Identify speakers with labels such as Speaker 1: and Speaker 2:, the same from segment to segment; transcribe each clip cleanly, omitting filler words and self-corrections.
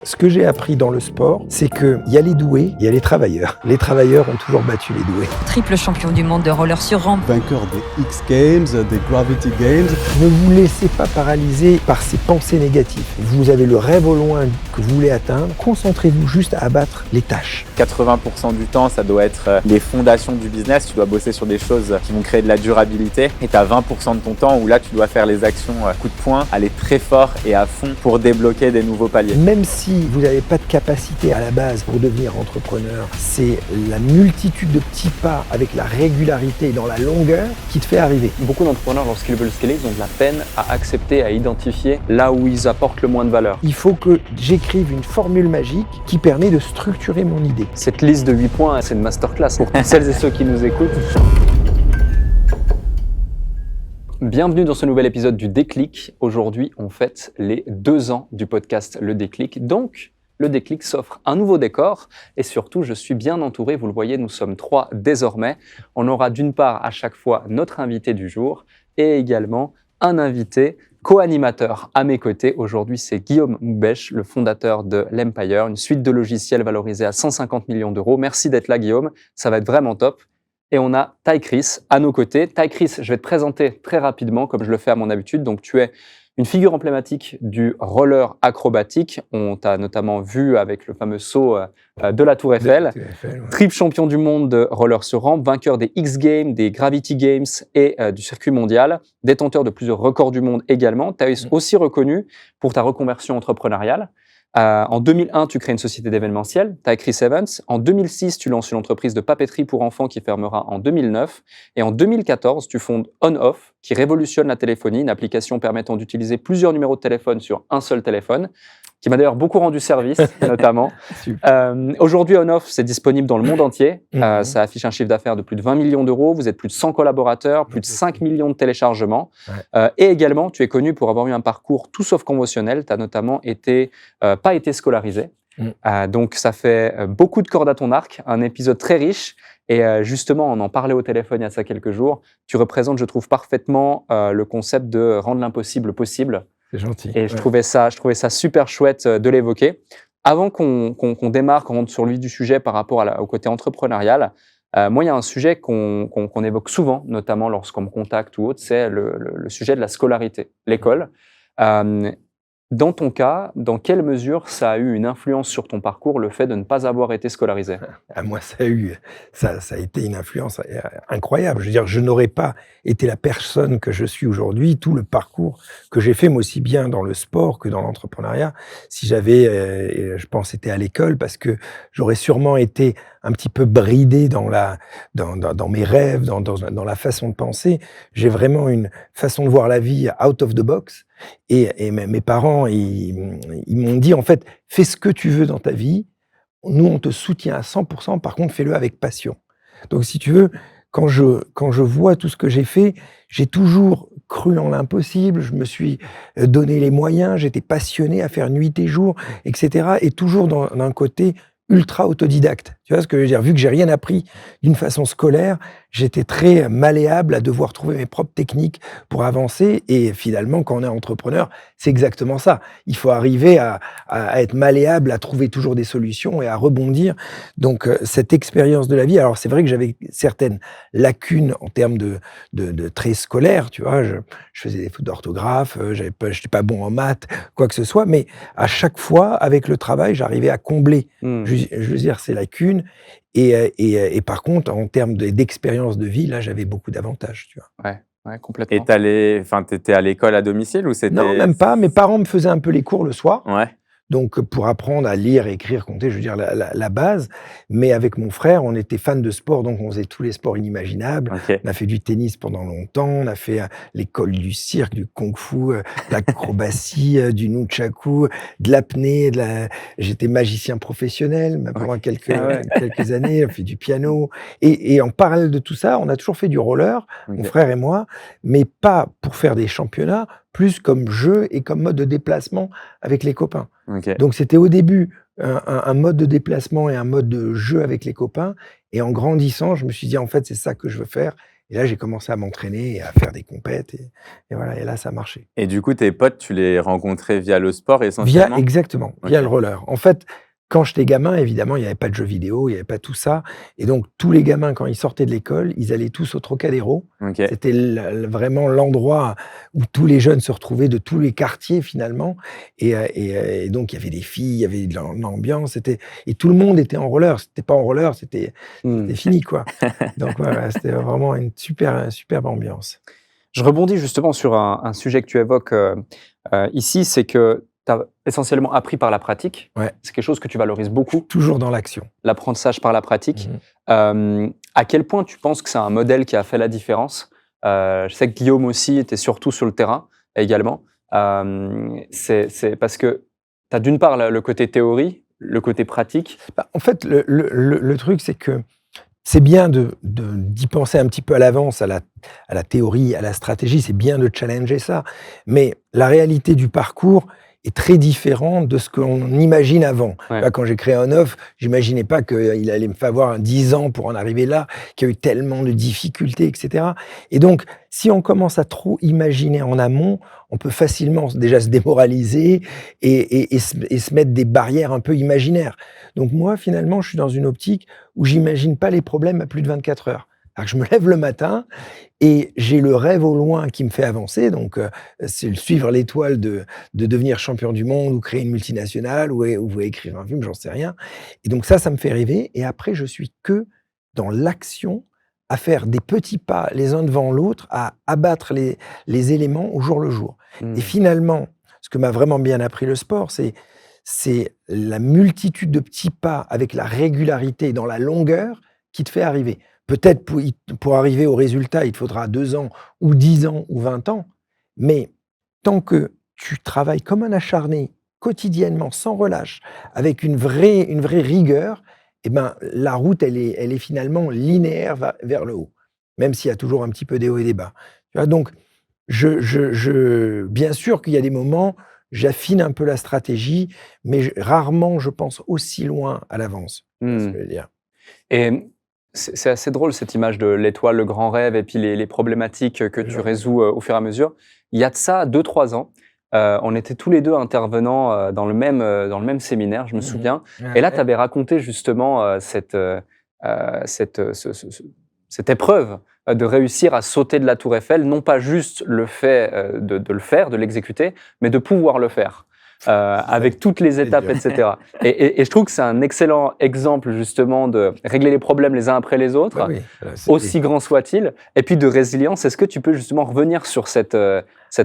Speaker 1: Ce que j'ai appris dans le sport, c'est qu'il y a les doués, il y a les travailleurs. Les travailleurs ont toujours battu les doués.
Speaker 2: Triple champion du monde de roller sur rampe.
Speaker 3: Vainqueur des X Games, des Gravity Games.
Speaker 1: Ne vous laissez pas paralyser par ces pensées négatives. Vous avez le rêve au loin que vous voulez atteindre. Concentrez-vous juste à abattre les tâches.
Speaker 4: 80% du temps, ça doit être les fondations du business. Tu dois bosser sur des choses qui vont créer de la durabilité. Et tu as 20% de ton temps où là, tu dois faire les actions coup de poing, aller très fort et à fond pour débloquer des nouveaux paliers.
Speaker 1: Même si vous n'avez pas de capacité à la base pour devenir entrepreneur, c'est la multitude de petits pas avec la régularité et dans la longueur qui te fait arriver.
Speaker 5: Beaucoup d'entrepreneurs, lorsqu'ils veulent scaler, ils ont de la peine à accepter, à identifier là où ils apportent le moins de valeur.
Speaker 1: Il faut que j'écrive une formule magique qui permet de structurer mon idée.
Speaker 5: Cette liste de 8 points, c'est une masterclass pour toutes celles et ceux qui nous écoutent. Bienvenue dans ce nouvel épisode du Déclic. Aujourd'hui, on fête les 2 ans du podcast Le Déclic. Donc, Le Déclic s'offre un nouveau décor et surtout, je suis bien entouré. Vous le voyez, nous sommes 3 désormais. On aura d'une part à chaque fois notre invité du jour et également un invité co-animateur à mes côtés. Aujourd'hui, c'est Guillaume Moubèche, le fondateur de l'Empire, une suite de logiciels valorisés à 150 millions d'euros. Merci d'être là, Guillaume. Ça va être vraiment top. Et on a Ty Chris à nos côtés. Ty Chris, je vais te présenter très rapidement, comme je le fais à mon habitude. Donc, tu es une figure emblématique du roller acrobatique. On t'a notamment vu avec le fameux saut de la Tour Eiffel.
Speaker 1: Ouais.
Speaker 5: Triple champion du monde de roller sur rampe, vainqueur des X Games, des Gravity Games et du circuit mondial, détenteur de plusieurs records du monde également. Tu es aussi reconnu pour ta reconversion entrepreneuriale. En 2001, tu crées une société d'événementiel, Ty Chris Evans. En 2006, tu lances une entreprise de papeterie pour enfants qui fermera en 2009. Et en 2014, tu fondes On-Off, qui révolutionne la téléphonie, une application permettant d'utiliser plusieurs numéros de téléphone sur un seul téléphone, qui m'a d'ailleurs beaucoup rendu service, notamment. Aujourd'hui, On-Off, c'est disponible dans le monde entier. Ça affiche un chiffre d'affaires de plus de 20 millions d'euros. Vous êtes plus de 100 collaborateurs, plus de 5 millions de téléchargements. Et également, tu es connu pour avoir eu un parcours tout sauf conventionnel. Tu as notamment pas été scolarisé. Donc, ça fait beaucoup de cordes à ton arc, un épisode très riche. Et justement, on en parlait au téléphone il y a ça quelques jours. Tu représentes, je trouve, parfaitement le concept de rendre l'impossible possible.
Speaker 1: C'est gentil.
Speaker 5: Et je trouvais ça super chouette de l'évoquer. Avant qu'on démarre, qu'on rentre sur le vif du sujet par rapport au côté entrepreneurial, moi, il y a un sujet qu'on évoque souvent, notamment lorsqu'on me contacte ou autre, c'est le sujet de la scolarité, l'école. Dans ton cas, dans quelle mesure ça a eu une influence sur ton parcours, le fait de ne pas avoir été scolarisé ?
Speaker 1: Moi, ça a été une influence incroyable. Je veux dire, je n'aurais pas été la personne que je suis aujourd'hui, tout le parcours que j'ai fait, moi aussi bien dans le sport que dans l'entrepreneuriat, si j'avais, je pense, été à l'école, parce que j'aurais sûrement été un petit peu bridé dans mes rêves, dans la façon de penser. J'ai vraiment une façon de voir la vie out of the box. Et mes parents, ils m'ont dit, en fait, fais ce que tu veux dans ta vie. Nous, on te soutient à 100%. Par contre, fais-le avec passion. Donc, si tu veux, quand je vois tout ce que j'ai fait, j'ai toujours cru en l'impossible. Je me suis donné les moyens. J'étais passionné à faire nuit et jour, etc. Et toujours d'un côté ultra autodidacte. Tu vois ce que je veux dire ? Vu que j'ai rien appris d'une façon scolaire, j'étais très malléable à devoir trouver mes propres techniques pour avancer. Et finalement, quand on est entrepreneur, c'est exactement ça. Il faut arriver à être malléable, à trouver toujours des solutions et à rebondir. Donc, cette expérience de la vie, alors c'est vrai que j'avais certaines lacunes en termes de traits scolaires, tu vois. Je faisais des fautes d'orthographe, j'étais pas bon en maths, quoi que ce soit. Mais à chaque fois, avec le travail, j'arrivais à combler, je veux dire, ces lacunes. Et par contre, en termes d'expérience de vie, là, j'avais beaucoup d'avantages, tu vois.
Speaker 5: Ouais, complètement.
Speaker 4: Et t'étais à l'école à domicile ou c'était...
Speaker 1: Non, même pas. Mes parents me faisaient un peu les cours le soir.
Speaker 4: Ouais.
Speaker 1: Donc, pour apprendre à lire, écrire, compter, je veux dire, la base. Mais avec mon frère, on était fans de sport, donc on faisait tous les sports inimaginables.
Speaker 4: Okay.
Speaker 1: On a fait du tennis pendant longtemps, on a fait l'école du cirque, du kung-fu, l'acrobatie, du nunchaku, de l'apnée, j'étais magicien professionnel pendant quelques années, on a fait du piano. Et en parallèle de tout ça, on a toujours fait du roller, mon frère et moi, mais pas pour faire des championnats, plus comme jeu et comme mode de déplacement avec les copains. Donc c'était au début un mode de déplacement et un mode de jeu avec les copains. Et en grandissant, je me suis dit, en fait, c'est ça que je veux faire. Et là, j'ai commencé à m'entraîner et à faire des compètes. Et voilà, et là, ça a marché.
Speaker 4: Et du coup, tes potes, tu les rencontrais via le sport
Speaker 1: Via,
Speaker 4: essentiellement?
Speaker 1: exactement, via le roller. En fait, quand j'étais gamin, évidemment, il n'y avait pas de jeux vidéo, il n'y avait pas tout ça. Et donc, tous les gamins, quand ils sortaient de l'école, ils allaient tous au Trocadéro.
Speaker 4: Ok.
Speaker 1: C'était vraiment l'endroit où tous les jeunes se retrouvaient de tous les quartiers, finalement. Et donc, il y avait des filles, il y avait de l'ambiance. Et tout le monde était en roller. C'était pas en roller, c'était fini, quoi. Donc, voilà, c'était vraiment une superbe ambiance.
Speaker 5: Je rebondis justement sur un sujet que tu évoques ici, c'est que tu as essentiellement appris par la pratique.
Speaker 1: Ouais.
Speaker 5: C'est quelque chose que tu valorises beaucoup,
Speaker 1: Toujours dans l'action.
Speaker 5: l'apprentissage par la pratique.
Speaker 1: Mhm.
Speaker 5: À quel point tu penses que c'est un modèle qui a fait la différence? Je sais que Guillaume aussi était surtout sur le terrain également. C'est parce que tu as d'une part le côté théorie, le côté pratique.
Speaker 1: Bah, en fait, le truc, c'est que c'est bien d'y penser un petit peu à l'avance, à la théorie, à la stratégie, c'est bien de challenger ça. Mais la réalité du parcours est très différente de ce qu'on imagine avant.
Speaker 5: Ouais.
Speaker 1: Là, quand j'ai créé On/Off, j'imaginais pas qu'il allait me falloir 10 ans pour en arriver là, qu'il y a eu tellement de difficultés, etc. Et donc, si on commence à trop imaginer en amont, on peut facilement déjà se démoraliser et se mettre des barrières un peu imaginaires. Donc moi, finalement, je suis dans une optique où j'imagine pas les problèmes à plus de 24 heures. Alors que je me lève le matin et j'ai le rêve au loin qui me fait avancer. Donc, c'est suivre l'étoile de devenir champion du monde ou créer une multinationale ou écrire un film, j'en sais rien. Et donc ça me fait rêver. Et après, je suis que dans l'action, à faire des petits pas les uns devant l'autre, à abattre les éléments au jour le jour. Et finalement, ce que m'a vraiment bien appris le sport, c'est la multitude de petits pas avec la régularité dans la longueur qui te fait arriver. Peut-être pour arriver au résultat, il te faudra 2 ans ou 10 ans ou 20 ans, mais tant que tu travailles comme un acharné, quotidiennement, sans relâche, avec une vraie rigueur, eh ben, la route, elle est finalement linéaire vers le haut, même s'il y a toujours un petit peu des hauts et des bas. Tu vois, donc, bien sûr qu'il y a des moments, j'affine un peu la stratégie, mais rarement je pense aussi loin à l'avance. C'est ce que je veux dire.
Speaker 5: Et c'est assez drôle cette image de l'étoile, le grand rêve et puis les problématiques que tu résous au fur et à mesure. Il y a de ça 2-3 ans, on était tous les deux intervenants dans le même séminaire, je me souviens. Et là, tu avais raconté justement cette épreuve de réussir à sauter de la Tour Eiffel, non pas juste le fait de le faire, de l'exécuter, mais de pouvoir le faire. Avec toutes les étapes, etc. Et je trouve que c'est un excellent exemple justement de régler les problèmes les uns après les autres,
Speaker 1: Oui,
Speaker 5: aussi grand soit-il, et puis de résilience. Est-ce que tu peux justement revenir sur cette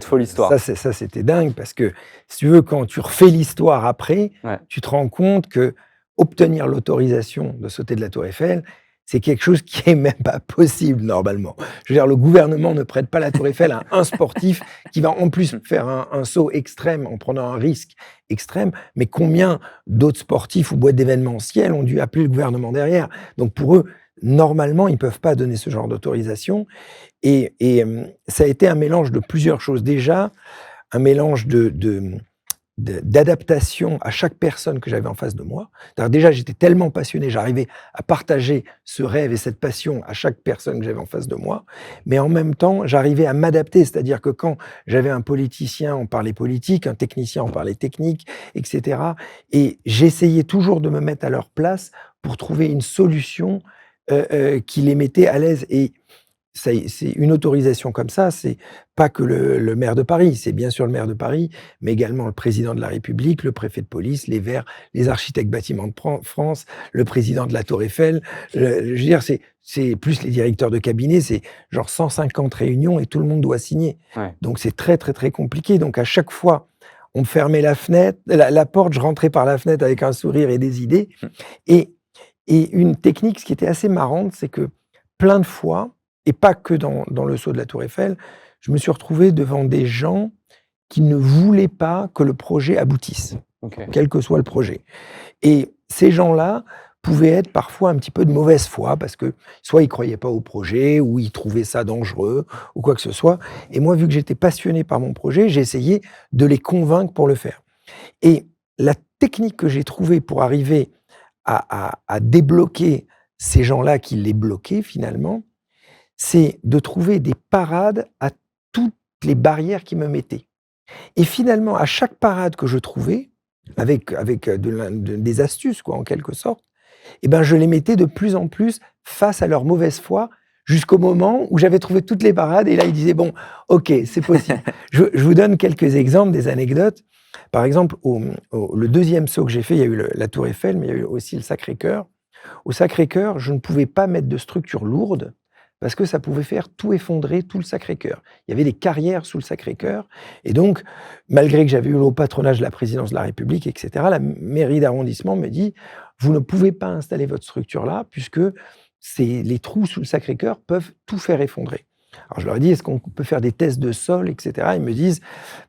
Speaker 5: folle histoire?
Speaker 1: Ça, c'était dingue parce que, si tu veux, quand tu refais l'histoire après, tu te rends compte que obtenir l'autorisation de sauter de la Tour Eiffel, c'est quelque chose qui est même pas possible normalement. Je veux dire, le gouvernement ne prête pas la Tour Eiffel à un sportif qui va en plus faire un saut extrême en prenant un risque extrême. Mais combien d'autres sportifs ou boîtes d'événementiel ont dû appeler le gouvernement derrière? Donc pour eux, normalement, ils peuvent pas donner ce genre d'autorisation. Et ça a été un mélange de plusieurs choses. Déjà, un mélange d'adaptation à chaque personne que j'avais en face de moi. Alors déjà, j'étais tellement passionné, j'arrivais à partager ce rêve et cette passion à chaque personne que j'avais en face de moi, mais en même temps, j'arrivais à m'adapter, c'est-à-dire que quand j'avais un politicien, on parlait politique, un technicien, on parlait technique, etc. Et j'essayais toujours de me mettre à leur place pour trouver une solution qui les mettait à l'aise. Et c'est une autorisation comme ça, c'est pas que le maire de Paris, c'est bien sûr le maire de Paris, mais également le président de la République, le préfet de police, les Verts, les architectes bâtiments de France, le président de la Tour Eiffel. Je veux dire, c'est plus les directeurs de cabinet, c'est genre 150 réunions et tout le monde doit signer.
Speaker 5: Ouais.
Speaker 1: Donc c'est très, très, très compliqué. Donc à chaque fois, on me fermait la fenêtre, la porte, je rentrais par la fenêtre avec un sourire et des idées. Et une technique, ce qui était assez marrante, c'est que plein de fois, et pas que dans le saut de la Tour Eiffel, je me suis retrouvé devant des gens qui ne voulaient pas que le projet aboutisse, quel que soit le projet. Et ces gens-là pouvaient être parfois un petit peu de mauvaise foi, parce que soit ils ne croyaient pas au projet, ou ils trouvaient ça dangereux, ou quoi que ce soit. Et moi, vu que j'étais passionné par mon projet, j'ai essayé de les convaincre pour le faire. Et la technique que j'ai trouvée pour arriver à débloquer ces gens-là qui les bloquaient finalement, c'est de trouver des parades à toutes les barrières qui me mettaient. Et finalement, à chaque parade que je trouvais, avec des astuces, quoi, en quelque sorte, eh ben, je les mettais de plus en plus face à leur mauvaise foi, jusqu'au moment où j'avais trouvé toutes les parades, et là, ils disaient: «Bon, OK, c'est possible». Je vous donne quelques exemples, des anecdotes. Par exemple, le 2e saut que j'ai fait, il y a eu la tour Eiffel, mais il y a eu aussi le Sacré-Cœur. Au Sacré-Cœur, je ne pouvais pas mettre de structure lourde parce que ça pouvait faire tout effondrer, tout le Sacré-Cœur. Il y avait des carrières sous le Sacré-Cœur et donc, malgré que j'avais eu le haut patronage de la présidence de la République, etc., la mairie d'arrondissement me dit: «Vous ne pouvez pas installer votre structure là puisque les trous sous le Sacré-Cœur peuvent tout faire effondrer». Alors je leur ai dit: «Est-ce qu'on peut faire des tests de sol, etc.?» Ils me disent: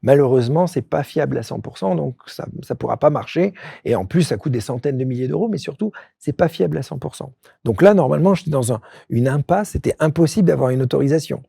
Speaker 1: «Malheureusement, c'est pas fiable à 100%, donc ça pourra pas marcher. Et en plus, ça coûte des centaines de milliers d'euros, mais surtout, c'est pas fiable à 100%. Donc là, normalement, j'étais dans une impasse. C'était impossible d'avoir une autorisation.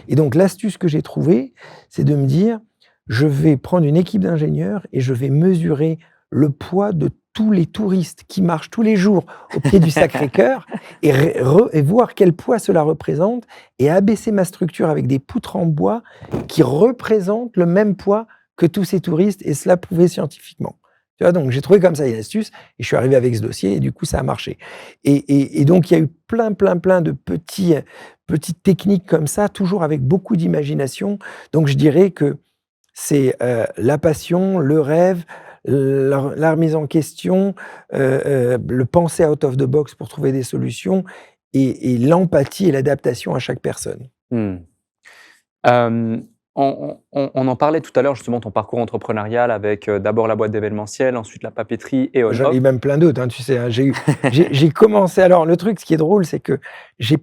Speaker 1: Et donc, l'astuce que j'ai trouvée, c'est de me dire: je vais prendre une équipe d'ingénieurs et je vais mesurer le poids de tous les touristes qui marchent tous les jours au pied du Sacré-Cœur et voir quel poids cela représente et abaisser ma structure avec des poutres en bois qui représentent le même poids que tous ces touristes, et cela prouvé scientifiquement. Tu vois, donc j'ai trouvé comme ça une astuce et je suis arrivé avec ce dossier et du coup ça a marché. Et donc il y a eu plein de petites techniques comme ça, toujours avec beaucoup d'imagination. Donc je dirais que c'est la passion, le rêve, la remise en question, le penser out of the box pour trouver des solutions et l'empathie et l'adaptation à chaque personne.
Speaker 5: On en parlait tout à l'heure, justement, ton parcours entrepreneurial avec d'abord la boîte d'événementiel, ensuite la papeterie et
Speaker 1: J'en ai
Speaker 5: On-Off.
Speaker 1: même plein d'autres, hein, tu sais, hein. J'ai commencé. Alors, le truc, ce qui est drôle, c'est que j'ai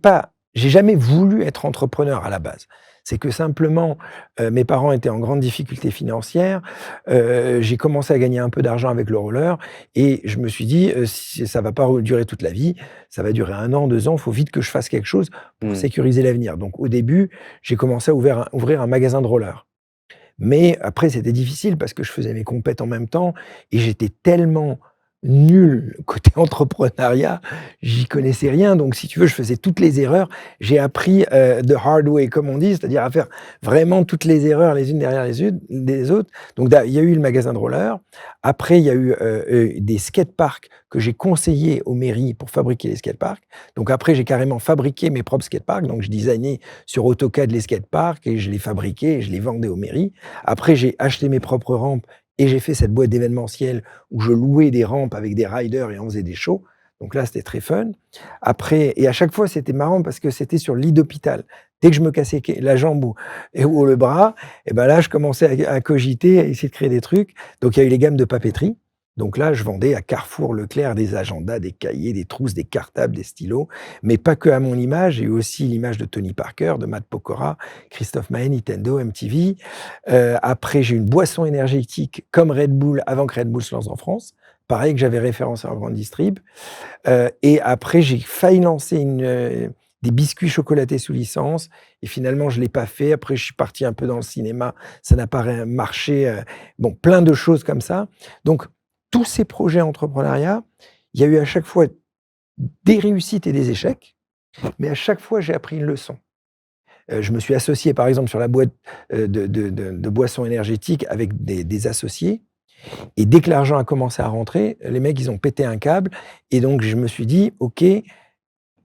Speaker 1: jamais voulu être entrepreneur à la base. C'est que simplement, mes parents étaient en grande difficulté financière. J'ai commencé à gagner un peu d'argent avec le roller et je me suis dit, ça va pas durer toute la vie, ça va durer 1 an, 2 ans, il faut vite que je fasse quelque chose pour sécuriser l'avenir. Donc, au début, j'ai commencé à ouvrir un magasin de roller. Mais après, c'était difficile parce que je faisais mes compètes en même temps et j'étais tellement nul côté entrepreneuriat, j'y connaissais rien. Donc, si tu veux, je faisais toutes les erreurs. J'ai appris the hard way, comme on dit, c'est-à-dire à faire vraiment toutes les erreurs les unes derrière les autres. Donc, il y a eu le magasin de roller. Après, il y a eu des skateparks que j'ai conseillés aux mairies pour fabriquer les skateparks. Donc, après, j'ai carrément fabriqué mes propres skateparks. Donc, je designais sur AutoCAD les skateparks et je les fabriquais et je les vendais aux mairies. Après, j'ai acheté mes propres rampes et j'ai fait cette boîte d'événementiel où je louais des rampes avec des riders et on faisait des shows. Donc là, c'était très fun. Après, et à chaque fois, c'était marrant parce que c'était sur le lit d'hôpital. Dès que je me cassais la jambe ou le bras, et ben là, je commençais à cogiter, à essayer de créer des trucs. Donc, il y a eu les gammes de papeterie. Donc là, je vendais à Carrefour, Leclerc, des agendas, des cahiers, des trousses, des cartables, des stylos. Mais pas que à mon image. J'ai eu aussi l'image de Tony Parker, de Matt Pokora, Christophe Maé, Nintendo, MTV. Après, j'ai eu une boisson énergétique comme Red Bull, avant que Red Bull se lance en France. Pareil, que j'avais référencé en grande distrib. Et après, j'ai failli lancer des biscuits chocolatés sous licence. Et finalement, je ne l'ai pas fait. Après, je suis parti un peu dans le cinéma. Ça n'a pas marché. Bon, plein de choses comme ça. Donc, tous ces projets entrepreneuriat, il y a eu à chaque fois des réussites et des échecs. Mais à chaque fois, j'ai appris une leçon. Je me suis associé, par exemple, sur la boîte de boissons énergétiques avec des associés. Et dès que l'argent a commencé à rentrer, les mecs, ils ont pété un câble. Et donc, je me suis dit, OK,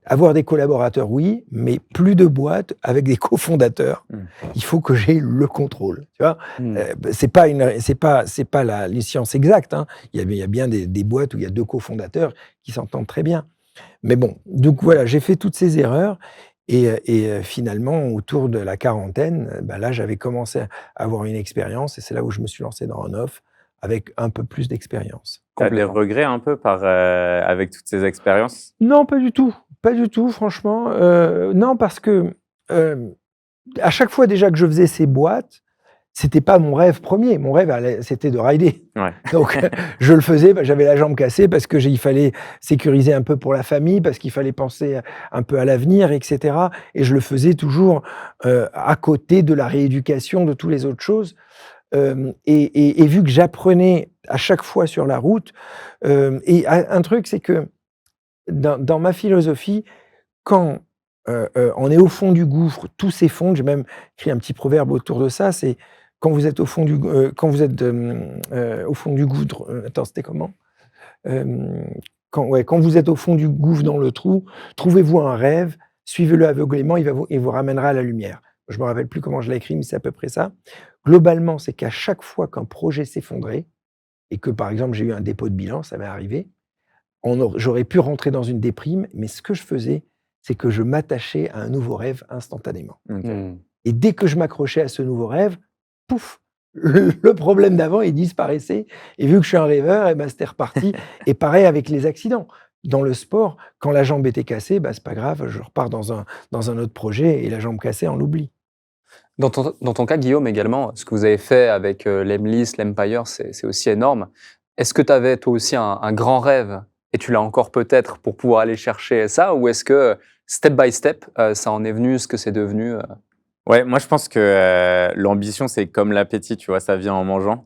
Speaker 1: avoir des collaborateurs, oui, mais plus de boîtes avec des cofondateurs. Il faut que j'ai le contrôle. Tu vois, c'est pas la science exacte. Hein. Il y a bien des boîtes où il y a 2 cofondateurs qui s'entendent très bien. Mais bon, donc voilà, j'ai fait toutes ces erreurs. Et finalement, autour de la quarantaine, là, j'avais commencé à avoir une expérience et c'est là où je me suis lancé dans On-Off avec un peu plus d'expérience.
Speaker 4: Tu as des regrets un peu avec toutes ces expériences?
Speaker 1: Non, pas du tout. Pas du tout, franchement. Non, parce que à chaque fois déjà que je faisais ces boîtes, c'était pas mon rêve premier. Mon rêve, c'était de rider.
Speaker 4: Ouais.
Speaker 1: Donc, je le faisais, j'avais la jambe cassée parce que il fallait sécuriser un peu pour la famille, parce qu'il fallait penser un peu à l'avenir, etc. Et je le faisais toujours à côté de la rééducation, de toutes les autres choses. Et vu que j'apprenais à chaque fois sur la route, et un truc, c'est que dans ma philosophie, quand on est au fond du gouffre, tout s'effondre. J'ai même écrit un petit proverbe autour de ça, c'est quand vous êtes au fond du gouffre, attends, c'était comment? Quand vous êtes au fond du gouffre dans le trou, trouvez-vous un rêve, suivez-le aveuglément, il vous ramènera à la lumière. Je me rappelle plus comment je l'ai écrit, mais c'est à peu près ça. Globalement, c'est qu'à chaque fois qu'un projet s'effondrait et que, par exemple, j'ai eu un dépôt de bilan, ça m'est arrivé, j'aurais pu rentrer dans une déprime, mais ce que je faisais, c'est que je m'attachais à un nouveau rêve instantanément.
Speaker 4: Ok.
Speaker 1: Et dès que je m'accrochais à ce nouveau rêve, pouf, le problème d'avant, il disparaissait. Et vu que je suis un rêveur, c'était reparti. Et pareil avec les accidents. Dans le sport, quand la jambe était cassée, c'est pas grave, je repars dans un autre projet et la jambe cassée, on l'oublie.
Speaker 5: Dans ton cas, Guillaume, également, ce que vous avez fait avec l'Emlist, l'Empire, c'est aussi énorme. Est-ce que tu avais toi aussi un grand rêve et tu l'as encore peut-être pour pouvoir aller chercher ça, ou est-ce que step by step, ça en est venu ce que c'est devenu
Speaker 4: Ouais, moi je pense que l'ambition c'est comme l'appétit, tu vois, ça vient en mangeant.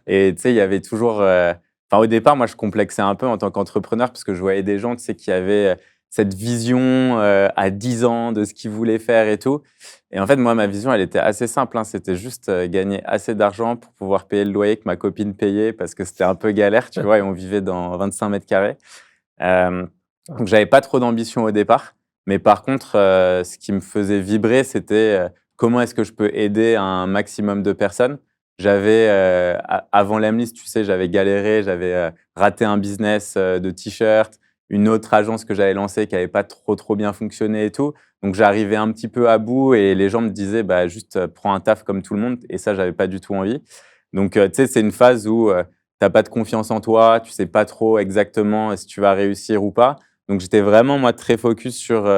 Speaker 4: Et tu sais, il y avait toujours. Enfin, au départ, moi je complexais un peu en tant qu'entrepreneur parce que je voyais des gens, tu sais, qui avaient cette vision à 10 ans de ce qu'ils voulaient faire et tout. Et en fait, moi, ma vision, elle était assez simple, hein. C'était juste gagner assez d'argent pour pouvoir payer le loyer que ma copine payait parce que c'était un peu galère, tu vois, et on vivait dans 25 mètres carrés. Donc, j'avais pas trop d'ambition au départ. Mais par contre, ce qui me faisait vibrer, c'était comment est-ce que je peux aider un maximum de personnes. J'avais, avant l'Emlist, tu sais, j'avais galéré, j'avais raté un business de t-shirts, une autre agence que j'avais lancée qui n'avait pas trop bien fonctionné et tout. Donc, j'arrivais un petit peu à bout et les gens me disaient, bah, juste prends un taf comme tout le monde. Et ça, j'avais pas du tout envie. Donc, tu sais, c'est une phase où tu n'as pas de confiance en toi, tu sais pas trop exactement si tu vas réussir ou pas. Donc, j'étais vraiment, moi, très focus sur,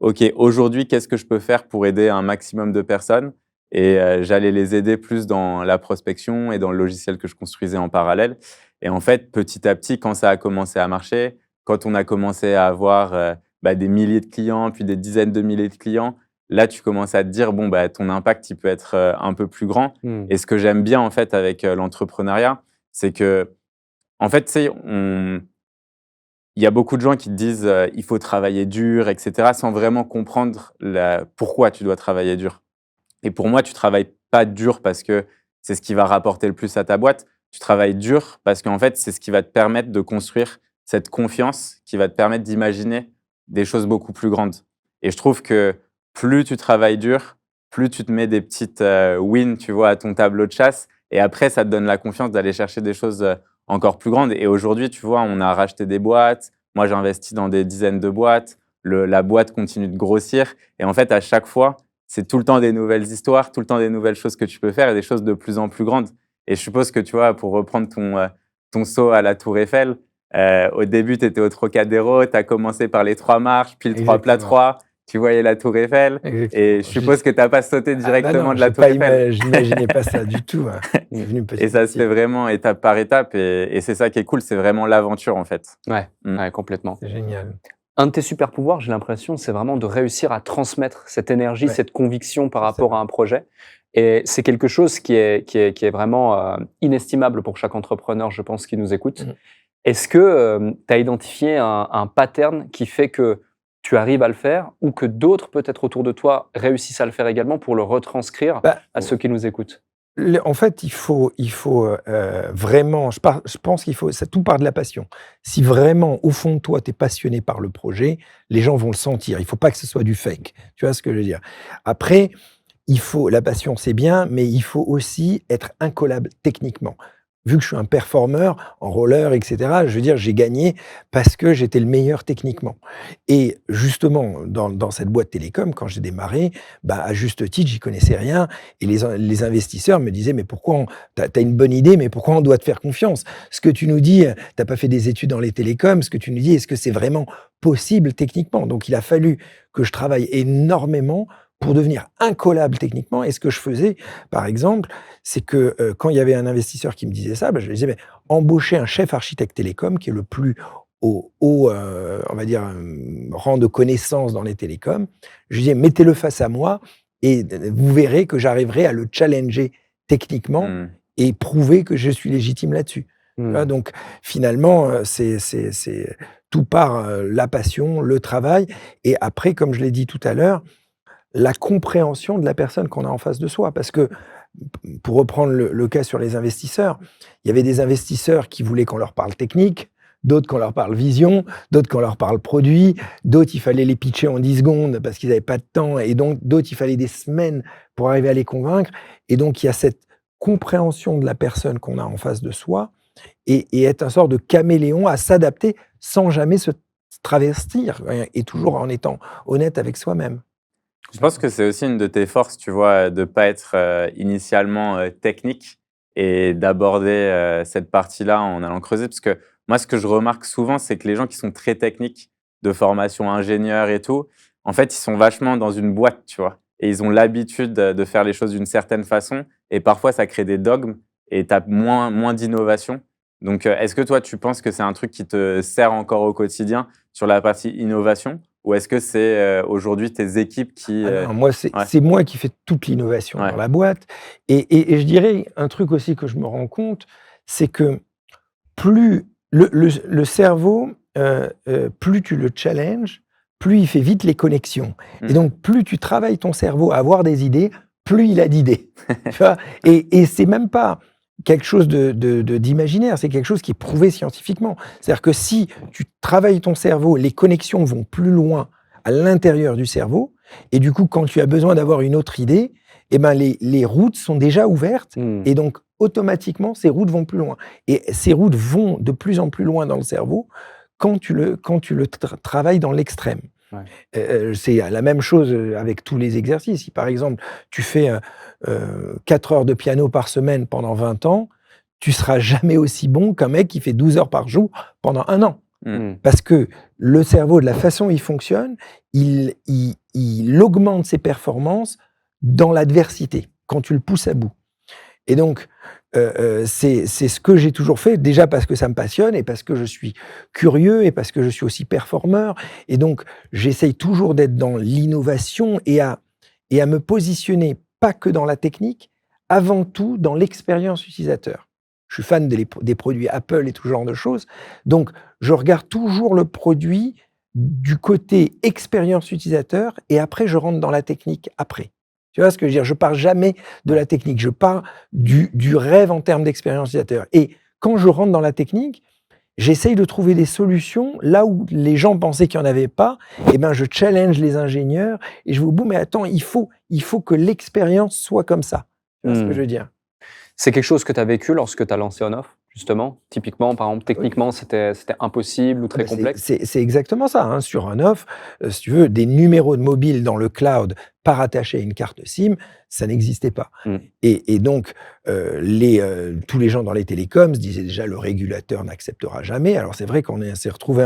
Speaker 4: OK, aujourd'hui, qu'est-ce que je peux faire pour aider un maximum de personnes? Et j'allais les aider plus dans la prospection et dans le logiciel que je construisais en parallèle. Et en fait, petit à petit, quand ça a commencé à marcher, quand on a commencé à avoir des milliers de clients, puis des dizaines de milliers de clients, là, tu commences à te dire, bon, ton impact, il peut être un peu plus grand. Et ce que j'aime bien, en fait, avec l'entrepreneuriat, c'est que, en fait, tu sais, il y a beaucoup de gens qui te disent il faut travailler dur, etc., sans vraiment comprendre pourquoi tu dois travailler dur. Et pour moi, tu travailles pas dur parce que c'est ce qui va rapporter le plus à ta boîte. Tu travailles dur parce qu'en fait, c'est ce qui va te permettre de construire cette confiance qui va te permettre d'imaginer des choses beaucoup plus grandes. Et je trouve que plus tu travailles dur, plus tu te mets des petites wins, tu vois, à ton tableau de chasse. Et après, ça te donne la confiance d'aller chercher des choses encore plus grandes. Et aujourd'hui, tu vois, on a racheté des boîtes. Moi, j'ai investi dans des dizaines de boîtes. La boîte continue de grossir. Et en fait, à chaque fois, c'est tout le temps des nouvelles histoires, tout le temps des nouvelles choses que tu peux faire et des choses de plus en plus grandes. Et je suppose que, tu vois, pour reprendre ton saut à la Tour Eiffel, au début, tu étais au Trocadéro, tu as commencé par les 3 marches, puis le 3 plats 3, tu voyais la Tour Eiffel. Exactement. Et je suppose que tu n'as pas sauté directement de la Tour Eiffel.
Speaker 1: Je n'imaginais pas ça du tout. Hein.
Speaker 4: Et ça se fait vraiment étape par étape. Et c'est ça qui est cool, c'est vraiment l'aventure, en fait.
Speaker 5: Ouais, complètement.
Speaker 1: C'est génial.
Speaker 5: Un de tes super pouvoirs, j'ai l'impression, c'est vraiment de réussir à transmettre cette énergie, cette conviction par rapport à un projet. Et c'est quelque chose qui est vraiment inestimable pour chaque entrepreneur, je pense, qui nous écoute. Est-ce que tu as identifié un pattern qui fait que tu arrives à le faire ou que d'autres, peut-être autour de toi, réussissent à le faire également pour le retranscrire à ceux qui nous écoutent?
Speaker 1: En fait, il faut vraiment, je pense qu'il faut, ça tout part de la passion. Si vraiment, au fond de toi, tu es passionné par le projet, les gens vont le sentir. Il ne faut pas que ce soit du fake. Tu vois ce que je veux dire? Après, la passion, c'est bien, mais il faut aussi être incollable techniquement. Vu que je suis un performeur en roller, etc., je veux dire, j'ai gagné parce que j'étais le meilleur techniquement. Et justement, dans cette boîte télécom, quand j'ai démarré, à juste titre, j'y connaissais rien. Et les investisseurs me disaient, mais pourquoi t'as une bonne idée, mais pourquoi on doit te faire confiance? Ce que tu nous dis, t'as pas fait des études dans les télécoms, ce que tu nous dis, est-ce que c'est vraiment possible techniquement? Donc, il a fallu que je travaille énormément pour devenir incollable techniquement. Et ce que je faisais, par exemple, c'est que quand il y avait un investisseur qui me disait ça, je lui disais, mais embauchez un chef architecte télécom qui est le plus haut on va dire, rang de connaissance dans les télécoms. Je lui disais, mettez-le face à moi et vous verrez que j'arriverai à le challenger techniquement et prouver que je suis légitime là-dessus. Donc, finalement, tout part, la passion, le travail et après, comme je l'ai dit tout à l'heure, la compréhension de la personne qu'on a en face de soi. Parce que, pour reprendre le cas sur les investisseurs, il y avait des investisseurs qui voulaient qu'on leur parle technique, d'autres qu'on leur parle vision, d'autres qu'on leur parle produit, d'autres il fallait les pitcher en 10 secondes parce qu'ils n'avaient pas de temps et donc d'autres il fallait des semaines pour arriver à les convaincre et donc il y a cette compréhension de la personne qu'on a en face de soi et être un sort de caméléon à s'adapter sans jamais se travestir et toujours en étant honnête avec soi-même.
Speaker 4: Je pense que c'est aussi une de tes forces, tu vois, de ne pas être initialement technique et d'aborder cette partie-là en allant creuser. Parce que moi, ce que je remarque souvent, c'est que les gens qui sont très techniques, de formation ingénieur et tout, en fait, ils sont vachement dans une boîte, tu vois. Et ils ont l'habitude de faire les choses d'une certaine façon. Et parfois, ça crée des dogmes et tu as moins d'innovation. Donc, est-ce que toi, tu penses que c'est un truc qui te sert encore au quotidien sur la partie innovation? Ou est-ce que c'est aujourd'hui tes équipes qui…
Speaker 1: Non, moi,
Speaker 4: Ouais.
Speaker 1: c'est moi qui fais toute l'innovation
Speaker 4: Ouais.
Speaker 1: dans la boîte. Et je dirais un truc aussi que je me rends compte, c'est que plus le cerveau, plus tu le challenges, plus il fait vite les connexions. Et donc, plus tu travailles ton cerveau à avoir des idées, plus il a d'idées. Tu vois? Et c'est même pas quelque chose d'imaginaire, c'est quelque chose qui est prouvé scientifiquement. C'est-à-dire que si tu travailles ton cerveau, les connexions vont plus loin à l'intérieur du cerveau, et du coup, quand tu as besoin d'avoir une autre idée, eh ben les routes sont déjà ouvertes, et donc automatiquement, ces routes vont plus loin. Et ces routes vont de plus en plus loin dans le cerveau quand tu le travailles dans l'extrême.
Speaker 5: Ouais.
Speaker 1: C'est la même chose avec tous les exercices. Si par exemple, tu fais 4 heures de piano par semaine pendant 20 ans, tu seras jamais aussi bon qu'un mec qui fait 12 heures par jour pendant 1 an. Parce que le cerveau, de la façon dont il fonctionne, il augmente ses performances dans l'adversité, quand tu le pousses à bout. Et donc, c'est ce que j'ai toujours fait, déjà parce que ça me passionne et parce que je suis curieux et parce que je suis aussi performeur. Et donc, j'essaye toujours d'être dans l'innovation et à me positionner, pas que dans la technique, avant tout dans l'expérience utilisateur. Je suis fan des produits Apple et tout ce genre de choses. Donc, je regarde toujours le produit du côté expérience utilisateur et après, je rentre dans la technique après. Tu vois ce que je veux dire? Je pars jamais de la technique, je pars du rêve en termes d'expérience utilisateur. Et quand je rentre dans la technique, j'essaye de trouver des solutions là où les gens pensaient qu'il n'y en avait pas. Et ben, je challenge les ingénieurs et je vous dis, mais attends, il faut que l'expérience soit comme ça. Tu vois ce que je veux dire?
Speaker 5: C'est quelque chose que tu as vécu lorsque tu as lancé On-Off, justement? Typiquement, par exemple, techniquement, c'était impossible ou très complexe?
Speaker 1: C'est exactement ça. Hein. Sur On-Off, si tu veux, des numéros de mobile dans le cloud pas rattachés à une carte SIM, ça n'existait pas. Et donc, tous les gens dans les télécoms se disaient déjà le régulateur n'acceptera jamais. Alors c'est vrai qu'on s'est retrouvé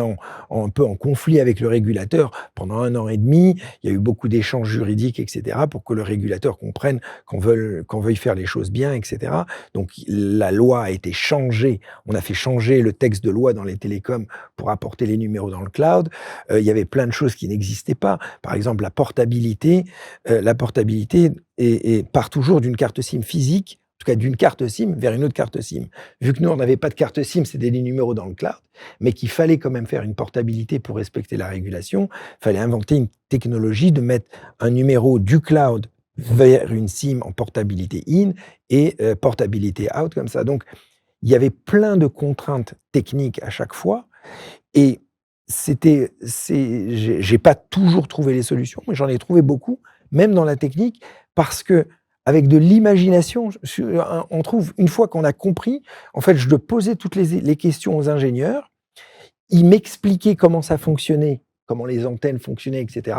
Speaker 1: un peu en conflit avec le régulateur pendant 1 an et demi. Il y a eu beaucoup d'échanges juridiques, etc., pour que le régulateur comprenne qu'on veuille faire les choses bien, etc. Donc la loi a été changée. On a fait changer le texte de loi dans les télécoms pour apporter les numéros dans le cloud. Il y avait plein de choses qui n'existaient pas. Par exemple, la portabilité part toujours d'une carte SIM physique, en tout cas d'une carte SIM vers une autre carte SIM. Vu que nous, on n'avait pas de carte SIM, c'était des numéros dans le cloud, mais qu'il fallait quand même faire une portabilité pour respecter la régulation, il fallait inventer une technologie de mettre un numéro du cloud vers une SIM en portabilité in et portabilité out comme ça. Donc, il y avait plein de contraintes techniques à chaque fois et j'ai pas toujours trouvé les solutions, mais j'en ai trouvé beaucoup, même dans la technique, parce que avec de l'imagination, on trouve, une fois qu'on a compris, en fait, je posais toutes les questions aux ingénieurs, ils m'expliquaient comment ça fonctionnait, comment les antennes fonctionnaient, etc.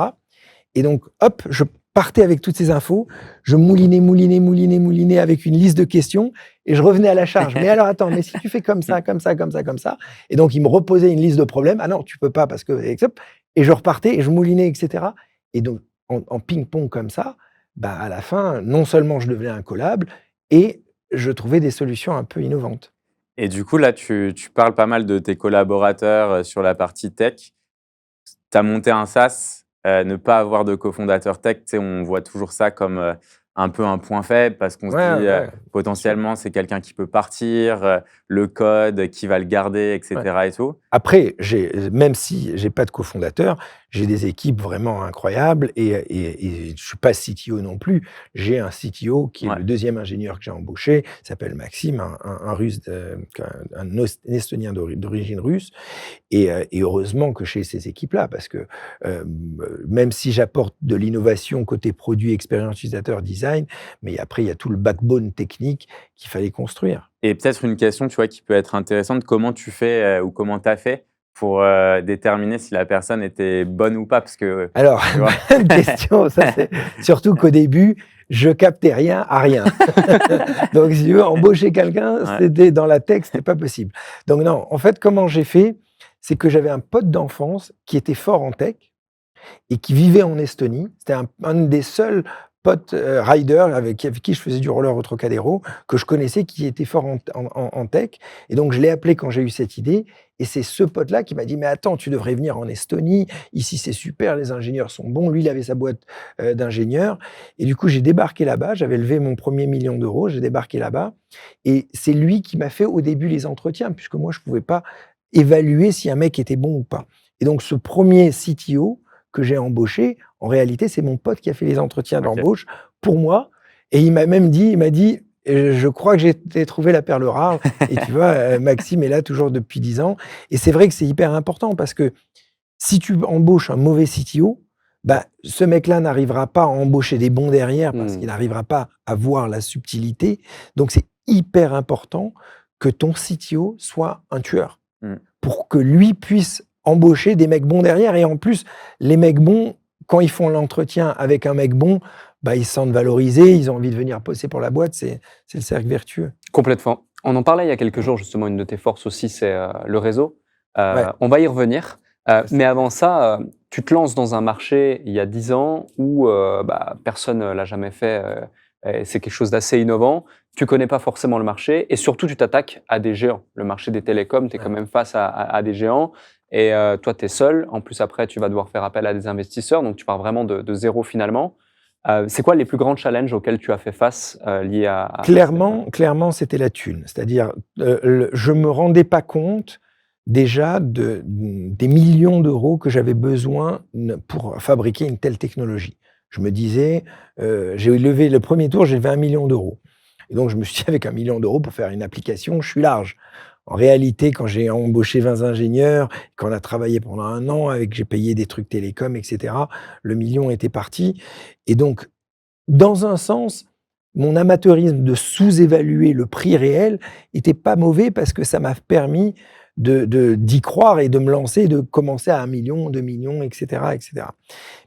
Speaker 1: Et donc, hop, je partais avec toutes ces infos, je moulinais avec une liste de questions et je revenais à la charge. Mais alors, attends, mais si tu fais comme ça. Et donc, ils me reposaient une liste de problèmes. Ah non, tu peux pas parce que… Et je repartais et je moulinais, etc. Et donc, en ping-pong comme ça, bah, à la fin, non seulement je devenais incollable et je trouvais des solutions un peu innovantes.
Speaker 4: Et du coup, là, tu parles pas mal de tes collaborateurs sur la partie tech. Tu as monté un SaaS, ne pas avoir de cofondateur tech, on voit toujours ça comme un peu un point faible parce qu'on se dit potentiellement c'est quelqu'un qui peut partir, le code, qui va le garder, etc. et tout.
Speaker 1: Après, même si j'ai pas de cofondateur, j'ai des équipes vraiment incroyables et je suis pas CTO non plus. J'ai un CTO qui est le deuxième ingénieur que j'ai embauché, s'appelle Maxime, un russe, un Estonien d'origine russe. Et heureusement que j'ai ces équipes-là, parce que même si j'apporte de l'innovation côté produit, expérience utilisateur, design, mais après, il y a tout le backbone technique qu'il fallait construire.
Speaker 4: Et peut-être une question, tu vois, qui peut être intéressante, comment tu fais ou comment tu as fait pour déterminer si la personne était bonne ou pas, parce que…
Speaker 1: Alors, bonne question, ça c'est surtout qu'au début, je captais rien à rien. Donc, si tu veux, embaucher quelqu'un, c'était dans la tech, c'était pas possible. Donc non, en fait, comment j'ai fait, c'est que j'avais un pote d'enfance qui était fort en tech et qui vivait en Estonie. C'était un des seuls potes riders avec qui je faisais du roller au Trocadéro, que je connaissais, qui était fort en tech. Et donc, je l'ai appelé quand j'ai eu cette idée. Et c'est ce pote-là qui m'a dit « Mais attends, tu devrais venir en Estonie. Ici, c'est super, les ingénieurs sont bons. » Lui, il avait sa boîte d'ingénieur. Et du coup, j'ai débarqué là-bas. J'avais levé mon premier 1 million d'euros. J'ai débarqué là-bas. Et c'est lui qui m'a fait au début les entretiens, puisque moi, je ne pouvais pas évaluer si un mec était bon ou pas. Et donc, ce premier CTO que j'ai embauché, en réalité, c'est mon pote qui a fait les entretiens d'embauche pour moi. Et il m'a même dit, je crois que j'ai trouvé la perle rare. Et tu vois, Maxime est là toujours depuis 10 ans. Et c'est vrai que c'est hyper important parce que si tu embauches un mauvais CTO, bah, ce mec-là n'arrivera pas à embaucher des bons derrière parce qu'il n'arrivera pas à voir la subtilité. Donc, c'est hyper important que ton CTO soit un tueur pour que lui puisse embaucher des mecs bons derrière. Et en plus, les mecs bons, quand ils font l'entretien avec un mec bon, bah, ils se sentent valorisés, ils ont envie de venir bosser pour la boîte. C'est le cercle vertueux.
Speaker 5: Complètement. On en parlait il y a quelques jours, justement, une de tes forces aussi, c'est le réseau. On va y revenir. Mais avant ça, tu te lances dans un marché il y a 10 ans où personne ne l'a jamais fait. C'est quelque chose d'assez innovant. Tu connais pas forcément le marché et surtout, tu t'attaques à des géants. Le marché des télécoms, tu es quand même face à des géants. Et toi, tu es seul. En plus, après, tu vas devoir faire appel à des investisseurs. Donc, tu pars vraiment de zéro finalement. C'est quoi les plus grands challenges auxquels tu as fait face liés à
Speaker 1: Clairement, c'était la thune. C'est-à-dire, je me rendais pas compte déjà des millions d'euros que j'avais besoin pour fabriquer une telle technologie. Je me disais, j'ai levé le premier tour, j'ai levé 1 million d'euros. Et donc, je me suis dit, avec 1 million d'euros pour faire une application, je suis large. En réalité, quand j'ai embauché 20 ingénieurs, qu'on a travaillé pendant 1 an, j'ai payé des trucs télécom, etc., le million était parti. Et donc, dans un sens, mon amateurisme de sous-évaluer le prix réel était pas mauvais parce que ça m'a permis d'y croire et de me lancer, de commencer à 1 million, 2 millions, etc., etc.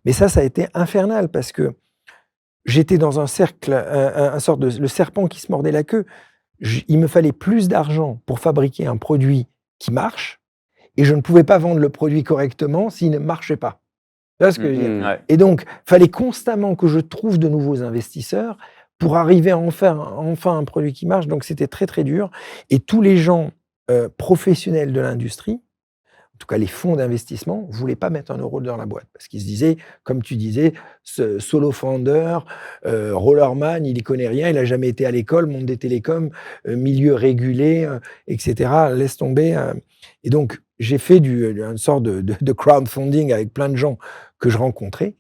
Speaker 1: Mais ça a été infernal parce que j'étais dans un cercle, un sorte de le serpent qui se mordait la queue. Il me fallait plus d'argent pour fabriquer un produit qui marche et je ne pouvais pas vendre le produit correctement s'il ne marchait pas. Tu vois ce que je veux dire ? Et donc, il fallait constamment que je trouve de nouveaux investisseurs pour arriver à enfin un produit qui marche. Donc, c'était très, très dur. Et tous les gens professionnels de l'industrie, en tout cas les fonds d'investissement, ne voulaient pas mettre 1 euro dans la boîte. Parce qu'ils se disaient, comme tu disais, ce solo founder, rollerman, il n'y connaît rien, il n'a jamais été à l'école, monde des télécoms, milieu régulé, etc. Laisse tomber. Et donc, j'ai fait une sorte de crowdfunding avec plein de gens que je rencontrais,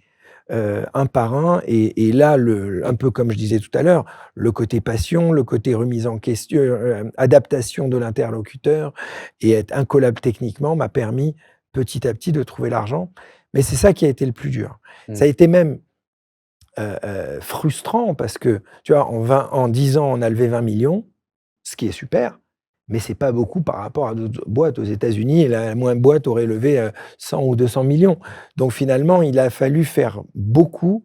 Speaker 1: un par un. Et là, un peu comme je disais tout à l'heure, le côté passion, le côté remise en question, adaptation de l'interlocuteur et être incollable techniquement m'a permis petit à petit de trouver l'argent. Mais c'est ça qui a été le plus dur. Ça a été même frustrant parce que, tu vois, en 10 ans, on a levé 20 millions, ce qui est super. Mais c'est pas beaucoup par rapport à d'autres boîtes aux États-Unis. Et la moindre boîte aurait levé 100 ou 200 millions. Donc finalement, il a fallu faire beaucoup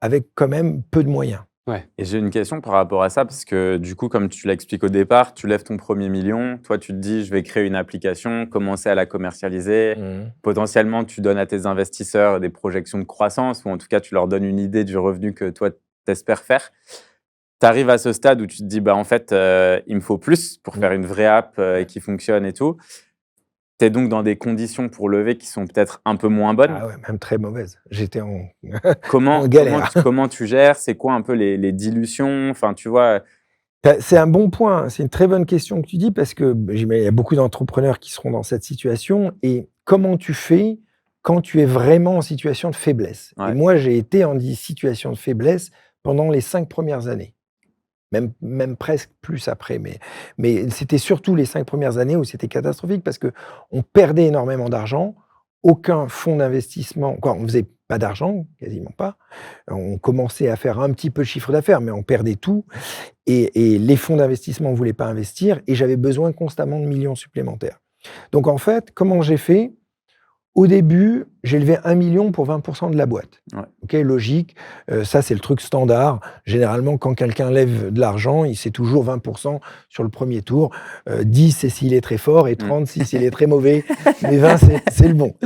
Speaker 1: avec quand même peu de moyens.
Speaker 4: Ouais. Et j'ai une question par rapport à ça, parce que du coup, comme tu l'expliques au départ, tu lèves ton premier million, toi tu te dis je vais créer une application, commencer à la commercialiser, potentiellement tu donnes à tes investisseurs des projections de croissance, ou en tout cas tu leur donnes une idée du revenu que toi t'espères faire. Tu arrives à ce stade où tu te dis, en fait, il me faut plus pour faire une vraie app qui fonctionne et tout. Tu es donc dans des conditions pour lever qui sont peut-être un peu moins bonnes.
Speaker 1: Ah ouais, même très mauvaises. J'étais en
Speaker 4: Comment
Speaker 1: galère.
Speaker 4: comment tu gères? C'est quoi un peu les dilutions? Enfin, tu vois?
Speaker 1: C'est un bon point, c'est une très bonne question que tu dis parce que il y a beaucoup d'entrepreneurs qui seront dans cette situation et comment tu fais quand tu es vraiment en situation de faiblesse? Et
Speaker 4: Ouais.
Speaker 1: moi, j'ai été en situation de faiblesse pendant les 5 premières années. Même presque plus après, mais c'était surtout les 5 premières années où c'était catastrophique parce qu'on perdait énormément d'argent, aucun fonds d'investissement quoi, on faisait pas d'argent, quasiment pas. On commençait à faire un petit peu de chiffre d'affaires, mais on perdait tout et les fonds d'investissement ne voulaient pas investir et j'avais besoin constamment de millions supplémentaires. Donc en fait, comment j'ai fait? Au début, j'ai levé 1 000 000 pour 20 de la boîte.
Speaker 4: Ouais.
Speaker 1: OK, logique, ça c'est le truc standard. Généralement, quand quelqu'un lève de l'argent, c'est toujours 20 sur le premier tour. 10, c'est s'il est très fort et 30 si s'il est très mauvais. Mais 20, c'est le bon.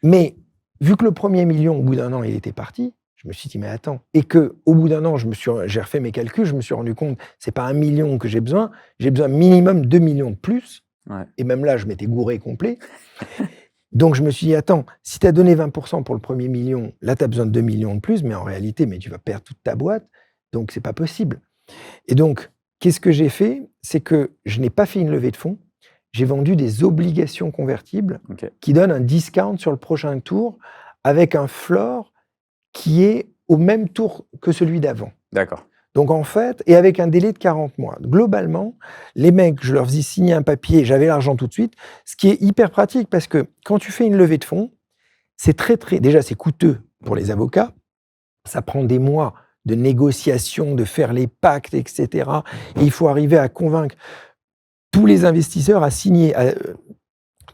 Speaker 1: Mais vu que le premier million, au bout d'un an, il était parti, je me suis dit: «Mais attends» et qu'au bout d'un an, j'ai refait mes calculs, je me suis rendu compte, c'est pas 1 million que j'ai besoin minimum 2 millions de plus.
Speaker 4: Ouais.
Speaker 1: Et même là, je m'étais gouré complet. Donc je me suis dit: «Attends, si tu as donné 20 pour le premier million, là tu as besoin de 2 millions de plus, mais en réalité, tu vas perdre toute ta boîte, donc c'est pas possible». Et donc, qu'est-ce que j'ai fait? C'est que je n'ai pas fait une levée de fonds, j'ai vendu des obligations convertibles
Speaker 4: OK.
Speaker 1: qui donnent un discount sur le prochain tour avec un floor qui est au même tour que celui d'avant.
Speaker 4: D'accord.
Speaker 1: Donc en fait et avec un délai de 40 mois. Globalement, les mecs, je leur faisais signer un papier, j'avais l'argent tout de suite, ce qui est hyper pratique parce que quand tu fais une levée de fonds, c'est déjà c'est coûteux pour les avocats, ça prend des mois de négociation, de faire les pactes, et cetera et il faut arriver à convaincre tous les investisseurs à signer,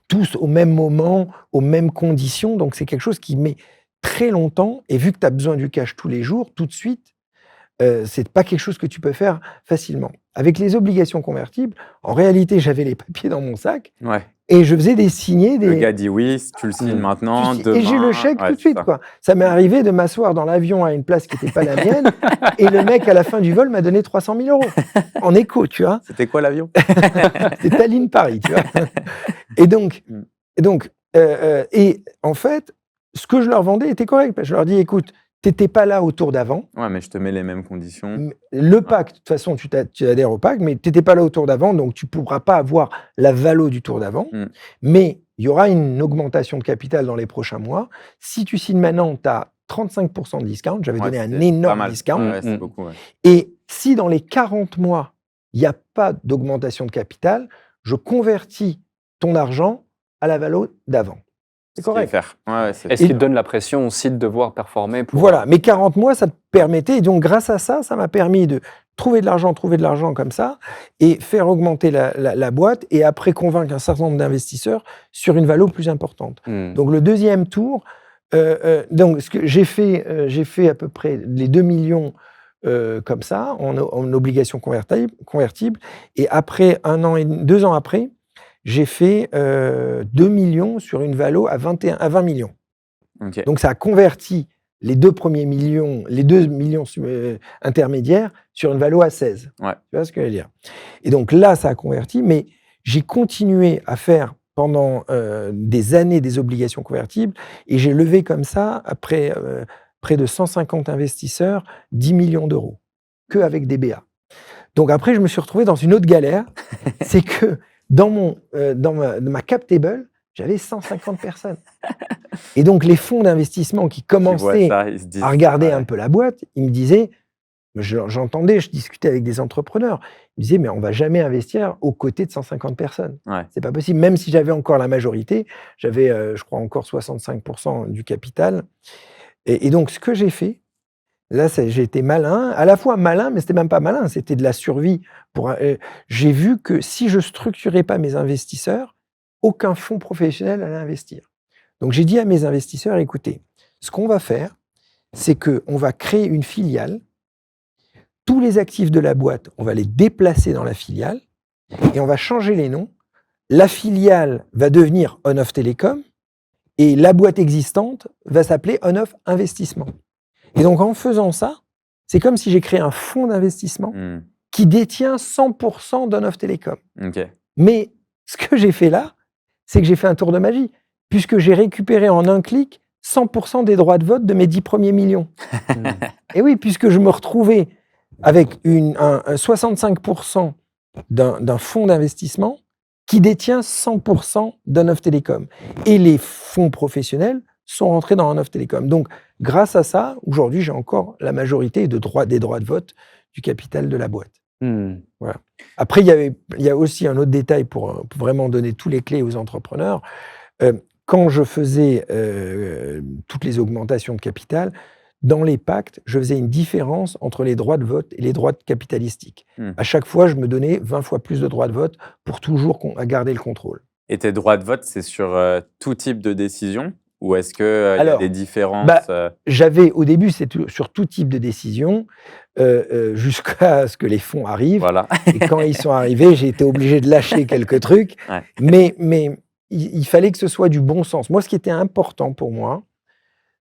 Speaker 1: tous au même moment, aux mêmes conditions, donc c'est quelque chose qui met très longtemps et vu que tu as besoin du cash tous les jours, tout de suite, c'est pas quelque chose que tu peux faire facilement. Avec les obligations convertibles, en réalité, j'avais les papiers dans mon sac
Speaker 4: Ouais.
Speaker 1: et je faisais signer
Speaker 4: Le
Speaker 1: des
Speaker 4: gars dit oui, tu le signes maintenant, demain.
Speaker 1: et j'ai le chèque
Speaker 4: Ouais,
Speaker 1: tout de
Speaker 4: c'est
Speaker 1: suite,
Speaker 4: ça.
Speaker 1: quoi. Ça m'est arrivé de m'asseoir dans l'avion à une place qui était pas la mienne et le mec, à la fin du vol, m'a donné 300 000 € en écho, tu vois?
Speaker 4: C'était quoi l'avion?
Speaker 1: C'était Tallinn-Paris, tu vois? Et donc et en fait, ce que je leur vendais était correct. Je leur dis: «Écoute, tu étais pas là au tour d'avant.
Speaker 4: Ouais, mais je te mets les mêmes conditions.
Speaker 1: Le pacte, de toute façon, tu adhères au pacte, mais tu étais pas là au tour d'avant, donc tu pourras pas avoir la valo du tour d'avant. Mais il y aura une augmentation de capital dans les prochains mois. Si tu signes maintenant, tu as 35 de discount». J'avais donné un
Speaker 4: c'est pas
Speaker 1: énorme
Speaker 4: mal.
Speaker 1: discount.
Speaker 4: Ouais, c'est beaucoup, ouais.
Speaker 1: Et si dans les 40 mois, il n'y a pas d'augmentation de capital, je convertis ton argent à la valo d'avant. C'est
Speaker 4: Ce qu'il
Speaker 1: correct.
Speaker 4: faut faire. Ouais, c'est
Speaker 5: Est-ce qu'il te donne la pression aussi de devoir performer pour...
Speaker 1: Voilà, mais 40 mois, ça te permettait, et donc grâce à ça, ça m'a permis de trouver de l'argent comme ça, et faire augmenter la boîte, et après convaincre un certain nombre d'investisseurs sur une valo plus importante. Donc le deuxième tour, donc ce que j'ai fait à peu près les 2 millions comme ça, en obligations convertibles, et après 2 ans après, j'ai fait 2 millions sur une valo à 20 millions.
Speaker 4: OK.
Speaker 1: Donc ça a converti les 2 premiers millions, les 2 millions intermédiaires sur une valo à 16.
Speaker 4: Ouais.
Speaker 1: Tu vois ce que je veux dire? Et donc là, ça a converti, mais j'ai continué à faire pendant des années des obligations convertibles et j'ai levé comme ça, après près de 150 investisseurs, 10 millions d'euros, qu'avec des BA. Donc après, je me suis retrouvé dans une autre galère, c'est que dans ma cap table, j'avais 150 personnes. Et donc, les fonds d'investissement qui commençaient
Speaker 4: Ils se disent,
Speaker 1: à regarder
Speaker 4: ouais.
Speaker 1: un peu la boîte, ils me disaient, j'entendais, je discutais avec des entrepreneurs, ils me disaient, mais on va jamais investir aux côtés de 150 personnes.
Speaker 4: Ouais.
Speaker 1: C'est pas possible. Même si j'avais encore la majorité, j'avais, je crois, encore 65% du capital. Et donc, ce que j'ai fait, là, j'ai été malin, à la fois malin, mais c'était même pas malin, c'était de la survie. J'ai vu que si je structurais pas mes investisseurs, aucun fonds professionnel allait investir. Donc j'ai dit à mes investisseurs, écoutez, ce qu'on va faire, c'est qu'on va créer une filiale, tous les actifs de la boîte, on va les déplacer dans la filiale, et on va changer les noms. La filiale va devenir On-Off Télécom, et la boîte existante va s'appeler On-Off Investissement. Et donc, en faisant ça, c'est comme si j'ai créé un fonds d'investissement qui détient 100% d'On-Off Télécom.
Speaker 4: OK.
Speaker 1: Mais ce que j'ai fait là, c'est que j'ai fait un tour de magie, puisque j'ai récupéré en un clic 100% des droits de vote de mes 10 premiers millions. Et oui, puisque je me retrouvais avec un 65% d'un fonds d'investissement qui détient 100% d'Un-Neuf Télécom. Et les fonds professionnels sont rentrés dans Un-Neuf Télécom. Donc, grâce à ça, aujourd'hui, j'ai encore la majorité des droits de vote du capital de la boîte. Voilà. Après, il y a aussi un autre détail pour vraiment donner tous les clés aux entrepreneurs. Quand je faisais toutes les augmentations de capital, dans les pactes, je faisais une différence entre les droits de vote et les droits capitalistiques. À chaque fois, je me donnais 20 fois plus de droits de vote pour toujours garder le contrôle.
Speaker 4: Et tes droits de vote, c'est sur tout type de décision ou est-ce qu'il y a des différences
Speaker 1: J'avais, au début, c'était sur tout type de décision, jusqu'à ce que les fonds arrivent.
Speaker 4: Voilà.
Speaker 1: Et quand ils sont arrivés, j'ai été obligé de lâcher quelques trucs.
Speaker 4: Ouais.
Speaker 1: Mais il fallait que ce soit du bon sens. Moi, ce qui était important pour moi,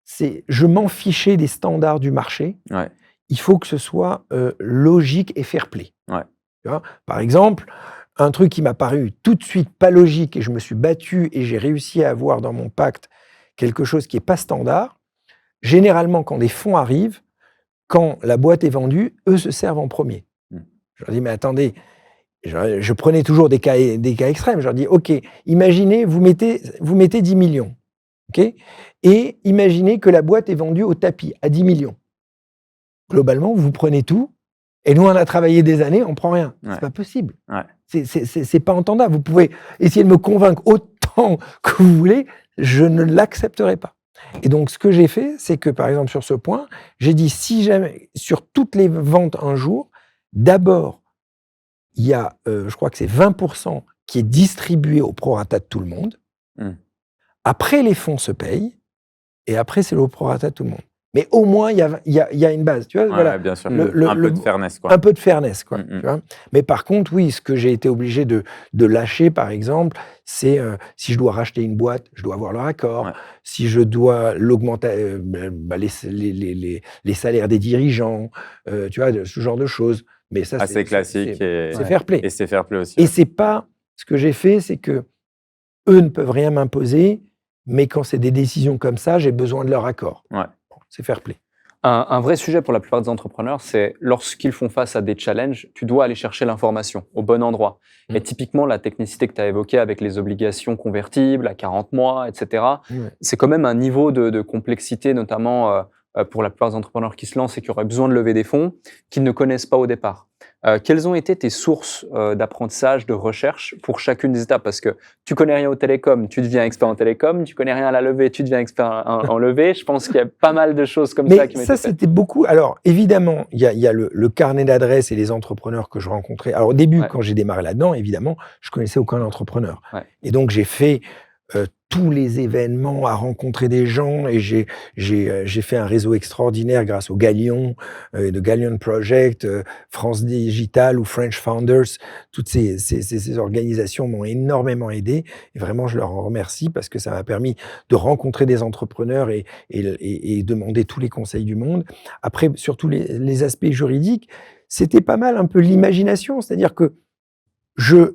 Speaker 1: c'est je m'en fichais des standards du marché.
Speaker 4: Ouais.
Speaker 1: Il faut que ce soit logique et fair play.
Speaker 4: Ouais.
Speaker 1: Tu vois, par exemple, un truc qui m'a paru tout de suite pas logique et je me suis battu et j'ai réussi à avoir dans mon pacte quelque chose qui n'est pas standard. Généralement, quand des fonds arrivent, quand la boîte est vendue, eux se servent en premier. Je leur dis, mais attendez, je prenais toujours des cas extrêmes. Je leur dis, OK, imaginez, vous mettez 10 millions. Okay, et imaginez que la boîte est vendue au tapis à 10 millions. Globalement, vous prenez tout, et nous, on a travaillé des années, on ne prend rien.
Speaker 4: Ouais.
Speaker 1: C'est pas possible.
Speaker 4: Ouais.
Speaker 1: C'est pas entendable. Vous pouvez essayer de me convaincre autant que vous voulez, je ne l'accepterai pas. Et donc, ce que j'ai fait, c'est que, par exemple, sur ce point, j'ai dit, si jamais, sur toutes les ventes un jour, d'abord, il y a, je crois que c'est 20% qui est distribué au prorata de tout le monde. Après, les fonds se payent, et après, c'est le prorata de tout le monde. Mais au moins, il y a une base. Tu vois,
Speaker 4: Ouais,
Speaker 1: voilà.
Speaker 4: bien sûr. Un peu de fairness, quoi.
Speaker 1: Un peu de fairness, quoi. Tu vois. Mais par contre, oui, ce que j'ai été obligé de lâcher, par exemple, c'est si je dois racheter une boîte, je dois avoir leur accord.
Speaker 4: Ouais.
Speaker 1: Si je dois l'augmenter, les salaires des dirigeants, tu vois, ce genre de choses. Mais ça,
Speaker 4: assez classique.
Speaker 1: C'est fair play.
Speaker 4: Et c'est fair play aussi.
Speaker 1: Et c'est pas... Ce que j'ai fait, c'est que eux ne peuvent rien m'imposer, mais quand c'est des décisions comme ça, j'ai besoin de leur accord.
Speaker 4: Ouais.
Speaker 1: C'est fair play.
Speaker 5: Un vrai sujet pour la plupart des entrepreneurs, c'est lorsqu'ils font face à des challenges, tu dois aller chercher l'information au bon endroit. Et typiquement, la technicité que tu as évoquée avec les obligations convertibles à 40 mois, etc., c'est quand même un niveau de complexité, notamment pour la plupart des entrepreneurs qui se lancent et qui auraient besoin de lever des fonds, qu'ils ne connaissent pas au départ. Quelles ont été tes sources d'apprentissage, de recherche pour chacune des étapes? Parce que tu connais rien au télécom, tu deviens expert en télécom, tu connais rien à la levée, tu deviens expert en levée. Je pense qu'il y a pas mal de choses comme ça qui m'étaient faites.
Speaker 1: Ça, c'était beaucoup. Alors, évidemment, il y a le carnet d'adresses et les entrepreneurs que je rencontrais. Alors, au début, quand j'ai démarré là-dedans, évidemment, je connaissais aucun entrepreneur. Ouais. Et donc, j'ai fait tous les événements, à rencontrer des gens, et j'ai fait un réseau extraordinaire grâce au Galion, de Galion Project, France Digital ou French Founders. Toutes ces organisations m'ont énormément aidé, et vraiment je leur en remercie parce que ça m'a permis de rencontrer des entrepreneurs et demander tous les conseils du monde. Après, surtout les aspects juridiques, c'était pas mal un peu l'imagination, c'est-à-dire que je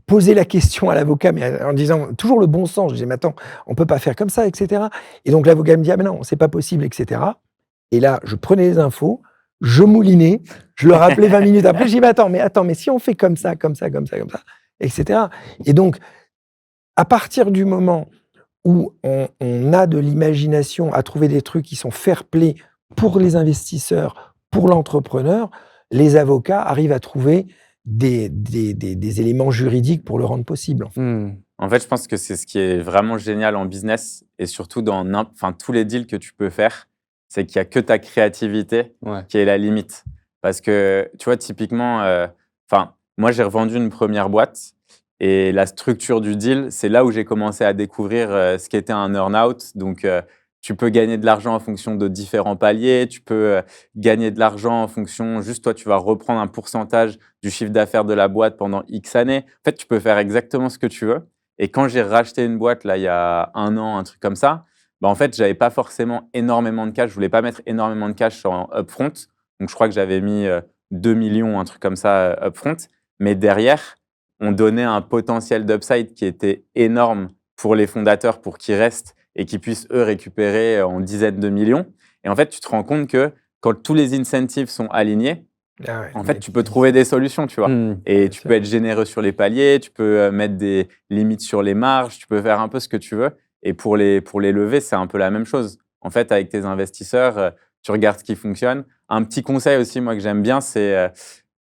Speaker 1: poser la question à l'avocat, mais en disant toujours le bon sens. Je disais, mais attends, on peut pas faire comme ça, etc. Et donc l'avocat me dit, ah mais non, c'est pas possible, etc. Et là, je prenais les infos, je moulinais, je le rappelais 20 minutes après, je dis, mais attends, mais si on fait comme ça, etc. Et donc, à partir du moment où on a de l'imagination à trouver des trucs qui sont fair play pour les investisseurs, pour l'entrepreneur, les avocats arrivent à trouver des éléments juridiques pour le rendre possible.
Speaker 4: En fait, je pense que c'est ce qui est vraiment génial en business et surtout dans tous les deals que tu peux faire, c'est qu'il n'y a que ta créativité qui est la limite. Parce que, tu vois, typiquement, moi, j'ai revendu une première boîte et la structure du deal, c'est là où j'ai commencé à découvrir ce qu'était un earn-out. Donc, tu peux gagner de l'argent en fonction de différents paliers, tu peux gagner de l'argent en fonction, juste toi, tu vas reprendre un pourcentage du chiffre d'affaires de la boîte pendant X années. En fait, tu peux faire exactement ce que tu veux. Et quand j'ai racheté une boîte, là, il y a 1 an, un truc comme ça, en fait, je n'avais pas forcément énormément de cash. Je ne voulais pas mettre énormément de cash en upfront. Donc, je crois que j'avais mis 2 millions, un truc comme ça, upfront. Mais derrière, on donnait un potentiel d'upside qui était énorme pour les fondateurs, pour qu'ils restent et qu'ils puissent, eux, récupérer en dizaines de millions. Et en fait, tu te rends compte que quand tous les incentives sont alignés, en fait, tu peux trouver des solutions, tu vois. Et tu peux être généreux sur les paliers, tu peux mettre des limites sur les marges, tu peux faire un peu ce que tu veux. Et pour les levées, c'est un peu la même chose. En fait, avec tes investisseurs, tu regardes ce qui fonctionne. Un petit conseil aussi, moi, que j'aime bien, c'est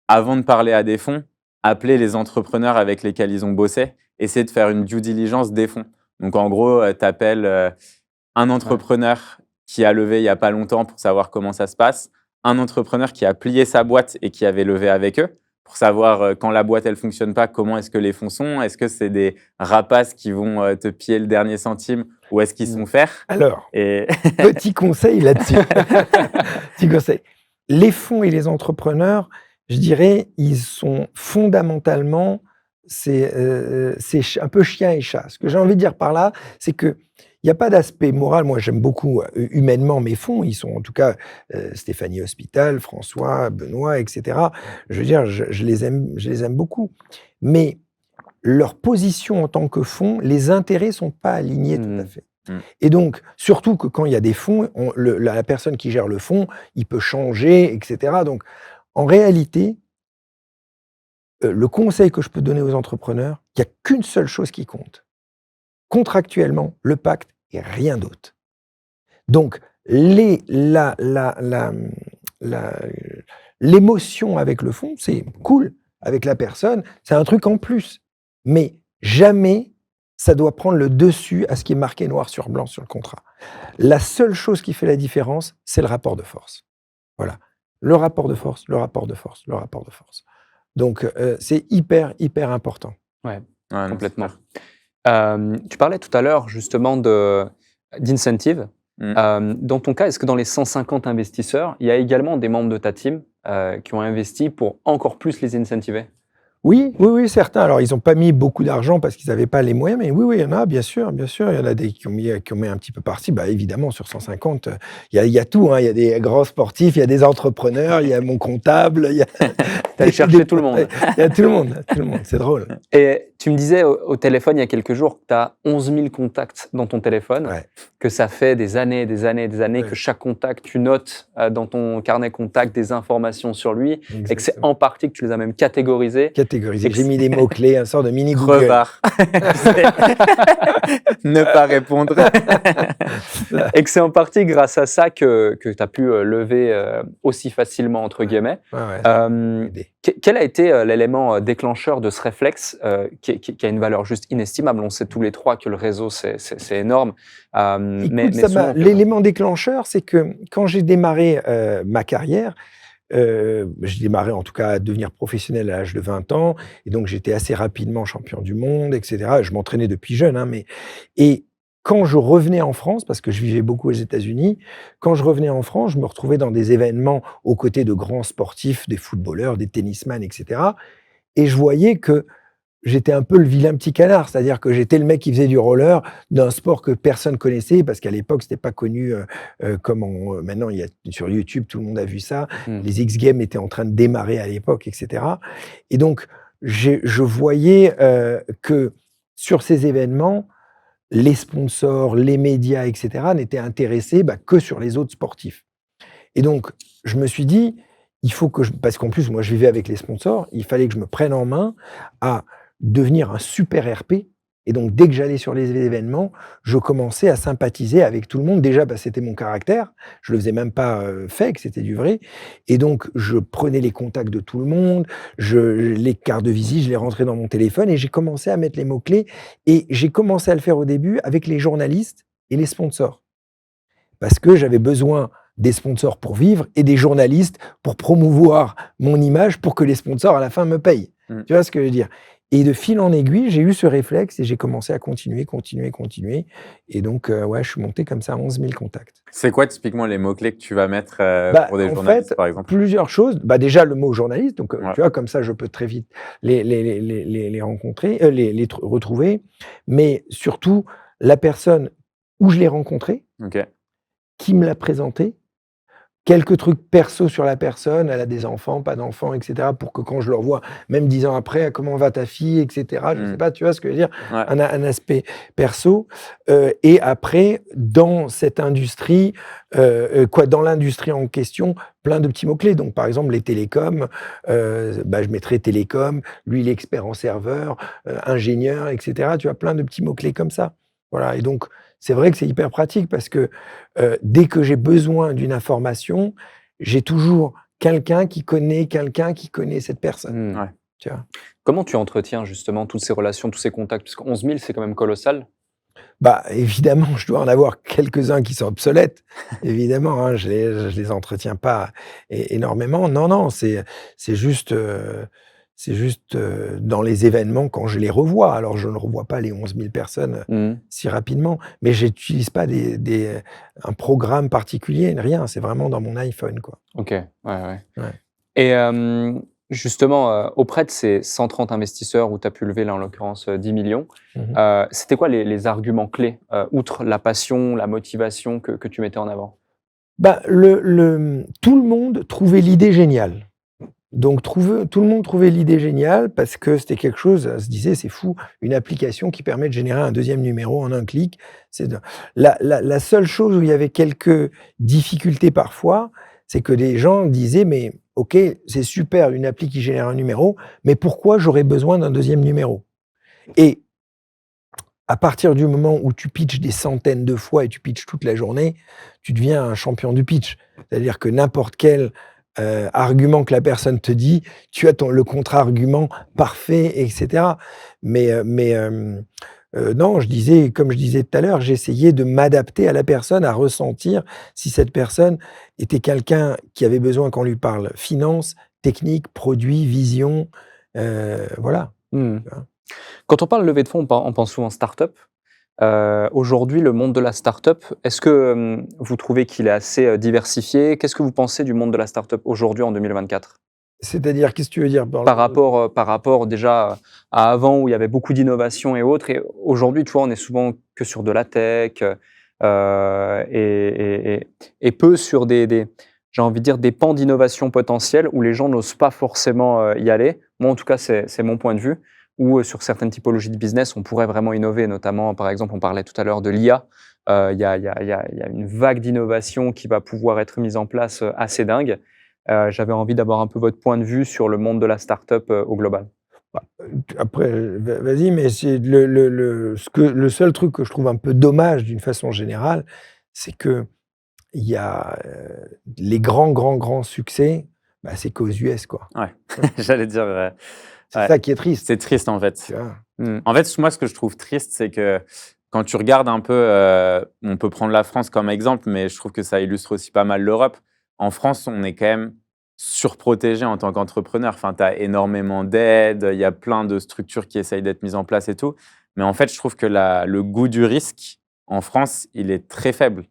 Speaker 4: avant de parler à des fonds, appeler les entrepreneurs avec lesquels ils ont bossé, essayer de faire une due diligence des fonds. Donc, en gros, tu appelles un entrepreneur qui a levé il n'y a pas longtemps pour savoir comment ça se passe, un entrepreneur qui a plié sa boîte et qui avait levé avec eux pour savoir quand la boîte elle fonctionne pas, comment est-ce que les fonds sont, est-ce que c'est des rapaces qui vont te piller le dernier centime ou est-ce qu'ils sont faire.
Speaker 1: Alors, petit conseil là-dessus. Petit conseil. Les fonds et les entrepreneurs, je dirais, ils sont fondamentalement, c'est un peu chien et chat. Ce que j'ai envie de dire par là, c'est que il n'y a pas d'aspect moral. Moi, j'aime beaucoup humainement mes fonds. Ils sont en tout cas Stéphanie Hospital, François, Benoît, etc. Je veux dire, je les aime beaucoup. Mais leur position en tant que fonds, les intérêts sont pas alignés tout à fait. Et donc, surtout que quand il y a des fonds, la personne qui gère le fonds, il peut changer, etc. Donc, en réalité, le conseil que je peux donner aux entrepreneurs, il n'y a qu'une seule chose qui compte. Contractuellement, le pacte et rien d'autre. Donc, l'émotion avec le fonds, c'est cool. Avec la personne, c'est un truc en plus. Mais jamais ça doit prendre le dessus à ce qui est marqué noir sur blanc sur le contrat. La seule chose qui fait la différence, c'est le rapport de force. Voilà. Le rapport de force, le rapport de force, le rapport de force. Donc, c'est hyper, hyper important.
Speaker 5: Ouais, complètement. Tu parlais tout à l'heure justement d'incentive. Dans ton cas, est-ce que dans les 150 investisseurs, il y a également des membres de ta team qui ont investi pour encore plus les incentiver?
Speaker 1: Oui, certains. Alors, ils n'ont pas mis beaucoup d'argent parce qu'ils n'avaient pas les moyens, mais oui, il y en a, bien sûr. Il y en a des qui ont mis un petit peu par-ci. Bah, évidemment, sur 150, il y a tout. Hein. Il y a des grands sportifs, il y a des entrepreneurs, il y a mon comptable.
Speaker 5: T'as cherché tout le monde.
Speaker 1: Il y a tout le monde. C'est drôle.
Speaker 5: Et tu me disais au téléphone il y a quelques jours que tu as 11 000 contacts dans ton téléphone, que ça fait des années, que chaque contact, tu notes dans ton carnet contact des informations sur lui. Exactement. Et que c'est en partie que tu les as même catégorisés.
Speaker 1: J'ai mis des mots-clés, un sort de mini Google.
Speaker 4: Crevard. Ne pas répondre.
Speaker 5: Et que c'est en partie grâce à ça que tu as pu lever aussi facilement, entre guillemets. Quel a été l'élément déclencheur de ce réflexe qui a une valeur juste inestimable? On sait tous les trois que le réseau, c'est énorme.
Speaker 1: L'élément déclencheur, c'est que quand j'ai démarré ma carrière, j'ai démarré en tout cas à devenir professionnel à l'âge de 20 ans, et donc j'étais assez rapidement champion du monde, etc. Je m'entraînais depuis jeune, hein, et quand je revenais en France, parce que je vivais beaucoup aux États-Unis, quand je revenais en France, je me retrouvais dans des événements aux côtés de grands sportifs, des footballeurs, des tennisman, etc. Et je voyais que j'étais un peu le vilain petit canard, c'est-à-dire que j'étais le mec qui faisait du roller d'un sport que personne connaissait, parce qu'à l'époque, c'était pas connu comme maintenant, sur YouTube, tout le monde a vu ça. Les X Games étaient en train de démarrer à l'époque, etc. Et donc, je voyais que sur ces événements, les sponsors, les médias, etc., n'étaient intéressés que sur les autres sportifs. Et donc, je me suis dit, il faut que parce qu'en plus, moi, je vivais avec les sponsors, il fallait que je me prenne en main à devenir un super RP. Et donc, dès que j'allais sur les événements, je commençais à sympathiser avec tout le monde. Déjà, c'était mon caractère. Je le faisais même pas fake, c'était du vrai. Et donc, je prenais les contacts de tout le monde, les cartes de visite, je les rentrais dans mon téléphone et j'ai commencé à mettre les mots-clés. Et j'ai commencé à le faire au début avec les journalistes et les sponsors. Parce que j'avais besoin des sponsors pour vivre et des journalistes pour promouvoir mon image pour que les sponsors, à la fin, me payent. Tu vois ce que je veux dire? Et de fil en aiguille, j'ai eu ce réflexe et j'ai commencé à continuer. Et donc, je suis monté comme ça à 11 000 contacts.
Speaker 4: C'est quoi typiquement les mots-clés que tu vas mettre pour des journalistes, par exemple?
Speaker 1: Plusieurs choses. Déjà, le mot journaliste. Donc, tu vois, comme ça, je peux très vite les rencontrer, les retrouver. Mais surtout, la personne où je l'ai rencontré, qui me l'a présenté, quelques trucs perso sur la personne, elle a des enfants, pas d'enfants, etc., pour que quand je le revois, même 10 ans après, comment va ta fille, etc., je sais pas, tu vois ce que je veux dire?
Speaker 4: Ouais.
Speaker 1: Un aspect perso. Et après, dans cette industrie, dans l'industrie en question, plein de petits mots-clés. Donc, par exemple, les télécoms, je mettrais télécom, lui, il est expert en serveur, ingénieur, etc. Tu vois, plein de petits mots-clés comme ça. Voilà. Et donc, c'est vrai que c'est hyper pratique parce que dès que j'ai besoin d'une information, j'ai toujours quelqu'un qui connaît cette personne.
Speaker 4: Ouais.
Speaker 1: Tu vois?
Speaker 5: Comment tu entretiens justement toutes ces relations, tous ces contacts? Puisque 11 000, c'est quand même colossal.
Speaker 1: Bah, évidemment, je dois en avoir quelques-uns qui sont obsolètes. Évidemment, hein, je les entretiens pas énormément. Non, non, c'est juste, dans les événements quand je les revois. Alors, je ne revois pas les 11 000 personnes
Speaker 5: Mhm.
Speaker 1: si rapidement, mais j'utilise pas un programme particulier, rien. C'est vraiment dans mon iPhone, quoi.
Speaker 5: Ok, ouais.
Speaker 1: Ouais.
Speaker 5: Et justement, auprès de ces 130 investisseurs où tu as pu lever, là, en l'occurrence, 10 millions,
Speaker 1: Mmh.
Speaker 5: c'était quoi les arguments clés, outre la passion, la motivation que tu mettais en avant?
Speaker 1: Bah, tout le monde trouvait l'idée géniale. Donc tout le monde trouvait l'idée géniale parce que c'était quelque chose, se disait: «C'est fou, une application qui permet de générer un deuxième numéro en un clic». C'est de la seule chose où il y avait quelques difficultés parfois, c'est que des gens disaient: «Mais OK, c'est super une appli qui génère un numéro, mais pourquoi j'aurais besoin d'un deuxième numéro?» Et à partir du moment où tu pitches des centaines de fois et tu pitches toute la journée, tu deviens un champion du pitch. C'est-à-dire que n'importe quel, argument que la personne te dit, tu as le contre-argument parfait et cetera. Non, comme je disais tout à l'heure, j'essayais de m'adapter à la personne, à ressentir si cette personne était quelqu'un qui avait besoin qu'on lui parle finance, technique, produit, vision, voilà.
Speaker 5: Mhm.
Speaker 1: Tu vois?
Speaker 5: Quand on parle levée de fonds, on pense souvent start-up. Aujourd'hui, le monde de la start-up, est-ce que vous trouvez qu'il est assez diversifié? Qu'est-ce que vous pensez du monde de la start-up aujourd'hui en 2024?
Speaker 1: C'est-à-dire, qu'est-ce que tu veux dire
Speaker 5: Par rapport déjà à avant où il y avait beaucoup d'innovation et autres, et aujourd'hui, tu vois, on est souvent que sur de la tech et peu sur j'ai envie de dire, des pans d'innovation potentiels où les gens n'osent pas forcément y aller. Moi, en tout cas, c'est mon point de vue. Où sur certaines typologies de business, on pourrait vraiment innover, notamment, par exemple, on parlait tout à l'heure de l'IA. Il y a une vague d'innovation qui va pouvoir être mise en place assez dingue. J'avais envie d'avoir un peu votre point de vue sur le monde de la start-up au global.
Speaker 1: Après, vas-y, mais c'est le seul truc que je trouve un peu dommage d'une façon générale, c'est qu'il y a, les grands succès, bah, c'est qu'aux US, quoi.
Speaker 4: Ouais. J'allais dire.
Speaker 1: C'est
Speaker 4: Ouais.
Speaker 1: ça qui est triste,
Speaker 4: C'est triste en fait.
Speaker 1: tu vois?
Speaker 4: En fait, moi, ce que je trouve triste, c'est que quand tu regardes un peu, on peut prendre la France comme exemple, mais je trouve que ça illustre aussi pas mal l'Europe. En France, on est quand même surprotégé en tant qu'entrepreneur. Enfin, tu as énormément d'aides, il y a plein de structures qui essayent d'être mises en place et tout. Mais en fait, je trouve que le goût du risque en France, il est très faible.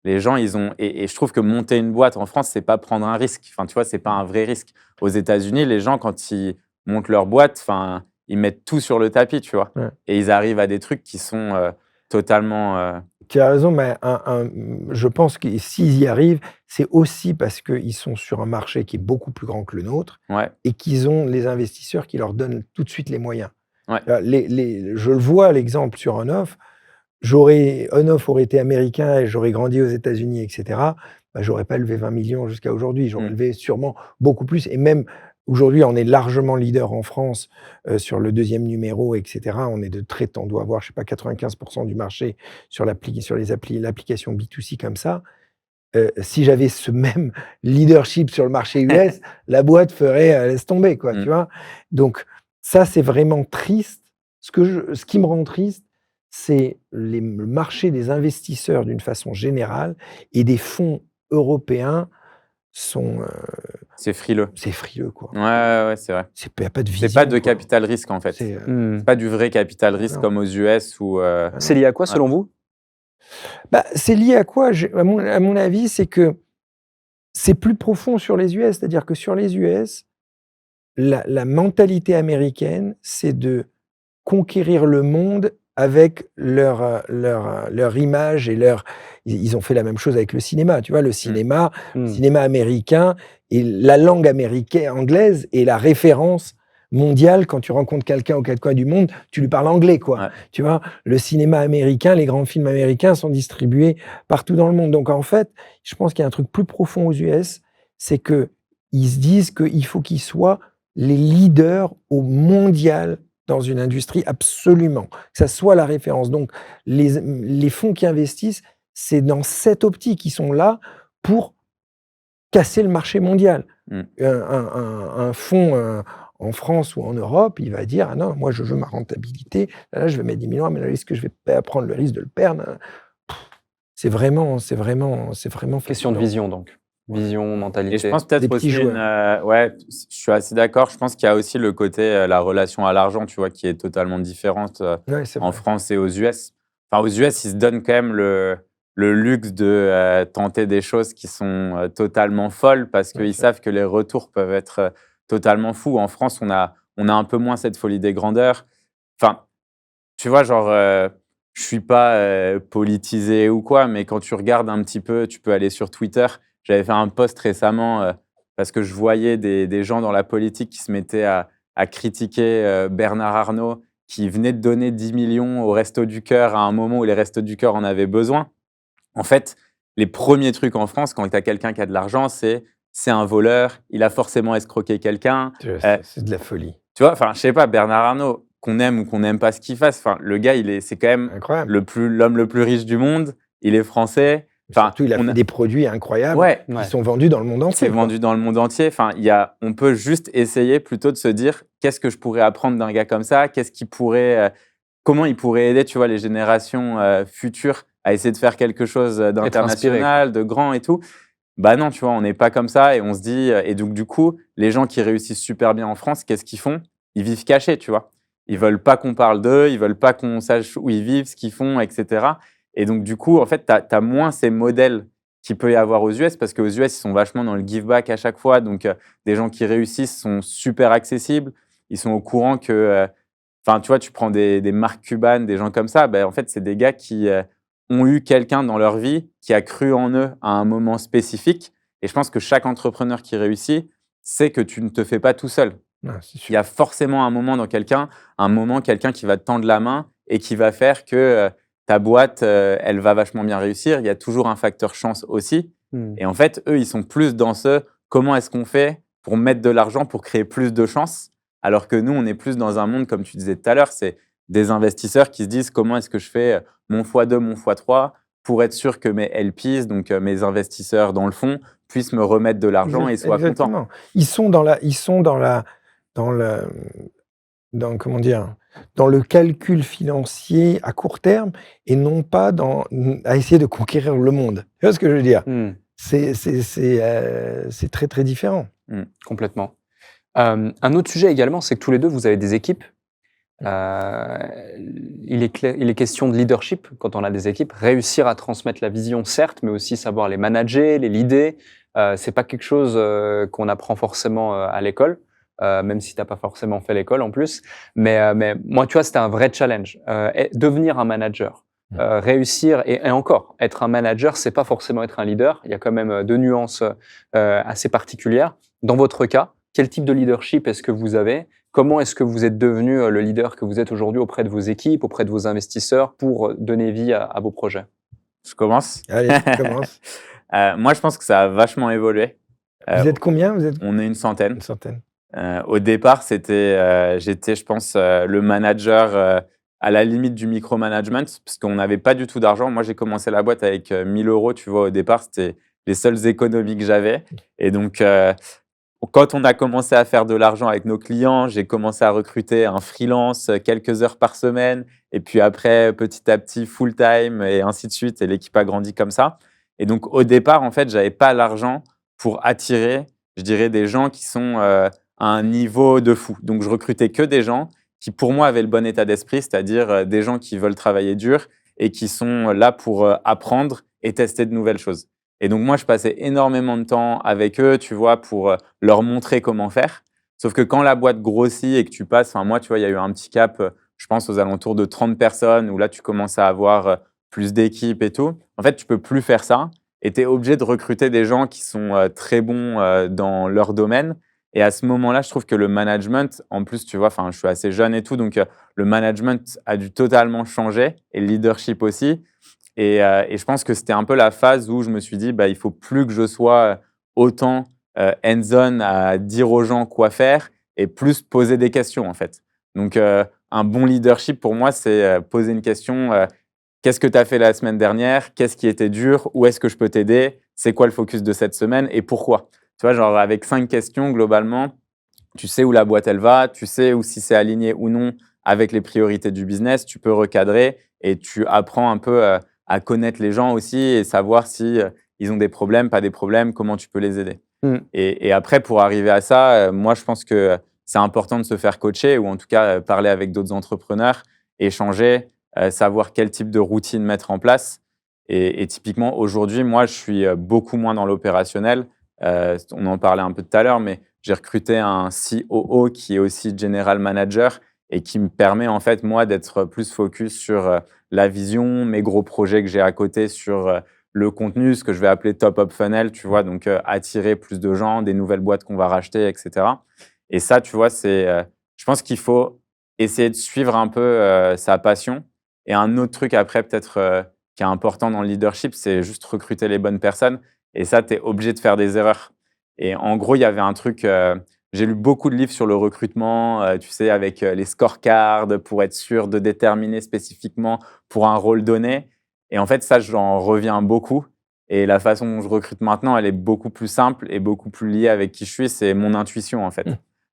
Speaker 4: Les gens, ils ont. Et je trouve que monter une boîte en France, c'est pas prendre un risque. Enfin, tu vois, c'est pas un vrai risque. Aux États-Unis, les gens, quand ils montent leur boîte, enfin, ils mettent tout sur le tapis, tu vois.
Speaker 1: Ouais.
Speaker 4: Et ils arrivent à des trucs qui sont totalement.
Speaker 1: Tu as raison, mais je pense que s'ils y arrivent, c'est aussi parce qu'ils sont sur un marché qui est beaucoup plus grand que le nôtre
Speaker 4: Ouais,
Speaker 1: et qu'ils ont les investisseurs qui leur donnent tout de suite les moyens.
Speaker 4: ouais.
Speaker 1: Je le vois, l'exemple sur On-Off. On-Off aurait été américain et j'aurais grandi aux États-Unis, etc. Bah, j'aurais pas levé 20 millions jusqu'à aujourd'hui. J'aurais levé sûrement beaucoup plus. Et même aujourd'hui, on est largement leader en France sur le deuxième numéro, etc. On est on doit avoir, je sais pas, 95% du marché sur l'application B2C comme ça. Si j'avais ce même leadership sur le marché US, la boîte ferait laisse tomber, quoi, tu vois. Donc ça, c'est vraiment triste. Ce qui me rend triste, c'est le marché des investisseurs d'une façon générale et des fonds européens sont,
Speaker 4: C'est frileux.
Speaker 1: c'est frileux, quoi.
Speaker 4: Ouais, c'est vrai.
Speaker 1: Il y a pas de vision,
Speaker 4: C'est pas de
Speaker 1: quoi.
Speaker 4: capital risque en fait.
Speaker 1: C'est,
Speaker 4: C'est pas du vrai capital risque
Speaker 1: non.
Speaker 4: comme aux US ou.
Speaker 5: C'est lié à quoi, selon vous?
Speaker 1: Bah, c'est lié à quoi? À mon avis, c'est que c'est plus profond sur les US. C'est-à-dire que sur les US, la mentalité américaine, c'est de conquérir le monde avec leur image et ils ont fait la même chose avec le cinéma, tu vois? Le cinéma américain et la langue anglaise est la référence mondiale. Quand tu rencontres quelqu'un aux 4 coins du monde, tu lui parles anglais, quoi.
Speaker 4: Ouais.
Speaker 1: Tu vois? Le cinéma américain, les grands films américains sont distribués partout dans le monde. Donc en fait, je pense qu'il y a un truc plus profond aux US, c'est qu'ils se disent qu'il faut qu'ils soient les leaders au mondial dans une industrie, absolument, que ça soit la référence. Donc les fonds qui investissent, c'est dans cette optique. Ils sont là pour casser le marché mondial.
Speaker 4: Mmh.
Speaker 1: Un fonds en France ou en Europe, il va dire: «Ah non, moi je veux ma rentabilité. Là, je vais mettre 10 millions, mais là, est-ce que je vais prendre le risque de le perdre?» C'est vraiment
Speaker 5: Question de
Speaker 1: fatigant.
Speaker 5: vision, donc. Vision,
Speaker 4: Et
Speaker 5: mentalité.
Speaker 4: je pense peut-être
Speaker 1: Des petits
Speaker 4: aussi ouais, je suis assez d'accord. Je pense qu'il y a aussi le côté, la relation à l'argent, tu vois, qui est totalement différente,
Speaker 1: Ouais, c'est
Speaker 4: en
Speaker 1: vrai.
Speaker 4: France et aux US. Enfin, aux US, ils se donnent quand même le luxe de tenter des choses qui sont totalement folles parce
Speaker 1: Ouais,
Speaker 4: qu'ils
Speaker 1: c'est
Speaker 4: savent que les retours peuvent être totalement fous. En France, on a un peu moins cette folie des grandeurs. Enfin, tu vois, genre, je suis pas politisé ou quoi, mais quand tu regardes un petit peu, tu peux aller sur Twitter. J'avais fait un post récemment parce que je voyais des gens dans la politique qui se mettaient à critiquer Bernard Arnault, qui venait de donner 10 millions aux Restos du Cœur à un moment où les Restos du Cœur en avaient besoin. En fait, les premiers trucs en France, quand tu as quelqu'un qui a de l'argent, c'est un voleur, il a forcément escroqué quelqu'un.
Speaker 1: C'est de la folie.
Speaker 4: Tu vois, enfin, je sais pas, Bernard Arnault, qu'on aime ou qu'on n'aime pas ce qu'il fasse, enfin, le gars, c'est quand même
Speaker 1: Incroyable.
Speaker 4: l'homme le plus riche du monde. Il est français. Enfin,
Speaker 1: Surtout, il a
Speaker 4: on
Speaker 1: fait
Speaker 4: a-
Speaker 1: des produits incroyables
Speaker 4: ouais,
Speaker 1: qui
Speaker 5: Ouais.
Speaker 1: sont vendus dans le monde
Speaker 4: c'est
Speaker 1: entier, quoi.
Speaker 4: vendu dans le monde entier. Enfin, on peut juste essayer plutôt de se dire qu'est-ce que je pourrais apprendre d'un gars comme ça, comment il pourrait aider, tu vois, les générations futures à essayer de faire quelque chose
Speaker 5: inspiré, quoi.
Speaker 4: d'international, de grand et tout. Bah non, tu vois, on n'est pas comme ça et on se dit et donc du coup, les gens qui réussissent super bien en France, qu'est-ce qu'ils font? Ils vivent cachés, tu vois? Ils veulent pas qu'on parle d'eux, ils veulent pas qu'on sache où ils vivent, ce qu'ils font, et cetera. Et donc du coup, en fait, tu as moins ces modèles qu'il peut y avoir aux US parce qu'aux US, ils sont vachement dans le give back à chaque fois. Donc des gens qui réussissent sont super accessibles. Ils sont au courant que enfin, tu vois, tu prends des Mark Cuban, des gens comme ça, ben en fait, c'est des gars qui ont eu quelqu'un dans leur vie qui a cru en eux à un moment spécifique. Et je pense que chaque entrepreneur qui réussit sait que tu ne te fais pas tout seul.
Speaker 1: Ouais, c'est
Speaker 4: Il
Speaker 1: sûr.
Speaker 4: y a forcément un moment dans quelqu'un, quelqu'un qui va te tendre la main et qui va faire que ta boîte, elle va vachement bien réussir. Il y a toujours un facteur chance aussi. Et en fait, eux, ils sont plus dans comment est-ce qu'on fait pour mettre de l'argent pour créer plus de chances, alors que nous, on est plus dans un monde, comme tu disais tout à l'heure, c'est des investisseurs qui se disent comment est-ce que je fais mon x2, mon x3 pour être sûr que mes LPs, donc mes investisseurs dans le fond, puissent me remettre de l'argent et soient contents.
Speaker 1: Exactement. Dans le comment dire? Dans le calcul financier à court terme et non pas à essayer de conquérir le monde. Tu vois ce que je veux dire? C'est très, très différent.
Speaker 5: Complètement. Un autre sujet également, c'est que tous les deux, vous avez des équipes. Il est question de leadership quand on a des équipes. Réussir à transmettre la vision, certes, mais aussi savoir les manager, les leader. C'est pas quelque chose qu'on apprend forcément à l'école, même si tu n'as pas forcément fait l'école en plus. Mais moi, tu vois, c'était un vrai challenge. Devenir un manager. Réussir, et encore, être un manager, c'est pas forcément être un leader. Il y a quand même deux nuances assez particulières. Dans votre cas, quel type de leadership est-ce que vous avez? Comment est-ce que vous êtes devenu le leader que vous êtes aujourd'hui auprès de vos équipes, auprès de vos investisseurs pour donner vie à vos projets?
Speaker 4: Je commence.
Speaker 1: Allez, commence.
Speaker 4: Moi, je pense que ça a vachement évolué.
Speaker 1: Vous êtes combien?
Speaker 4: On est une centaine.
Speaker 1: Une centaine.
Speaker 4: Au départ, j'étais, je pense, le manager à la limite du micromanagement, parce qu'on n'avait pas du tout d'argent. Moi, j'ai commencé la boîte avec 1 000 €, tu vois, au départ, c'était les seules économies que j'avais. Et donc, quand on a commencé à faire de l'argent avec nos clients, j'ai commencé à recruter un freelance quelques heures par semaine. Et puis après, petit à petit, full-time et ainsi de suite. Et l'équipe a grandi comme ça. Et donc, au départ, en fait, je n'avais pas l'argent pour attirer, je dirais, des gens qui sont à un niveau de fou. Donc, je recrutais que des gens qui, pour moi, avaient le bon état d'esprit, c'est-à-dire des gens qui veulent travailler dur et qui sont là pour apprendre et tester de nouvelles choses. Et donc, moi, je passais énormément de temps avec eux, tu vois, pour leur montrer comment faire. Sauf que quand la boîte grossit et que tu passes, enfin, moi, tu vois, il y a eu un petit cap je pense aux alentours de 30 personnes, où là, tu commences à avoir plus d'équipes et tout. En fait, tu peux plus faire ça et tu es obligé de recruter des gens qui sont très bons dans leur domaine. Et à ce moment-là, je trouve que le management, en plus, tu vois, je suis assez jeune et tout, donc le management a dû totalement changer et le leadership aussi. Et je pense que c'était un peu la phase où je me suis dit, il faut plus que je sois autant hands-on à dire aux gens quoi faire et plus poser des questions, en fait. Donc, un bon leadership, pour moi, c'est poser une question. Qu'est-ce que tu as fait la semaine dernière? Qu'est-ce qui était dur? Où est-ce que je peux t'aider? C'est quoi le focus de cette semaine et pourquoi? Tu vois, genre avec 5 questions, globalement, tu sais où la boîte, elle va, tu sais où si c'est aligné ou non avec les priorités du business, tu peux recadrer et tu apprends un peu à connaître les gens aussi et savoir si ils ont des problèmes, pas des problèmes, comment tu peux les aider. Et après, pour arriver à ça, moi, je pense que c'est important de se faire coacher ou en tout cas parler avec d'autres entrepreneurs, échanger, savoir quel type de routine mettre en place. Et typiquement, aujourd'hui, moi, je suis beaucoup moins dans l'opérationnel. On en parlait un peu tout à l'heure, mais j'ai recruté un COO qui est aussi General Manager et qui me permet, en fait, moi, d'être plus focus sur la vision, mes gros projets que j'ai à côté, sur le contenu, ce que je vais appeler top up funnel, tu vois, donc attirer plus de gens, des nouvelles boîtes qu'on va racheter, etc. Et ça, tu vois, je pense qu'il faut essayer de suivre un peu sa passion. Et un autre truc après, peut-être, qui est important dans le leadership, c'est juste recruter les bonnes personnes. Et ça, tu es obligé de faire des erreurs. Et en gros, il y avait un truc, j'ai lu beaucoup de livres sur le recrutement, tu sais, avec les scorecards pour être sûr de déterminer spécifiquement pour un rôle donné. Et en fait, ça, j'en reviens beaucoup. Et la façon dont je recrute maintenant, elle est beaucoup plus simple et beaucoup plus liée avec qui je suis. C'est mon intuition, en fait.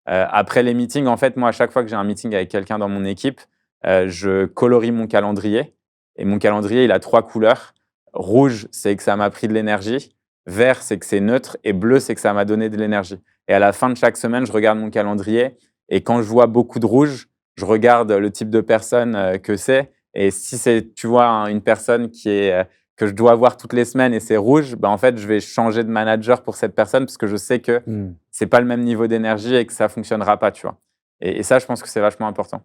Speaker 4: Après les meetings, en fait, moi, à chaque fois que j'ai un meeting avec quelqu'un dans mon équipe, je colorie mon calendrier. Et mon calendrier, il a 3 couleurs. Rouge, c'est que ça m'a pris de l'énergie. Vert, c'est que c'est neutre. Et bleu, c'est que ça m'a donné de l'énergie. Et à la fin de chaque semaine, je regarde mon calendrier. Et quand je vois beaucoup de rouge, je regarde le type de personne que c'est. Et si c'est, tu vois, une personne que je dois voir toutes les semaines et c'est rouge, en fait, je vais changer de manager pour cette personne parce que je sais que c'est pas le même niveau d'énergie et que ça fonctionnera pas, tu vois. Et ça, je pense que c'est vachement important.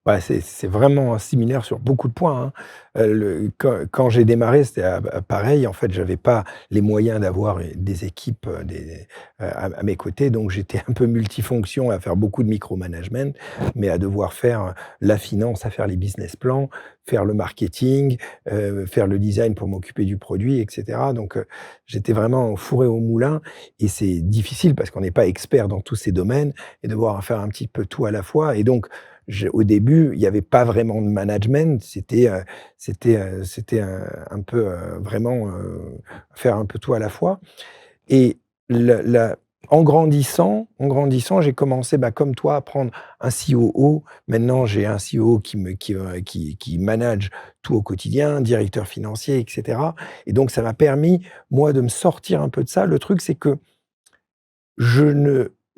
Speaker 1: Ouais, c'est vraiment similaire sur beaucoup de points, hein. Quand j'ai démarré, c'était pareil. En fait, j'avais pas les moyens d'avoir des équipes à mes côtés, donc j'étais un peu multifonction à faire beaucoup de micromanagement, mais à devoir faire la finance, à faire les business plans, faire le marketing, faire le design pour m'occuper du produit, etc. Donc, j'étais vraiment fourré au moulin et c'est difficile parce qu'on n'est pas expert dans tous ces domaines et devoir faire un petit peu tout à la fois. Et donc, au début, il n'y avait pas vraiment de management, c'était un peu vraiment faire un peu tout à la fois. Et en grandissant, j'ai commencé, comme toi, à prendre un COO. Maintenant, j'ai un COO qui manage tout au quotidien, directeur financier, etc. Et donc, ça m'a permis, moi, de me sortir un peu de ça. Le truc, c'est que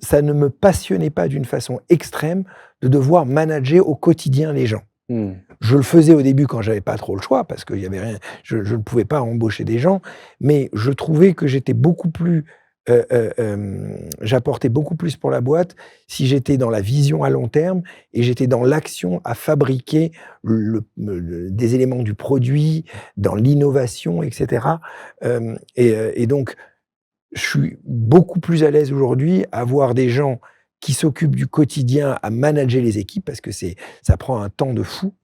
Speaker 1: ça ne me passionnait pas d'une façon extrême de devoir manager au quotidien les gens. Je le faisais au début quand j'avais pas trop le choix, parce qu'il y avait rien, je ne pouvais pas embaucher des gens, mais je trouvais que j'étais beaucoup plus, j'apportais beaucoup plus pour la boîte si j'étais dans la vision à long terme et j'étais dans l'action à fabriquer des éléments du produit, dans l'innovation, etc. Et donc, je suis beaucoup plus à l'aise aujourd'hui à voir des gens qui s'occupent du quotidien, à manager les équipes, parce que ça prend un temps de fou.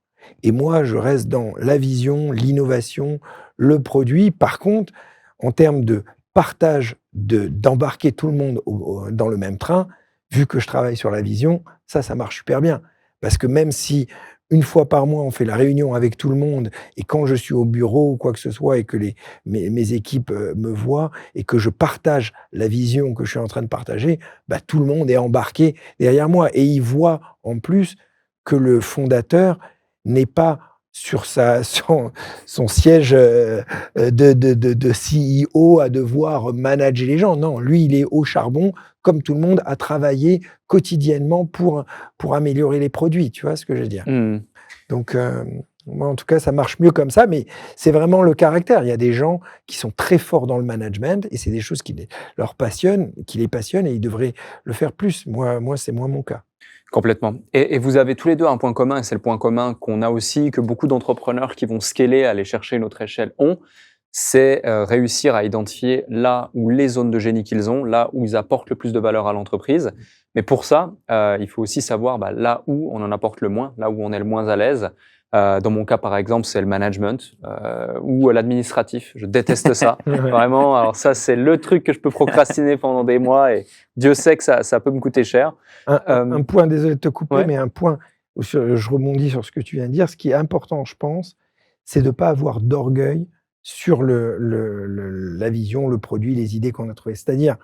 Speaker 1: Et moi, je reste dans la vision, l'innovation, le produit. Par contre, en termes de partage, d'embarquer tout le monde dans le même train, vu que je travaille sur la vision, ça marche super bien. Parce que même si une fois par mois, on fait la réunion avec tout le monde, et quand je suis au bureau ou quoi que ce soit, et que mes équipes me voient, et que je partage la vision que je suis en train de partager, tout le monde est embarqué derrière moi. Et ils voient en plus que le fondateur n'est pas sur son siège de CEO à devoir manager les gens. Non, lui, il est au charbon, comme tout le monde, à travailler quotidiennement pour améliorer les produits. Tu vois ce que je veux dire? Donc, moi, en tout cas, ça marche mieux comme ça, mais c'est vraiment le caractère. Il y a des gens qui sont très forts dans le management et c'est des choses qui les passionnent et ils devraient le faire plus. Moi, c'est moins mon cas.
Speaker 5: Complètement. Et vous avez tous les deux un point commun, et c'est le point commun qu'on a aussi, que beaucoup d'entrepreneurs qui vont scaler, aller chercher une autre échelle ont, c'est réussir à identifier là où les zones de génie qu'ils ont, là où ils apportent le plus de valeur à l'entreprise. Mais pour ça, il faut aussi savoir là où on en apporte le moins, là où on est le moins à l'aise. Dans mon cas, par exemple, c'est le management ou l'administratif. Je déteste ça. Vraiment, alors ça, c'est le truc que je peux procrastiner pendant des mois et Dieu sait que ça peut me coûter cher.
Speaker 1: Un point, désolé de te couper,
Speaker 5: Ouais.
Speaker 1: mais un point, je rebondis sur ce que tu viens de dire. Ce qui est important, je pense, c'est de ne pas avoir d'orgueil sur la vision, le produit, les idées qu'on a trouvées. C'est-à-dire,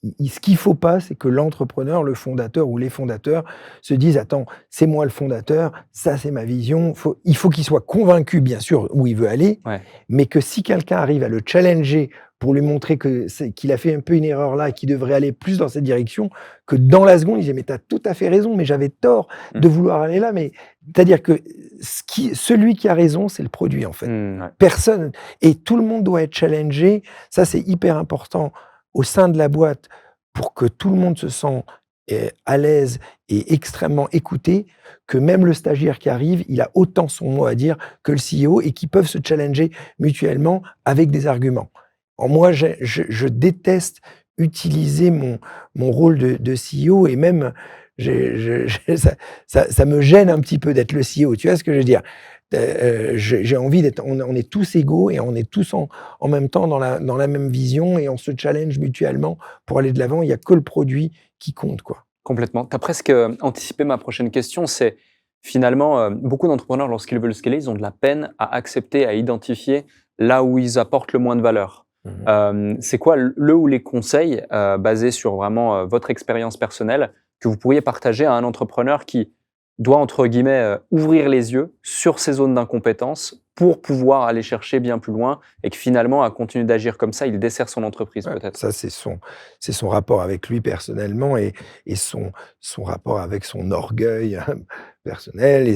Speaker 1: ce qu'il ne faut pas, c'est que l'entrepreneur, le fondateur ou les fondateurs se disent: attends, c'est moi le fondateur, ça c'est ma vision. Il faut qu'il soit convaincu, bien sûr, où il veut aller,
Speaker 5: Ouais.
Speaker 1: mais que si quelqu'un arrive à le challenger pour lui montrer qu'il a fait un peu une erreur là et qu'il devrait aller plus dans cette direction, que dans la seconde, il dit: mais tu as tout à fait raison, mais j'avais tort de vouloir aller là. Mais c'est-à-dire que celui qui a raison, c'est le produit en fait.
Speaker 5: Ouais.
Speaker 1: Personne, et tout le monde doit être challengé. Ça, c'est hyper important au sein de la boîte pour que tout le monde se sente à l'aise et extrêmement écouté, que même le stagiaire qui arrive, il a autant son mot à dire que le CEO et qu'ils peuvent se challenger mutuellement avec des arguments. Alors moi, je déteste utiliser mon rôle de CEO, et même ça me gêne un petit peu d'être le CEO. Tu vois ce que je veux dire? J'ai envie d'être. On est tous égaux et on est tous en même temps dans la même vision, et on se challenge mutuellement pour aller de l'avant. Il n'y a que le produit qui compte, quoi.
Speaker 5: Complètement. Tu as presque anticipé ma prochaine question. C'est finalement, beaucoup d'entrepreneurs, lorsqu'ils veulent scaler, ils ont de la peine à accepter, à identifier là où ils apportent le moins de valeur. C'est quoi le ou les conseils basés sur vraiment votre expérience personnelle que vous pourriez partager à un entrepreneur qui doit, entre guillemets, ouvrir les yeux sur ces zones d'incompétence pour pouvoir aller chercher bien plus loin, et que finalement, à continuer d'agir comme ça, il dessert son entreprise
Speaker 1: Ouais,
Speaker 5: peut-être?
Speaker 1: ça, c'est son rapport avec lui personnellement, et son rapport avec son orgueil personnel,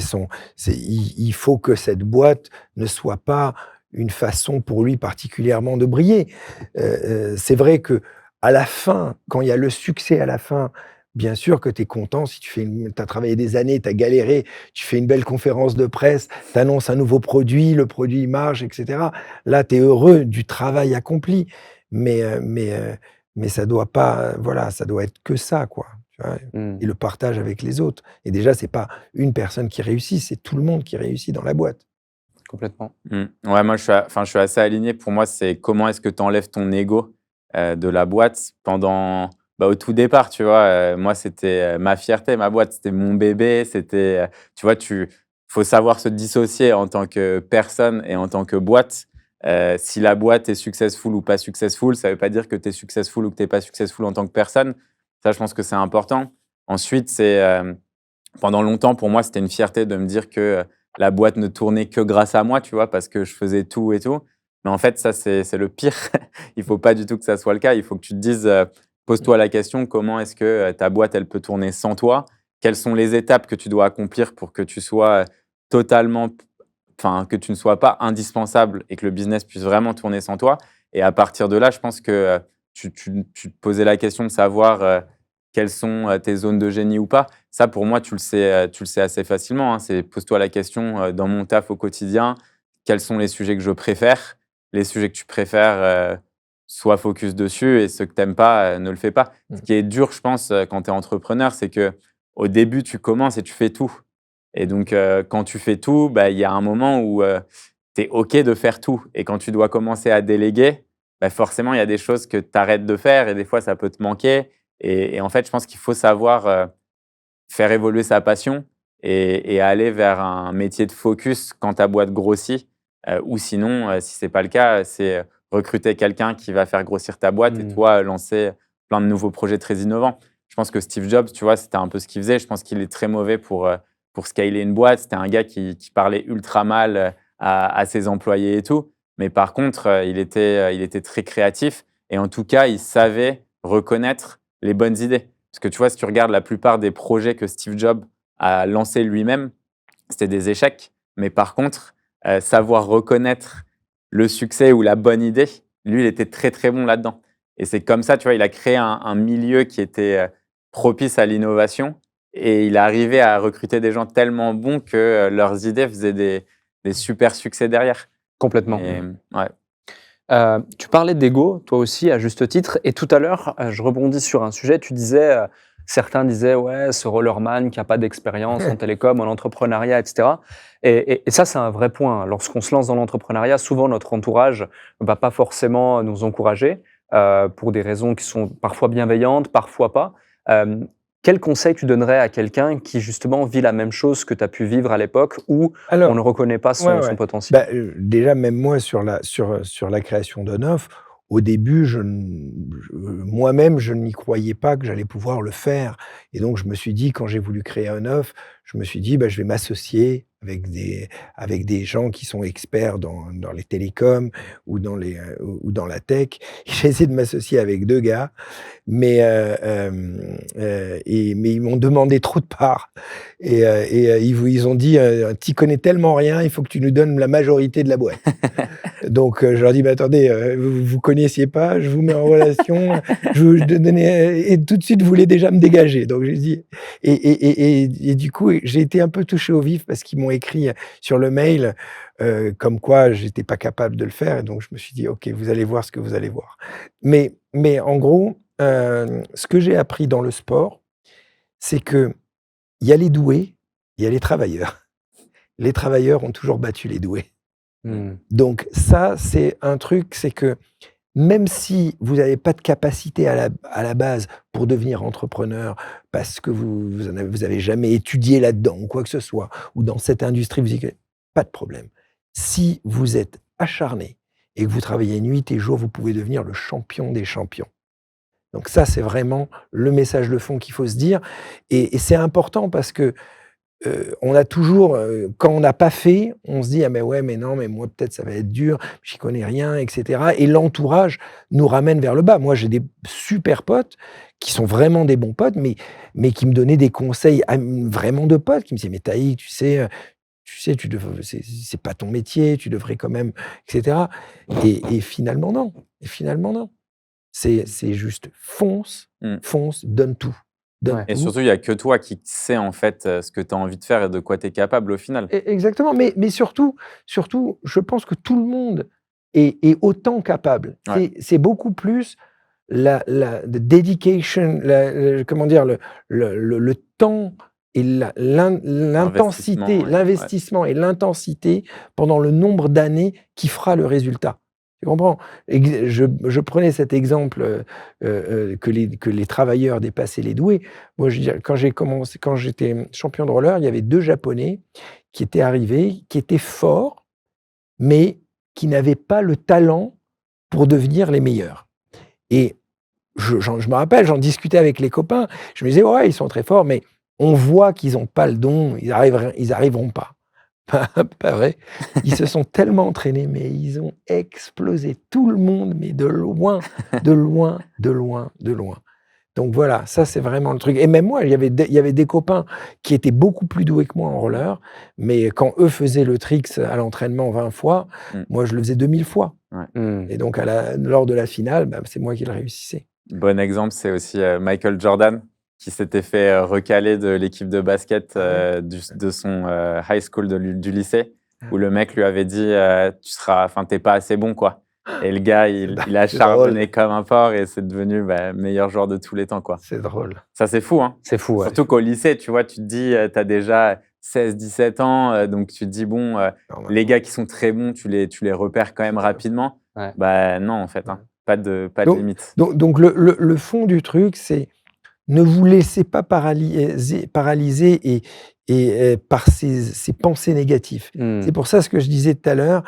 Speaker 1: il faut que cette boîte ne soit pas une façon pour lui particulièrement de briller. C'est vrai que à la fin, quand il y a le succès à la fin, bien sûr que tu es content. Si tu as travaillé des années, tu as galéré, tu fais une belle conférence de presse, tu annonces un nouveau produit, le produit marche, etc. Là, tu es heureux du travail accompli. Mais ça doit pas, voilà, ça doit être que ça, quoi. Tu vois, et le partage avec les autres. Et déjà, c'est pas une personne qui réussit, c'est tout le monde qui réussit dans la boîte.
Speaker 5: Complètement.
Speaker 4: Ouais, moi, je suis assez aligné. Pour moi, c'est comment est-ce que tu enlèves ton ego de la boîte au tout départ, tu vois. Moi, c'était ma fierté, ma boîte, c'était mon bébé. C'était, tu vois, faut savoir se dissocier en tant que personne et en tant que boîte. Si la boîte est successful ou pas successful, ça ne veut pas dire que tu es successful ou que tu n'es pas successful en tant que personne. Ça, je pense que c'est important. Ensuite, pendant longtemps, pour moi, c'était une fierté de me dire que la boîte ne tournait que grâce à moi, tu vois, parce que je faisais tout et tout. Mais en fait, ça, c'est le pire. Il ne faut pas du tout que ça soit le cas. Il faut que tu te dises, pose-toi la question, comment est-ce que ta boîte, elle peut tourner sans toi? Quelles sont les étapes que tu dois accomplir pour que tu sois que tu ne sois pas indispensable et que le business puisse vraiment tourner sans toi? Et à partir de là, je pense que tu te posais la question de savoir quelles sont tes zones de génie ou pas. Ça, pour moi, tu le sais assez facilement, hein. C'est pose-toi la question dans mon taf au quotidien, quels sont les sujets que je préfère? Les sujets que tu préfères, sois focus dessus, et ceux que tu n'aimes pas, ne le fais pas. Ce qui est dur, je pense, quand tu es entrepreneur, c'est qu'au début, tu commences et tu fais tout. Et donc, quand tu fais tout, il y a un moment où tu es OK de faire tout. Et quand tu dois commencer à déléguer, forcément, il y a des choses que tu arrêtes de faire et des fois, ça peut te manquer. Et en fait, je pense qu'il faut savoir faire évoluer sa passion et aller vers un métier de focus quand ta boîte grossit. Ou sinon, si ce n'est pas le cas, c'est recruter quelqu'un qui va faire grossir ta boîte et toi, lancer plein de nouveaux projets très innovants. Je pense que Steve Jobs, tu vois, c'était un peu ce qu'il faisait. Je pense qu'il est très mauvais pour scaler une boîte. C'était un gars qui parlait ultra mal à ses employés et tout. Mais par contre, il était très créatif. Et en tout cas, il savait reconnaître les bonnes idées. Parce que tu vois, si tu regardes la plupart des projets que Steve Jobs a lancés lui-même, c'était des échecs. Mais par contre, savoir reconnaître le succès ou la bonne idée, lui, il était très, très bon là-dedans. Et c'est comme ça, tu vois, il a créé un milieu qui était propice à l'innovation Et il est arrivé à recruter des gens tellement bons que leurs idées faisaient des super succès derrière.
Speaker 5: Complètement.
Speaker 4: Et, ouais.
Speaker 5: Tu parlais d'ego, toi aussi, à juste titre. Et tout à l'heure, je rebondis sur un sujet. Tu disais, certains disaient, ouais, ce rollerman qui n'a pas d'expérience en télécom, en entrepreneuriat, etc. Et ça, c'est un vrai point. Lorsqu'on se lance dans l'entrepreneuriat, souvent notre entourage ne va pas forcément nous encourager pour des raisons qui sont parfois bienveillantes, parfois pas. Quel conseil tu donnerais à quelqu'un qui, justement, vit la même chose que tu as pu vivre à l'époque où
Speaker 1: Alors,
Speaker 5: on ne reconnaît pas son potentiel?
Speaker 1: déjà, même moi, sur la création d'Onoff, au début, moi-même, je n'y croyais pas que j'allais pouvoir le faire. Et donc, je me suis dit, quand j'ai voulu créer Onoff, je me suis dit, je vais m'associer avec des gens qui sont experts dans les télécoms ou dans la tech. J'ai essayé de m'associer avec 2 gars, mais ils m'ont demandé trop de parts ils ont dit: «Tu connais tellement rien, il faut que tu nous donnes la majorité de la boîte». Donc je leur dis: «Mais attendez, vous connaissiez pas, je vous mets en relation, je vous donnais et tout de suite vous voulez déjà me dégager». Donc j'ai dit et du coup, j'ai été un peu touché au vif parce qu'ils m'ont écrit sur le mail, comme quoi j'étais pas capable de le faire et donc je me suis dit: «OK, vous allez voir ce que vous allez voir». Mais en gros, ce que j'ai appris dans le sport, c'est qu'il y a les doués, il y a les travailleurs. Les travailleurs ont toujours battu les doués. Donc ça, c'est un truc, c'est que même si vous n'avez pas de capacité à la base pour devenir entrepreneur, parce que vous avez jamais étudié là-dedans ou quoi que ce soit, ou dans cette industrie, pas de problème. Si vous êtes acharné et que vous travaillez nuit et jour, vous pouvez devenir le champion des champions. Donc ça, c'est vraiment le message de fond qu'il faut se dire et c'est important parce que, on a toujours, quand on n'a pas fait, on se dit: «Ah mais ouais, mais non, mais moi peut-être ça va être dur, j'y connais rien» et cetera et l'entourage nous ramène vers le bas. Moi, j'ai des super potes qui sont vraiment des bons potes, mais qui me donnaient des conseils vraiment de potes, qui me disaient: «Mais Taïk, tu devrais c'est pas ton métier, tu devrais quand même» et cetera et finalement non, C'est juste fonce, donne tout. Donne
Speaker 4: Et
Speaker 1: tout.
Speaker 4: surtout, il n'y a que toi qui sais en fait ce que tu as envie de faire et de quoi tu es capable au final.
Speaker 1: Exactement, mais surtout, je pense que tout le monde est autant capable.
Speaker 4: Ouais.
Speaker 1: C'est beaucoup plus la dedication, comment dire? Le temps et l'intensité,
Speaker 4: ouais.
Speaker 1: l'investissement et l'intensité pendant le nombre d'années qui fera le résultat. Tu comprends? Je prenais cet exemple, que les travailleurs dépassaient les doués. Moi, je veux dire, quand j'étais champion de roller, il y avait 2 Japonais qui étaient arrivés, qui étaient forts, mais qui n'avaient pas le talent pour devenir les meilleurs et je me rappelle, j'en discutais avec les copains, je me disais: «Ouais, ils sont très forts, mais on voit qu'ils n'ont pas le don, ils arriveront pas». Pas vrai. Ils se sont tellement entraînés, mais ils ont explosé tout le monde, mais de loin, de loin, de loin, de loin. Donc voilà, ça c'est vraiment le truc et même moi, il y avait des copains qui étaient beaucoup plus doués que moi en roller, mais quand eux faisaient le tricks à l'entraînement 20 fois, moi je le faisais 2000 fois et donc lors de la finale, c'est moi qui le réussissais.
Speaker 4: Bon exemple, c'est aussi Michael Jordan qui s'était fait recaler de l'équipe de basket de son high school du lycée, où le mec lui avait dit t'es pas assez bon quoi. Et le gars, il a charbonné comme un porc et c'est devenu meilleur joueur de tous les temps quoi.
Speaker 1: C'est drôle.
Speaker 4: Ça c'est fou hein.
Speaker 5: C'est fou.
Speaker 4: Surtout qu'au lycée, tu vois, tu te dis, tu as déjà 16-17 ans, donc tu te dis les gars qui sont très bons, tu les repères quand même rapidement. Ouais. Non en fait, hein. Pas de limite.
Speaker 1: Donc le fond du truc, c'est ne vous laissez pas paralyser et par ces pensées négatives. C'est pour ça ce que je disais tout à l'heure,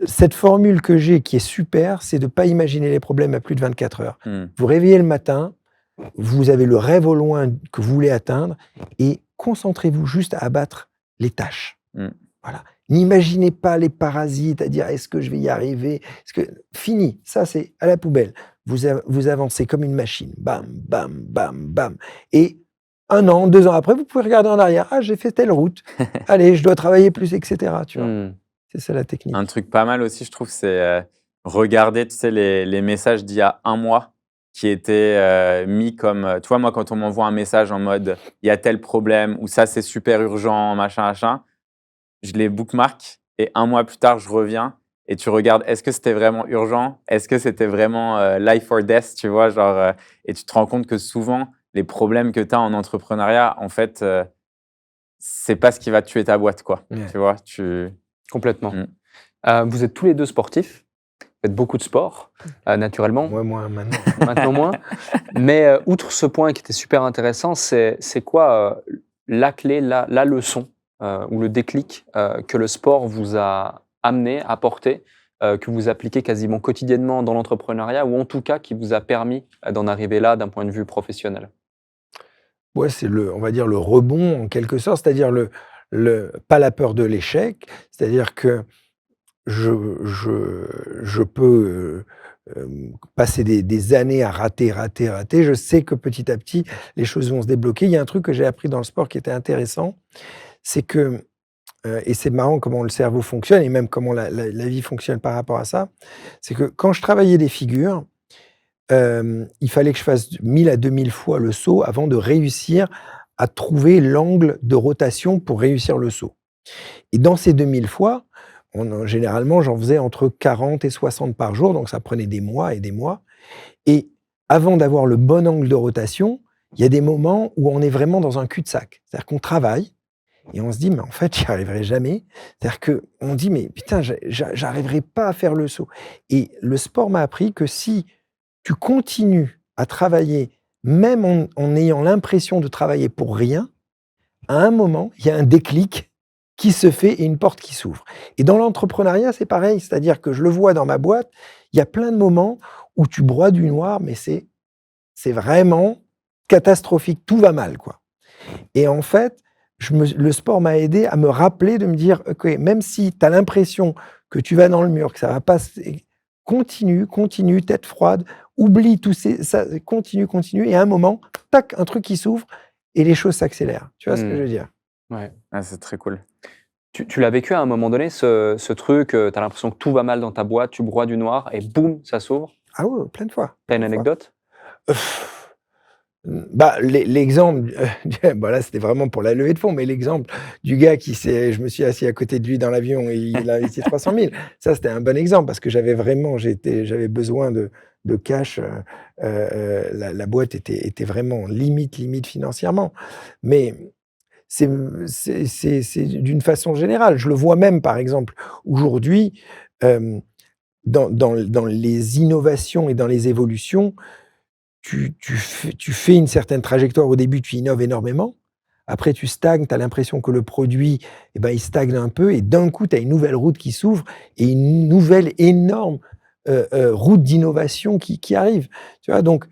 Speaker 1: cette formule que j'ai qui est super, c'est de ne pas imaginer les problèmes à plus de 24 heures. Vous réveillez le matin, vous avez le rêve au loin que vous voulez atteindre et concentrez-vous juste à abattre les tâches. Voilà. N'imaginez pas les parasites à dire est-ce que je vais y arriver, fini, ça c'est à la poubelle. Vous avancez comme une machine, bam, bam, bam, bam. Et 1 an, 2 ans après, vous pouvez regarder en arrière. Ah, j'ai fait telle route. Allez, je dois travailler plus, etc. Tu vois. C'est ça la technique.
Speaker 4: Un truc pas mal aussi, je trouve, c'est regarder, tu sais, les messages d'il y a 1 mois qui étaient mis comme… tu vois, moi, quand on m'envoie un message en mode « il y a tel problème » ou « ça, c'est super urgent », machin, je les bookmark et 1 mois plus tard, je reviens et tu regardes, est-ce que c'était vraiment urgent? Est-ce que c'était vraiment life or death, tu vois, et tu te rends compte que souvent, les problèmes que tu as en entrepreneuriat, en fait, c'est pas ce qui va tuer ta boîte, quoi.
Speaker 1: Ouais.
Speaker 4: Tu vois,
Speaker 5: Complètement. Vous êtes tous les deux sportifs, vous faites beaucoup de sport, naturellement.
Speaker 1: Moi, maintenant.
Speaker 5: Maintenant moins. Mais outre ce point qui était super intéressant, c'est quoi la clé, la leçon ou le déclic que le sport vous a amené, apporté, que vous appliquez quasiment quotidiennement dans l'entrepreneuriat ou en tout cas qui vous a permis d'en arriver là d'un point de vue professionnel?
Speaker 1: Ouais, c'est on va dire le rebond en quelque sorte, c'est-à-dire pas la peur de l'échec, c'est-à-dire que je peux passer des années à rater. Je sais que petit à petit, les choses vont se débloquer. Il y a un truc que j'ai appris dans le sport qui était intéressant, c'est que, et c'est marrant comment le cerveau fonctionne et même comment la vie fonctionne par rapport à ça, c'est que quand je travaillais des figures, il fallait que je fasse 1000 à 2000 fois le saut avant de réussir à trouver l'angle de rotation pour réussir le saut. Et dans ces 2000 fois, généralement, j'en faisais entre 40 et 60 par jour, donc ça prenait des mois et des mois. Et avant d'avoir le bon angle de rotation, il y a des moments où on est vraiment dans un cul-de-sac. C'est-à-dire qu'on travaille et on se dit, mais en fait, j'y arriverai jamais. C'est-à-dire qu'on dit, mais putain, j'arriverai pas à faire le saut. Et le sport m'a appris que si tu continues à travailler, même en ayant l'impression de travailler pour rien, à un moment, il y a un déclic qui se fait et une porte qui s'ouvre. Et dans l'entrepreneuriat, c'est pareil. C'est-à-dire que je le vois dans ma boîte, il y a plein de moments où tu broies du noir, mais c'est vraiment catastrophique. Tout va mal, quoi. Et en fait, le sport m'a aidé à me rappeler, de me dire, OK, même si tu as l'impression que tu vas dans le mur, que ça va pas, continue, tête froide, oublie ça, continue. Et à un moment, tac, un truc qui s'ouvre et les choses s'accélèrent. Tu vois ce que je veux dire?
Speaker 5: Ouais.
Speaker 4: Ah, c'est très cool.
Speaker 5: Tu l'as vécu à un moment donné, ce truc, tu as l'impression que tout va mal dans ta boîte, tu broies du noir et boum, ça s'ouvre?
Speaker 1: Ah ouais, plein de fois.
Speaker 5: T'as une anecdote?
Speaker 1: Bah, l'exemple, bah là, c'était vraiment pour la levée de fonds, mais l'exemple du gars je me suis assis à côté de lui dans l'avion et il a investi 300 000. Ça, c'était un bon exemple parce que j'avais besoin de cash. La boîte était vraiment limite financièrement. Mais c'est d'une façon générale. Je le vois même, par exemple, aujourd'hui, dans les innovations et dans les évolutions, tu fais une certaine trajectoire. Au début, tu innoves énormément. Après, tu stagnes, tu as l'impression que le produit, il stagne un peu et d'un coup, tu as une nouvelle route qui s'ouvre et une nouvelle énorme route d'innovation qui arrive. Tu vois, donc,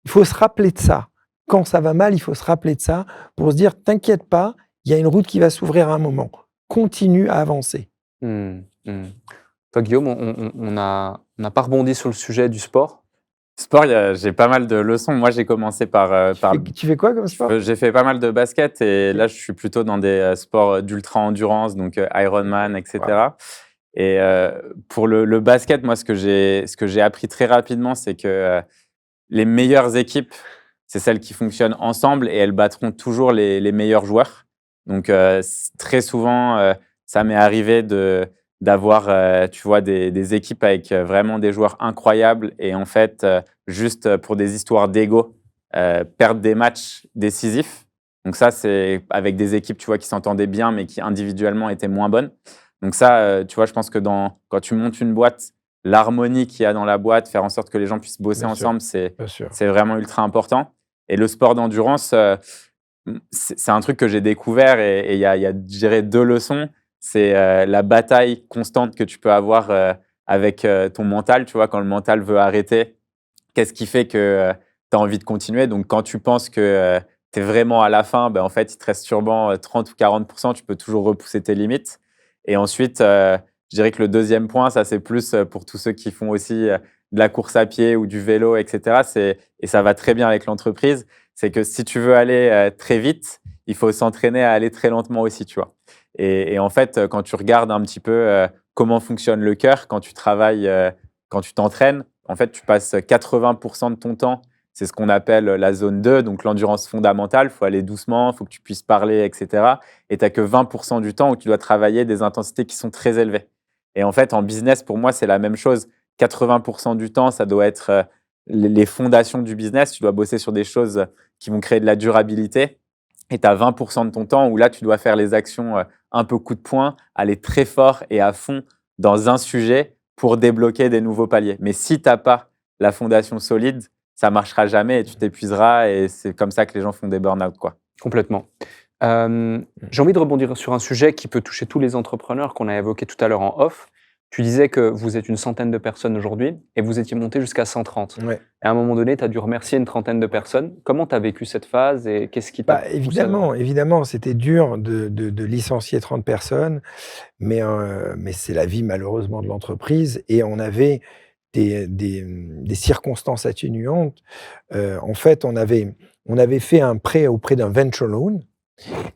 Speaker 1: il faut se rappeler de ça. Quand ça va mal, il faut se rappeler de ça pour se dire, t'inquiète pas, il y a une route qui va s'ouvrir à un moment. Continue à avancer.
Speaker 5: Toi, Guillaume, on n'a pas rebondi sur le sujet du sport.
Speaker 4: Sport, j'ai pas mal de leçons. Moi, j'ai commencé par…
Speaker 1: Tu fais quoi comme sport?
Speaker 4: J'ai fait pas mal de basket et là, je suis plutôt dans des sports d'ultra-endurance, donc Ironman, etc. Wow. Et pour le basket, moi, ce que j'ai appris très rapidement, c'est que les meilleures équipes, c'est celles qui fonctionnent ensemble et elles battront toujours les meilleurs joueurs. Donc, très souvent, ça m'est arrivé d'avoir, tu vois, des équipes avec vraiment des joueurs incroyables et en fait, juste pour des histoires d'ego, perdre des matchs décisifs. Donc ça, c'est avec des équipes, tu vois, qui s'entendaient bien, mais qui individuellement étaient moins bonnes. Donc ça, tu vois, je pense que quand tu montes une boîte, l'harmonie qu'il y a dans la boîte, faire en sorte que les gens puissent bosser ensemble, c'est vraiment ultra important. Et le sport d'endurance, c'est un truc que j'ai découvert et il y a, je dirais, 2 leçons. C'est la bataille constante que tu peux avoir avec ton mental. Tu vois, quand le mental veut arrêter, qu'est-ce qui fait que tu as envie de continuer? Donc, quand tu penses que tu es vraiment à la fin, en fait, il te reste sûrement 30 ou 40%. Tu peux toujours repousser tes limites. Et ensuite, je dirais que le deuxième point, ça, c'est plus pour tous ceux qui font aussi de la course à pied ou du vélo, etc. Et ça va très bien avec l'entreprise. C'est que si tu veux aller très vite, il faut s'entraîner à aller très lentement aussi, tu vois. Et en fait, quand tu regardes un petit peu comment fonctionne le cœur, quand tu travailles, quand tu t'entraînes, En fait, tu passes 80% de ton temps, c'est ce qu'on appelle la zone 2, donc l'endurance fondamentale. Il faut aller doucement, il faut que tu puisses parler, etc. Et tu n'as que 20% du temps où tu dois travailler des intensités qui sont très élevées. Et en fait, en business, pour moi, c'est la même chose. 80% du temps, ça doit être les fondations du business. Tu dois bosser sur des choses qui vont créer de la durabilité. Et tu as 20% de ton temps où là, tu dois faire les actions un peu coup de poing, aller très fort et à fond dans un sujet pour débloquer des nouveaux paliers. Mais si tu n'as pas la fondation solide, ça ne marchera jamais et tu t'épuiseras. Et c'est comme ça que les gens font des burn-out, quoi.
Speaker 5: Complètement. J'ai envie de rebondir sur un sujet qui peut toucher tous les entrepreneurs qu'on a évoqué tout à l'heure en off. Tu disais que vous êtes une centaine de personnes aujourd'hui et vous étiez monté jusqu'à 130.
Speaker 1: Ouais.
Speaker 5: Et à un moment donné, tu as dû remercier une trentaine de personnes. Comment tu as vécu cette phase et qu'est-ce qui t'a poussé
Speaker 1: Évidemment, c'était dur de licencier 30 personnes, mais c'est la vie malheureusement de l'entreprise et on avait des circonstances atténuantes. En fait, on avait fait un prêt auprès d'un venture loan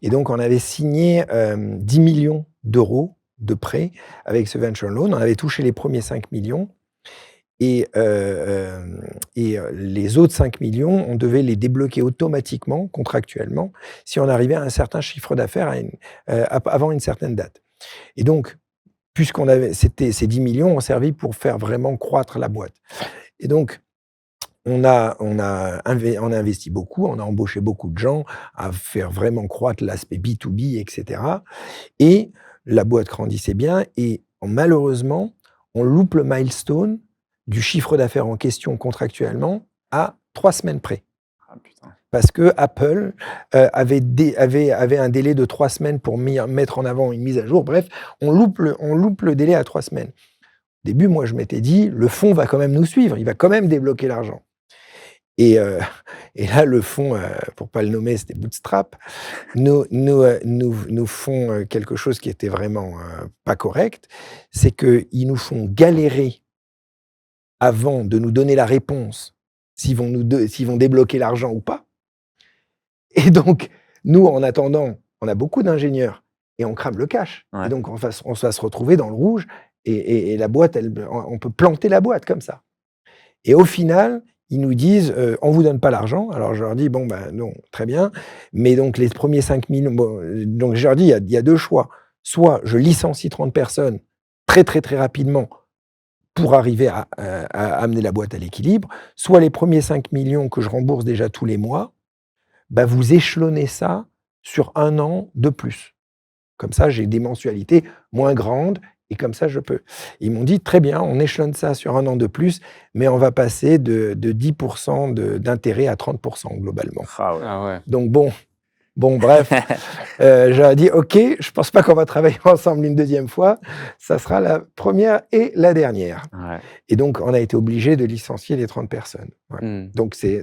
Speaker 1: et donc on avait signé 10 millions d'euros de prêt avec ce venture loan. On avait touché les premiers 5 millions et les autres 5 millions, on devait les débloquer automatiquement, contractuellement, si on arrivait à un certain chiffre d'affaires avant une certaine date. Et donc, puisqu'on avait, ces 10 millions ont servi pour faire vraiment croître la boîte. Et donc, on a investi beaucoup, on a embauché beaucoup de gens à faire vraiment croître l'aspect B2B, etc. Et la boîte grandissait bien et malheureusement, on loupe le milestone du chiffre d'affaires en question contractuellement à 3 semaines près.
Speaker 4: Ah, putain.
Speaker 1: Parce que Apple avait un délai de 3 semaines pour mettre en avant une mise à jour. Bref, on loupe le délai à 3 semaines. Au début, moi, je m'étais dit, le fonds va quand même nous suivre, il va quand même débloquer l'argent. Et là, le fonds, pour pas le nommer, c'était Bootstrap, nous font quelque chose qui était vraiment pas correct, c'est qu'ils nous font galérer avant de nous donner la réponse s'ils vont débloquer l'argent ou pas. Et donc, nous, en attendant, on a beaucoup d'ingénieurs et on crame le cash.
Speaker 4: Ouais.
Speaker 1: Et donc, on va se retrouver dans le rouge et la boîte, on peut planter la boîte comme ça. Et au final, ils nous disent, on vous donne pas l'argent. Alors, je leur dis, bon, ben non, très bien. Mais donc, les premiers 5 millions, donc je leur dis, il y a 2 choix. Soit je licencie 30 personnes très, très, très rapidement pour arriver à amener la boîte à l'équilibre, soit les premiers 5 millions que je rembourse déjà tous les mois, bah vous échelonnez ça sur 1 an de plus. Comme ça, j'ai des mensualités moins grandes et comme ça, je peux. Ils m'ont dit, très bien, on échelonne ça sur 1 an de plus, mais on va passer de 10% d'intérêt à 30% globalement.
Speaker 4: Ah ouais.
Speaker 5: Ah ouais.
Speaker 1: Donc bon, bref, j'aurais dit, OK, je pense pas qu'on va travailler ensemble une deuxième fois. Ça sera la première et la dernière.
Speaker 4: Ouais.
Speaker 1: Et donc, on a été obligé de licencier les 30 personnes. Ouais.
Speaker 5: Hmm.
Speaker 1: Donc, c'est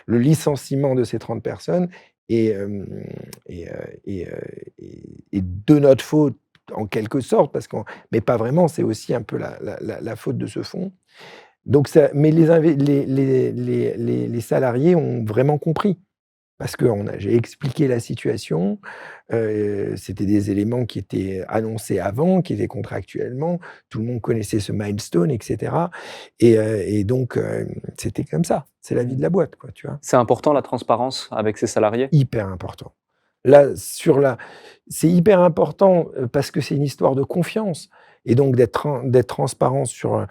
Speaker 1: le licenciement de ces 30 personnes et de notre faute, en quelque sorte, mais pas vraiment, c'est aussi un peu la faute de ce fonds. Donc, mais les salariés ont vraiment compris. Parce que j'ai expliqué la situation, c'était des éléments qui étaient annoncés avant, qui étaient contractuellement, tout le monde connaissait ce milestone, etc. Et donc, c'était comme ça, c'est la vie de la boîte, quoi, tu vois.
Speaker 5: C'est important la transparence avec ses salariés?
Speaker 1: Hyper important. Là, c'est hyper important parce que c'est une histoire de confiance. Et donc, d'être transparent sur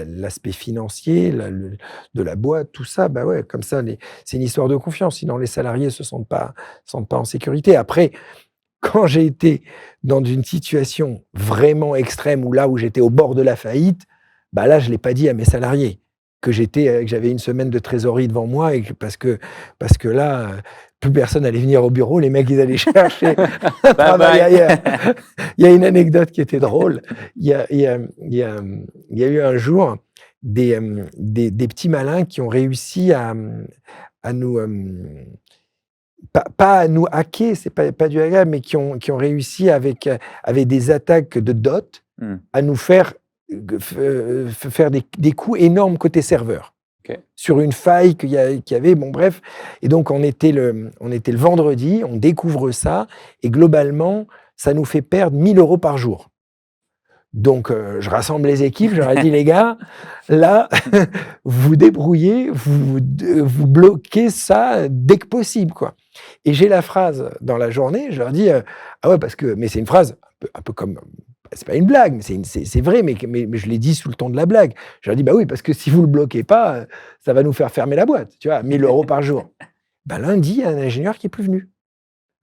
Speaker 1: l'aspect financier de la boîte, tout ça, bah ouais, comme ça, c'est une histoire de confiance. Sinon, les salariés ne se sentent pas en sécurité. Après, quand j'ai été dans une situation vraiment extrême, où j'étais au bord de la faillite, bah là, je ne l'ai pas dit à mes salariés que j'avais une semaine de trésorerie devant moi parce que là, plus personne allait venir au bureau, les mecs, ils allaient chercher un travail ailleurs. Il y a une anecdote qui était drôle. Il y a eu un jour des petits malins qui ont réussi à nous... pas à nous hacker, c'est pas du hacker, mais qui ont réussi avec des attaques de dot à nous faire des coups énormes côté serveur.
Speaker 5: Okay.
Speaker 1: Sur une faille qu'il y avait, bon bref. Et donc, on était le vendredi, on découvre ça, et globalement, ça nous fait perdre 1 000 € par jour. Donc, je rassemble les équipes, je leur ai dit, les gars, là, vous débrouillez, vous bloquez ça dès que possible, quoi. Et j'ai la phrase dans la journée, je leur dis, ah ouais, parce que, mais c'est une phrase un peu comme, c'est pas une blague, mais c'est vrai, mais je l'ai dit sous le ton de la blague. Je leur dis, bah oui, parce que si vous le bloquez pas, ça va nous faire fermer la boîte, tu vois, 1 000 € par jour. Ben, lundi, il y a un ingénieur qui est plus venu.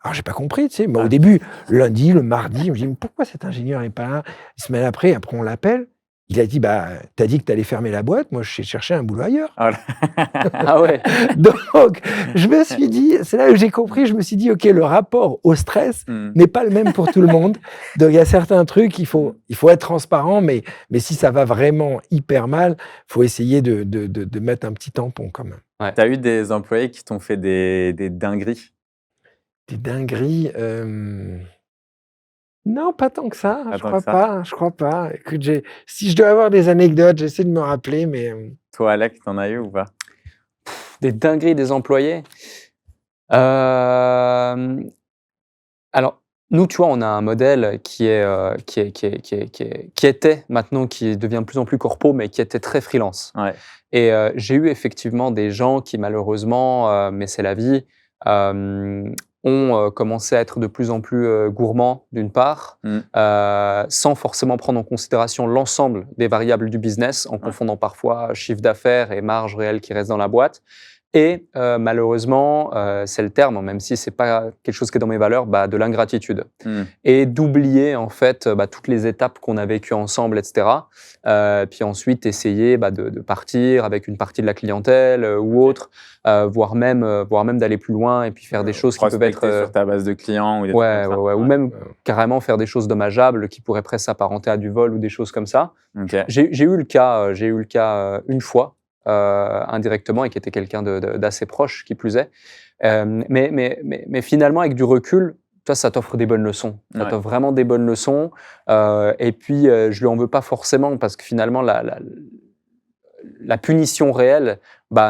Speaker 1: Alors, j'ai pas compris, tu sais. Moi, au début, le lundi, le mardi, je me dis, mais pourquoi cet ingénieur est pas là? Une semaine après, on l'appelle. Il a dit, bah, t'as dit que t'allais fermer la boîte. Moi, je cherchais un boulot ailleurs.
Speaker 5: Ah ouais.
Speaker 1: Donc, je me suis dit, c'est là où j'ai compris, je me suis dit, OK, le rapport au stress n'est pas le même pour tout le monde. Donc, il y a certains trucs, il faut être transparent, mais si ça va vraiment hyper mal, faut essayer de mettre un petit tampon quand même.
Speaker 4: Ouais. T'as eu des employés qui t'ont fait des dingueries?
Speaker 1: Des dingueries, non, pas tant que ça, je crois pas. Écoute, si je dois avoir des anecdotes, j'essaie de me rappeler, mais
Speaker 4: Toi, Alec, t'en as eu ou pas?
Speaker 5: Des dingueries des employés? Alors, nous, tu vois, on a un modèle qui était maintenant, qui devient de plus en plus corpo, mais qui était très freelance.
Speaker 4: Ouais.
Speaker 5: Et j'ai eu effectivement des gens qui, malheureusement, mais c'est la vie, ont commencé à être de plus en plus gourmands, d'une part, sans forcément prendre en considération l'ensemble des variables du business, en confondant parfois chiffre d'affaires et marge réelle qui reste dans la boîte. Et malheureusement, c'est le terme, même si c'est pas quelque chose qui est dans mes valeurs, de l'ingratitude. Et d'oublier en fait toutes les étapes qu'on a vécues ensemble, etc. Puis ensuite essayer de partir avec une partie de la clientèle ou autre, voire même d'aller plus loin et puis faire des choses qui peuvent être
Speaker 4: sur ta base de clients ou des
Speaker 5: ou même carrément faire des choses dommageables qui pourraient presque s'apparenter à du vol ou des choses comme ça.
Speaker 4: Okay.
Speaker 5: J'ai eu le cas une fois. Indirectement et qui était quelqu'un d'assez proche qui plus est. Mais finalement, avec du recul, toi, ça t'offre des bonnes leçons. Ça t'offre vraiment des bonnes leçons. Et puis, je lui en veux pas forcément parce que finalement, la punition réelle,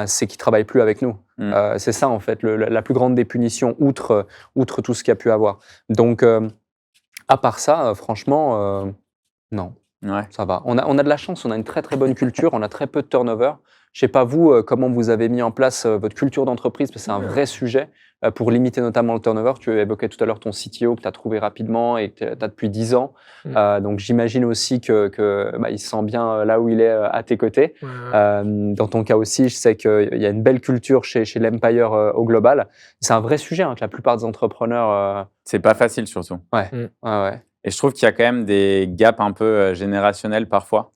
Speaker 5: c'est qu'il travaille plus avec nous. C'est ça, en fait, la plus grande des punitions, outre tout ce qu'il y a pu avoir. Donc, à part ça, franchement, non.
Speaker 4: Ouais.
Speaker 5: Ça va. On a de la chance, on a une très très bonne culture, on a très peu de turnover. Je sais pas vous, comment vous avez mis en place votre culture d'entreprise, parce que c'est un vrai sujet pour limiter notamment le turnover. Tu évoquais tout à l'heure ton CTO que tu as trouvé rapidement et que tu as depuis 10 ans. Donc j'imagine aussi que il se sent bien là où il est à tes côtés. Dans ton cas aussi, je sais qu'il y a une belle culture chez l'Empire au global. C'est un vrai sujet que la plupart des entrepreneurs...
Speaker 4: C'est pas facile surtout.
Speaker 5: Ouais.
Speaker 4: Et je trouve qu'il y a quand même des gaps un peu générationnels parfois.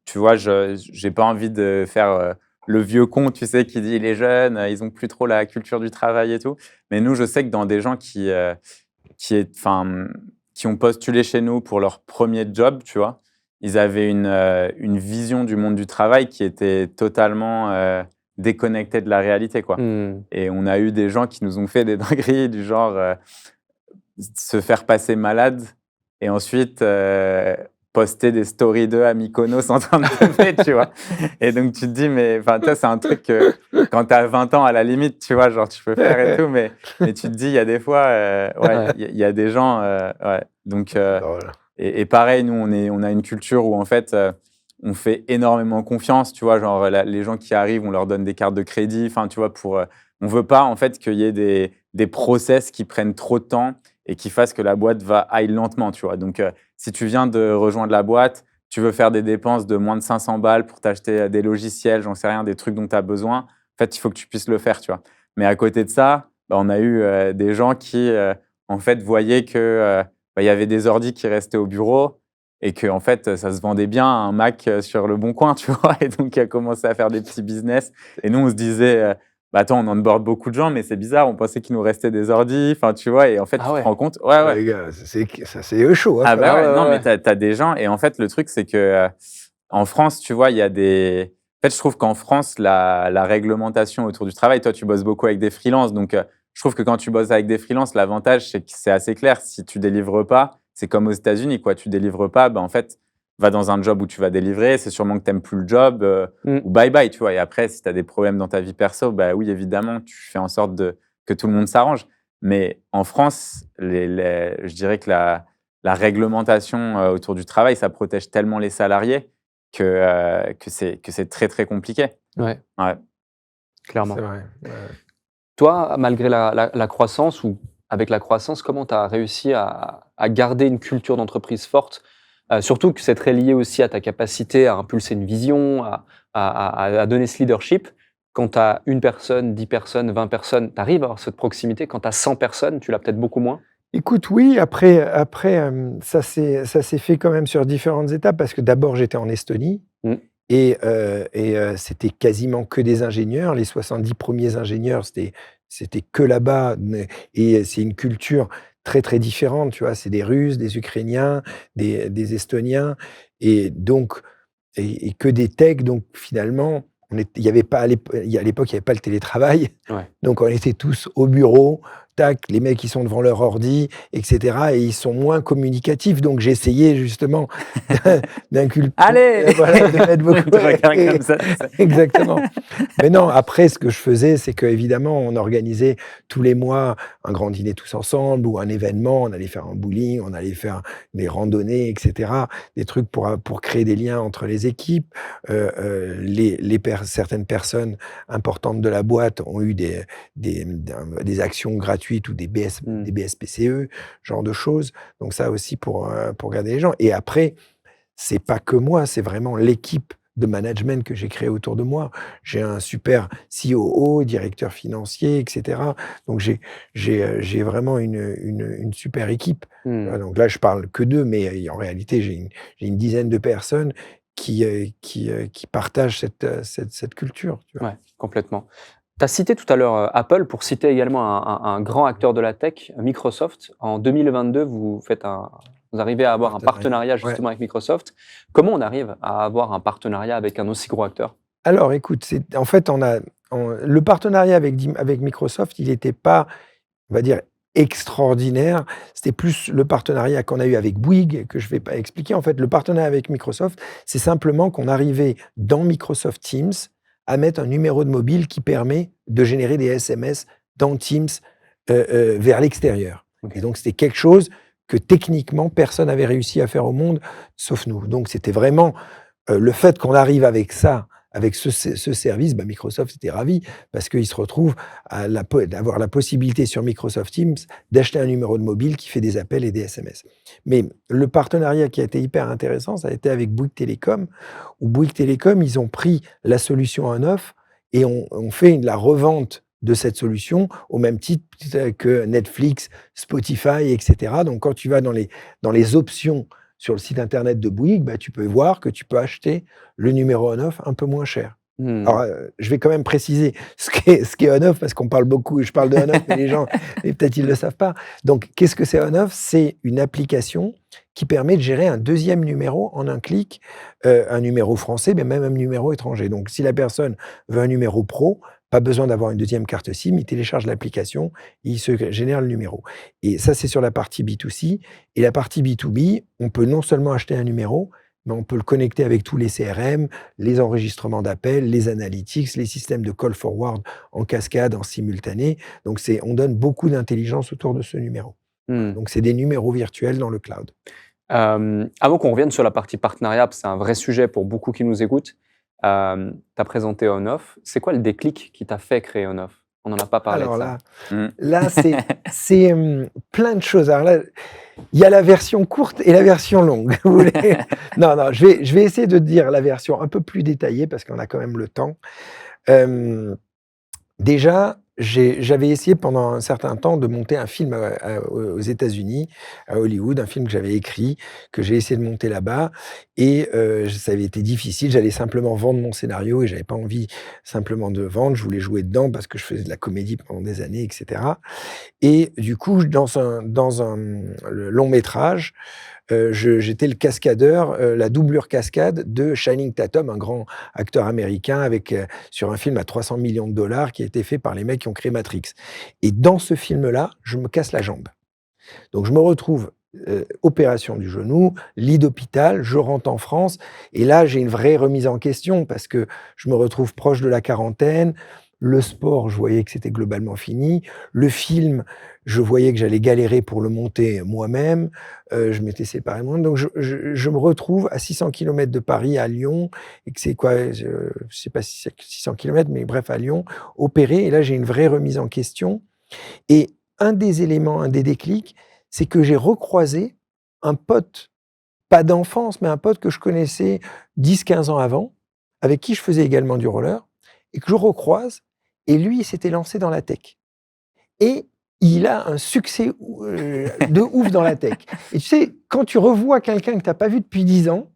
Speaker 4: Tu vois, j'ai pas envie de faire le vieux con, tu sais, qui dit les jeunes, ils ont plus trop la culture du travail et tout. Mais nous, je sais que dans des gens qui ont postulé chez nous pour leur premier job, tu vois, ils avaient une vision du monde du travail qui était totalement déconnectée de la réalité, quoi. Et on a eu des gens qui nous ont fait des dingueries du genre se faire passer malade et ensuite poster des stories d'eux à Mykonos en train de teuffer, tu vois. Et donc, tu te dis, mais ça, c'est un truc que quand tu as 20 ans, à la limite, tu vois, genre, tu peux faire et tout, mais tu te dis, il y a des fois, il y a des gens, Donc, et pareil, nous, on a une culture où, en fait, on fait énormément confiance, tu vois, genre, les gens qui arrivent, on leur donne des cartes de crédit, tu vois, on veut pas, en fait, qu'il y ait des process qui prennent trop de temps et qui fassent que la boîte aille lentement, tu vois. Donc, si tu viens de rejoindre la boîte, tu veux faire des dépenses de moins de 500 balles pour t'acheter des logiciels, j'en sais rien, des trucs dont tu as besoin, en fait, il faut que tu puisses le faire, tu vois. Mais à côté de ça, on a eu des gens qui, en fait, voyaient que y avait des ordis qui restaient au bureau et que, en fait, ça se vendait bien un Mac sur le bon coin, tu vois. Et donc, il a commencé à faire des petits business. Et nous, on se disait... attends, on onboard beaucoup de gens, mais c'est bizarre, on pensait qu'il nous restait des ordis, tu vois, et en fait, tu te rends compte... Ouais.
Speaker 1: Les gars, c'est chaud. Hein,
Speaker 4: non, mais t'as des gens, et en fait, le truc, c'est que en France, tu vois, il y a des... En fait, je trouve qu'en France, la réglementation autour du travail, toi, tu bosses beaucoup avec des freelances, donc je trouve que quand tu bosses avec des freelances, l'avantage, c'est que c'est assez clair. Si tu délivres pas, c'est comme aux États-Unis, quoi. Tu délivres pas, en fait... va dans un job où tu vas délivrer, c'est sûrement que tu n'aimes plus le job, ou bye-bye, tu vois. Et après, si tu as des problèmes dans ta vie perso, oui, évidemment, tu fais en sorte que tout le monde s'arrange. Mais en France, je dirais que la réglementation autour du travail, ça protège tellement les salariés que c'est très, très compliqué.
Speaker 5: Ouais,
Speaker 4: Ouais.
Speaker 5: clairement.
Speaker 1: C'est vrai.
Speaker 5: Toi, malgré la croissance ou avec la croissance, comment tu as réussi à garder une culture d'entreprise forte? Surtout que c'est très lié aussi à ta capacité à impulser une vision, à donner ce leadership. Quand tu as 1 personne, 10 personnes, 20 personnes, tu arrives à avoir cette proximité. Quand tu as 100 personnes, tu l'as peut-être beaucoup moins?
Speaker 1: Écoute, oui, après, ça s'est fait quand même sur différentes étapes parce que d'abord j'étais en Estonie
Speaker 5: Mmh.
Speaker 1: et c'était quasiment que des ingénieurs. Les 70 premiers ingénieurs, c'était que là-bas, et c'est une culture très, très différente, tu vois? C'est des Russes, des Ukrainiens, des Estoniens, et donc et que des techs, donc finalement, il y avait pas à l'époque, il y avait pas le télétravail.
Speaker 5: Ouais.
Speaker 1: Donc on était tous au bureau, tac, les mecs ils sont devant leur ordi, et cetera, et ils sont moins communicatifs. Donc j'essayais justement d'inculquer,
Speaker 4: Allez
Speaker 1: voilà, de mettre beaucoup,
Speaker 4: Tu regardes comme ça.
Speaker 1: exactement. Mais non, après ce que je faisais, c'est qu'évidemment on organisait tous les mois un grand dîner tous ensemble ou un événement. On allait faire un bowling, on allait faire des randonnées, et cetera, des trucs pour créer des liens entre les équipes. Certaines personnes importantes de la boîte ont eu des actions gratuites ou des
Speaker 5: Mmh.
Speaker 1: BSPCE, genre de choses. Donc ça aussi pour garder les gens. Et après, c'est pas que moi, c'est vraiment l'équipe de management que j'ai créée autour de moi. J'ai un super COO, directeur financier, et cetera. Donc j'ai vraiment une super équipe.
Speaker 5: Mmh.
Speaker 1: Donc là, je parle que d'eux, mais en réalité, j'ai une dizaine de personnes qui partagent cette culture, tu vois?
Speaker 5: Ouais, complètement. Tu as cité tout à l'heure, Apple, pour citer également un grand acteur de la tech, Microsoft. En 2022, vous arrivez à avoir un partenariat
Speaker 1: Ouais.
Speaker 5: justement avec Microsoft. Comment on arrive à avoir un partenariat avec un aussi gros acteur?
Speaker 1: Alors écoute, en fait, le partenariat avec Microsoft, il n'était pas, on va dire, extraordinaire. C'était plus le partenariat qu'on a eu avec Bouygues, que je ne vais pas expliquer. En fait, le partenariat avec Microsoft, c'est simplement qu'on arrivait dans Microsoft Teams à mettre un numéro de mobile qui permet de générer des SMS dans Teams vers l'extérieur.
Speaker 5: OK.
Speaker 1: Et donc, c'était quelque chose que techniquement, personne n'avait réussi à faire au monde, sauf nous. Donc, c'était vraiment le fait qu'on arrive avec ça, avec ce service, Microsoft était ravi parce qu'ils se retrouvent à d'avoir la possibilité sur Microsoft Teams d'acheter un numéro de mobile qui fait des appels et des SMS. Mais le partenariat qui a été hyper intéressant, ça a été avec Bouygues Télécom, où Bouygues Télécom, ils ont pris la solution ONOFF et ont fait la revente de cette solution au même titre que Netflix, Spotify, et cetera. Donc quand tu vas dans les options sur le site internet de Bouygues, tu peux voir que tu peux acheter le numéro on-off un peu moins cher.
Speaker 5: Mmh.
Speaker 1: Alors, je vais quand même préciser ce qu'est on-off, parce qu'on parle beaucoup, je parle de on-off, mais les gens, et peut-être ils ne le savent pas. Donc, qu'est-ce que c'est on-off? C'est une application qui permet de gérer un deuxième numéro en un clic, un numéro français, mais même un numéro étranger. Donc, si la personne veut un numéro pro, pas besoin d'avoir une deuxième carte SIM, il télécharge l'application, il se génère le numéro. Et ça, c'est sur la partie B2C. Et la partie B2B, on peut non seulement acheter un numéro, mais on peut le connecter avec tous les CRM, les enregistrements d'appels, les analytics, les systèmes de call forward en cascade, en simultané. Donc, on donne beaucoup d'intelligence autour de ce numéro.
Speaker 5: Mmh.
Speaker 1: Donc, c'est des numéros virtuels dans le cloud.
Speaker 5: Avant qu'on revienne sur la partie partenariat, parce que c'est un vrai sujet pour beaucoup qui nous écoutent, tu as présenté ONOFF. C'est quoi le déclic qui t'a fait créer ONOFF? On n'en a pas parlé
Speaker 1: Alors
Speaker 5: de ça.
Speaker 1: là, c'est plein de choses. Alors là, il y a la version courte et la version longue. Vous voulez? Non, je vais essayer de dire la version un peu plus détaillée parce qu'on a quand même le temps. Déjà, j'avais essayé pendant un certain temps de monter un film aux États-Unis, à Hollywood, un film que j'avais écrit, que j'ai essayé de monter là-bas, et ça avait été difficile. J'allais simplement vendre mon scénario et j'avais pas envie simplement de vendre. Je voulais jouer dedans parce que je faisais de la comédie pendant des années, etc. Et du coup, dans le long métrage, j'étais le cascadeur, la doublure cascade de Channing Tatum, un grand acteur américain, sur un film à 300 millions de dollars qui a été fait par les mecs qui ont créé Matrix. Et dans ce film-là, je me casse la jambe. Donc je me retrouve, opération du genou, lit d'hôpital, je rentre en France, et là j'ai une vraie remise en question parce que je me retrouve proche de la quarantaine, Le sport, je voyais que c'était globalement fini. Le film, je voyais que j'allais galérer pour le monter moi-même. Je m'étais séparé de moi. Donc je me retrouve à 600 kilomètres de Paris, à Lyon, et que c'est quoi, je sais pas si c'est 600 kilomètres, mais bref, à Lyon, opéré. Et là, j'ai une vraie remise en question. Et un des éléments, un des déclics, c'est que j'ai recroisé un pote, pas d'enfance, mais un pote que je connaissais 10-15 ans avant, avec qui je faisais également du roller, et que je recroise, et lui, il s'était lancé dans la tech. Et il a un succès de ouf dans la tech. Et tu sais, quand tu revois quelqu'un que tu n'as pas vu depuis 10 ans,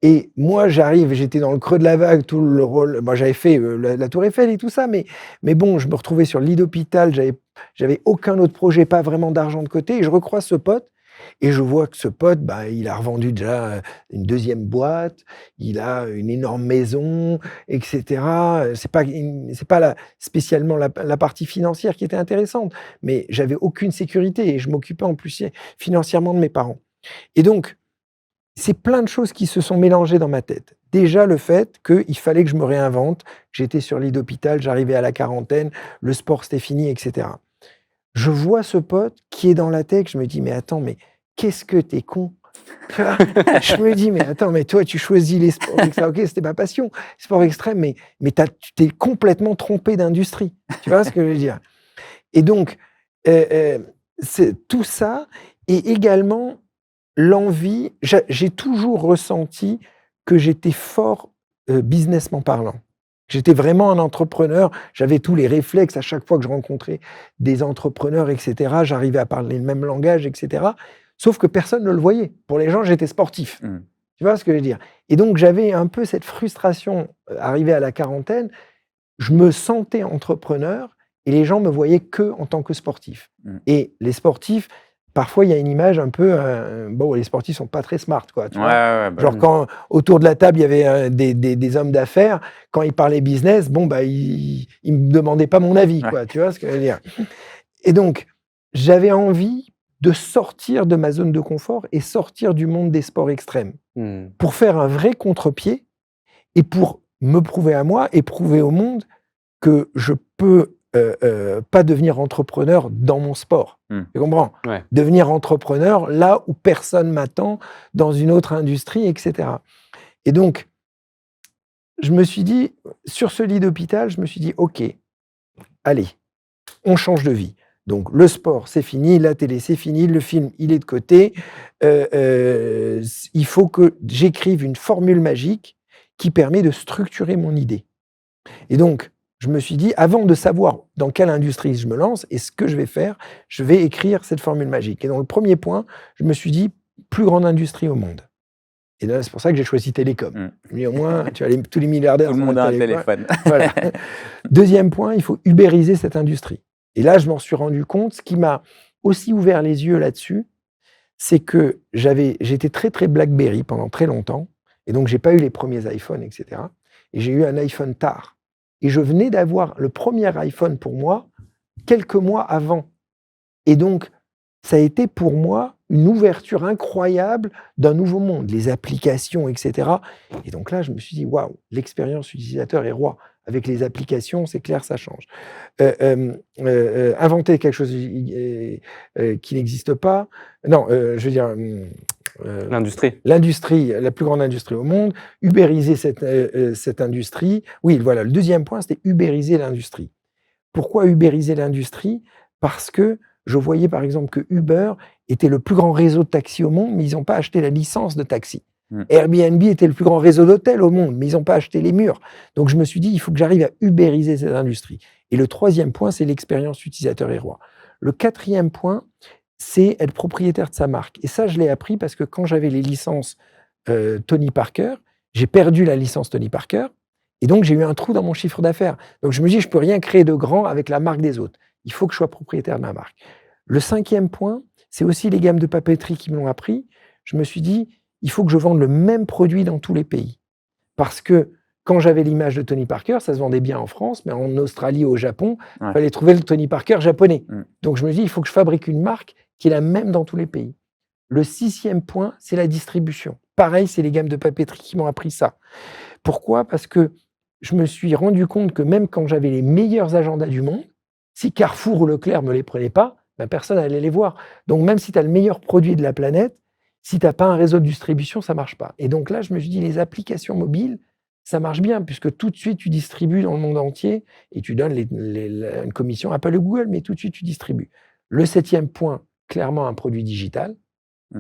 Speaker 1: et moi, j'arrive, j'étais dans le creux de la vague, tout le rôle. Moi, j'avais fait la Tour Eiffel et tout ça, mais bon, je me retrouvais sur le lit d'hôpital, j'avais aucun autre projet, pas vraiment d'argent de côté, et je recroise ce pote, et je vois que ce pote, bah, il a revendu déjà une deuxième boîte, il a une énorme maison, etc. C'est pas spécialement la partie financière qui était intéressante, mais j'avais aucune sécurité et je m'occupais en plus financièrement de mes parents. Et donc, c'est plein de choses qui se sont mélangées dans ma tête. Déjà, le fait qu'il fallait que je me réinvente, j'étais sur lit d'hôpital, j'arrivais à la quarantaine, le sport c'était fini, etc. Je vois ce pote qui est dans la tech, je me dis, mais attends, mais qu'est-ce que t'es con. Je me dis, mais attends, mais toi, tu choisis les sports extrêmes. Ok, c'était ma passion, sport extrême, mais tu t'es complètement trompé d'industrie. Tu vois ce que je veux dire? Et donc, c'est tout ça, et également l'envie, j'ai toujours ressenti que j'étais fort businessment parlant. J'étais vraiment un entrepreneur, j'avais tous les réflexes à chaque fois que je rencontrais des entrepreneurs, etc. J'arrivais à parler le même langage, etc. Sauf que personne ne le voyait. Pour les gens, j'étais sportif. Tu vois ce que je veux dire? Et donc, j'avais un peu cette frustration, arrivé à la quarantaine, je me sentais entrepreneur et les gens me voyaient que en tant que sportif. Et les sportifs, parfois, il y a une image un peu... bon, les sportifs sont pas très smart, quoi. Tu vois, genre, quand autour de la table, il y avait des hommes d'affaires, quand ils parlaient business, bon, bah, ils me demandaient pas mon avis, quoi. Tu vois ce que je veux dire? Et donc, j'avais envie de sortir de ma zone de confort et sortir du monde des sports extrêmes pour faire un vrai contre-pied et pour me prouver à moi et prouver au monde que je peux pas devenir entrepreneur dans mon sport. Tu comprends? Devenir entrepreneur là où personne m'attend, dans une autre industrie, etc. Et donc, je me suis dit, sur ce lit d'hôpital, je me suis dit, OK, allez, on change de vie. Donc, le sport, c'est fini, la télé, c'est fini, le film, il est de côté. Il faut que j'écrive une formule magique qui permet de structurer mon idée. Et donc, je me suis dit, avant de savoir dans quelle industrie je me lance et ce que je vais faire, je vais écrire cette formule magique. Et dans le premier point, je me suis dit, plus grande industrie au monde. Et là, c'est pour ça que j'ai choisi Télécom. Mais au moins, tu vois, tous les milliardaires...
Speaker 4: Tout le monde a un téléphone.
Speaker 1: Voilà. Deuxième point, il faut ubériser cette industrie. Et là, je m'en suis rendu compte. Ce qui m'a aussi ouvert les yeux là-dessus, c'est que j'étais très, très BlackBerry pendant très longtemps. Et donc, j'ai pas eu les premiers iPhones, etc. Et j'ai eu un iPhone tard. Et je venais d'avoir le premier iPhone pour moi quelques mois avant. Et donc, ça a été pour moi une ouverture incroyable d'un nouveau monde, les applications, etc. Et donc là, je me suis dit, waouh, l'expérience utilisateur est roi. Avec les applications, c'est clair, ça change. Inventer quelque chose qui n'existe pas. Non, je veux dire...
Speaker 5: L'industrie.
Speaker 1: L'industrie, la plus grande industrie au monde, ubériser cette industrie. Oui, voilà, le deuxième point, c'était ubériser l'industrie. Pourquoi ubériser l'industrie? Parce que je voyais par exemple que Uber était le plus grand réseau de taxis au monde, mais ils n'ont pas acheté la licence de taxi. Airbnb était le plus grand réseau d'hôtels au monde, mais ils n'ont pas acheté les murs. Donc je me suis dit, il faut que j'arrive à ubériser cette industrie. Et le troisième point, c'est l'expérience utilisateur et roi. Le quatrième point, c'est être propriétaire de sa marque. Et ça, je l'ai appris parce que quand j'avais les licences Tony Parker, j'ai perdu la licence Tony Parker, et donc j'ai eu un trou dans mon chiffre d'affaires. Donc je me dis, je ne peux rien créer de grand avec la marque des autres. Il faut que je sois propriétaire de ma marque. Le cinquième point, c'est aussi les gammes de papeterie qui me l'ont appris. Je me suis dit, il faut que je vende le même produit dans tous les pays. Parce que quand j'avais l'image de Tony Parker, ça se vendait bien en France, mais en Australie ou au Japon, il fallait trouver le Tony Parker japonais. Donc je me dis, il faut que je fabrique une marque qui est la même dans tous les pays. Le sixième point, c'est la distribution. Pareil, c'est les gammes de papeterie qui m'ont appris ça. Pourquoi? Parce que je me suis rendu compte que même quand j'avais les meilleurs agendas du monde, si Carrefour ou Leclerc ne me les prenaient pas, ben personne n'allait les voir. Donc même si tu as le meilleur produit de la planète, si tu n'as pas un réseau de distribution, ça ne marche pas. Et donc là, je me suis dit, les applications mobiles, ça marche bien, puisque tout de suite, tu distribues dans le monde entier et tu donnes une commission Apple ou Google, mais tout de suite, tu distribues. Le 7e point, clairement un produit digital.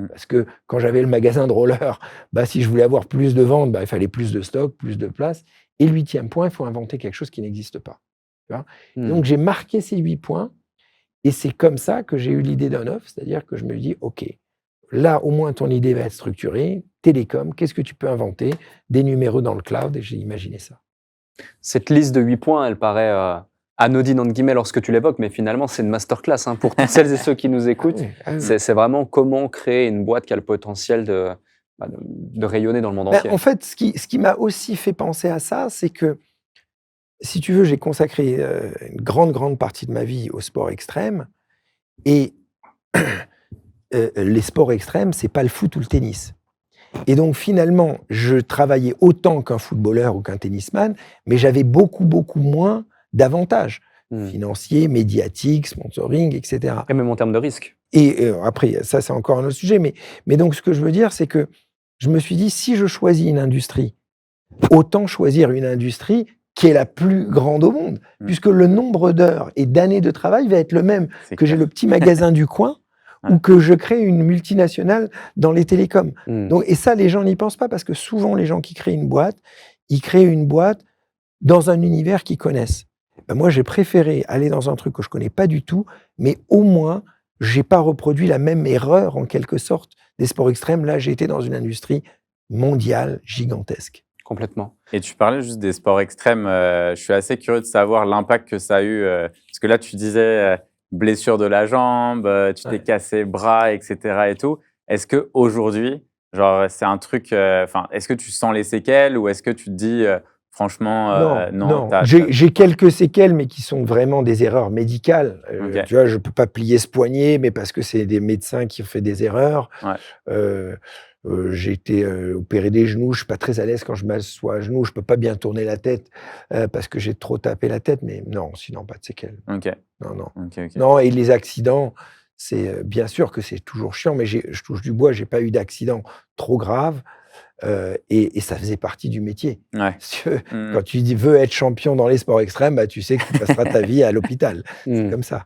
Speaker 1: Parce que quand j'avais le magasin de rollers, bah, si je voulais avoir plus de ventes, bah, il fallait plus de stock, plus de place. Et le 8e point, il faut inventer quelque chose qui n'existe pas. Tu vois. Donc j'ai marqué ces 8 points et c'est comme ça que j'ai eu l'idée d'OnOff, c'est-à-dire que je me dis, OK, là au moins ton idée va être structurée, télécom, qu'est-ce que tu peux inventer? Des numéros dans le cloud, et j'ai imaginé ça.
Speaker 5: Cette liste de 8 points, elle paraît anodine entre guillemets lorsque tu l'évoques, mais finalement c'est une masterclass hein, pour toutes celles et ceux qui nous écoutent. C'est vraiment comment créer une boîte qui a le potentiel de rayonner dans le monde entier.
Speaker 1: En fait, ce qui m'a aussi fait penser à ça, c'est que, si tu veux, j'ai consacré une grande partie de ma vie au sport extrême, et les sports extrêmes, c'est pas le foot ou le tennis. Et donc finalement, je travaillais autant qu'un footballeur ou qu'un tennisman, mais j'avais beaucoup moins d'avantages financiers, médiatiques, sponsoring, etc.
Speaker 5: Et même en termes de risque.
Speaker 1: Et après, ça c'est encore un autre sujet, mais donc ce que je veux dire, c'est que je me suis dit, si je choisis une industrie, autant choisir une industrie qui est la plus grande au monde, puisque le nombre d'heures et d'années de travail va être le même que j'ai le petit magasin du coin, ou que je crée une multinationale dans les télécoms. Donc, et ça, les gens n'y pensent pas, parce que souvent, les gens qui créent une boîte, ils créent une boîte dans un univers qu'ils connaissent. Ben, moi, j'ai préféré aller dans un truc que je connais pas du tout, mais au moins, j'ai pas reproduit la même erreur, en quelque sorte, des sports extrêmes. Là, j'ai été dans une industrie mondiale gigantesque.
Speaker 5: Complètement.
Speaker 4: Et tu parlais juste des sports extrêmes. Je suis assez curieux de savoir l'impact que ça a eu. Parce que là, tu disais blessure de la jambe, tu t'es cassé bras, etc. et tout. Est-ce qu'aujourd'hui, genre, c'est un truc. Est-ce que tu sens les séquelles ou est-ce que tu te dis, franchement,
Speaker 1: non. J'ai quelques séquelles, mais qui sont vraiment des erreurs médicales. Tu vois, je peux pas plier ce poignet, mais parce que c'est des médecins qui ont fait des erreurs. J'ai été opéré des genoux, je suis pas très à l'aise quand je m'assois à genoux, je peux pas bien tourner la tête parce que j'ai trop tapé la tête, mais non, sinon pas de séquelles. Non, et les accidents, c'est bien sûr que c'est toujours chiant, mais je touche du bois, j'ai pas eu d'accident trop grave et ça faisait partie du métier. Parce que, quand tu veux être champion dans les sports extrêmes, bah, tu sais que tu passeras ta vie à l'hôpital. C'est comme ça.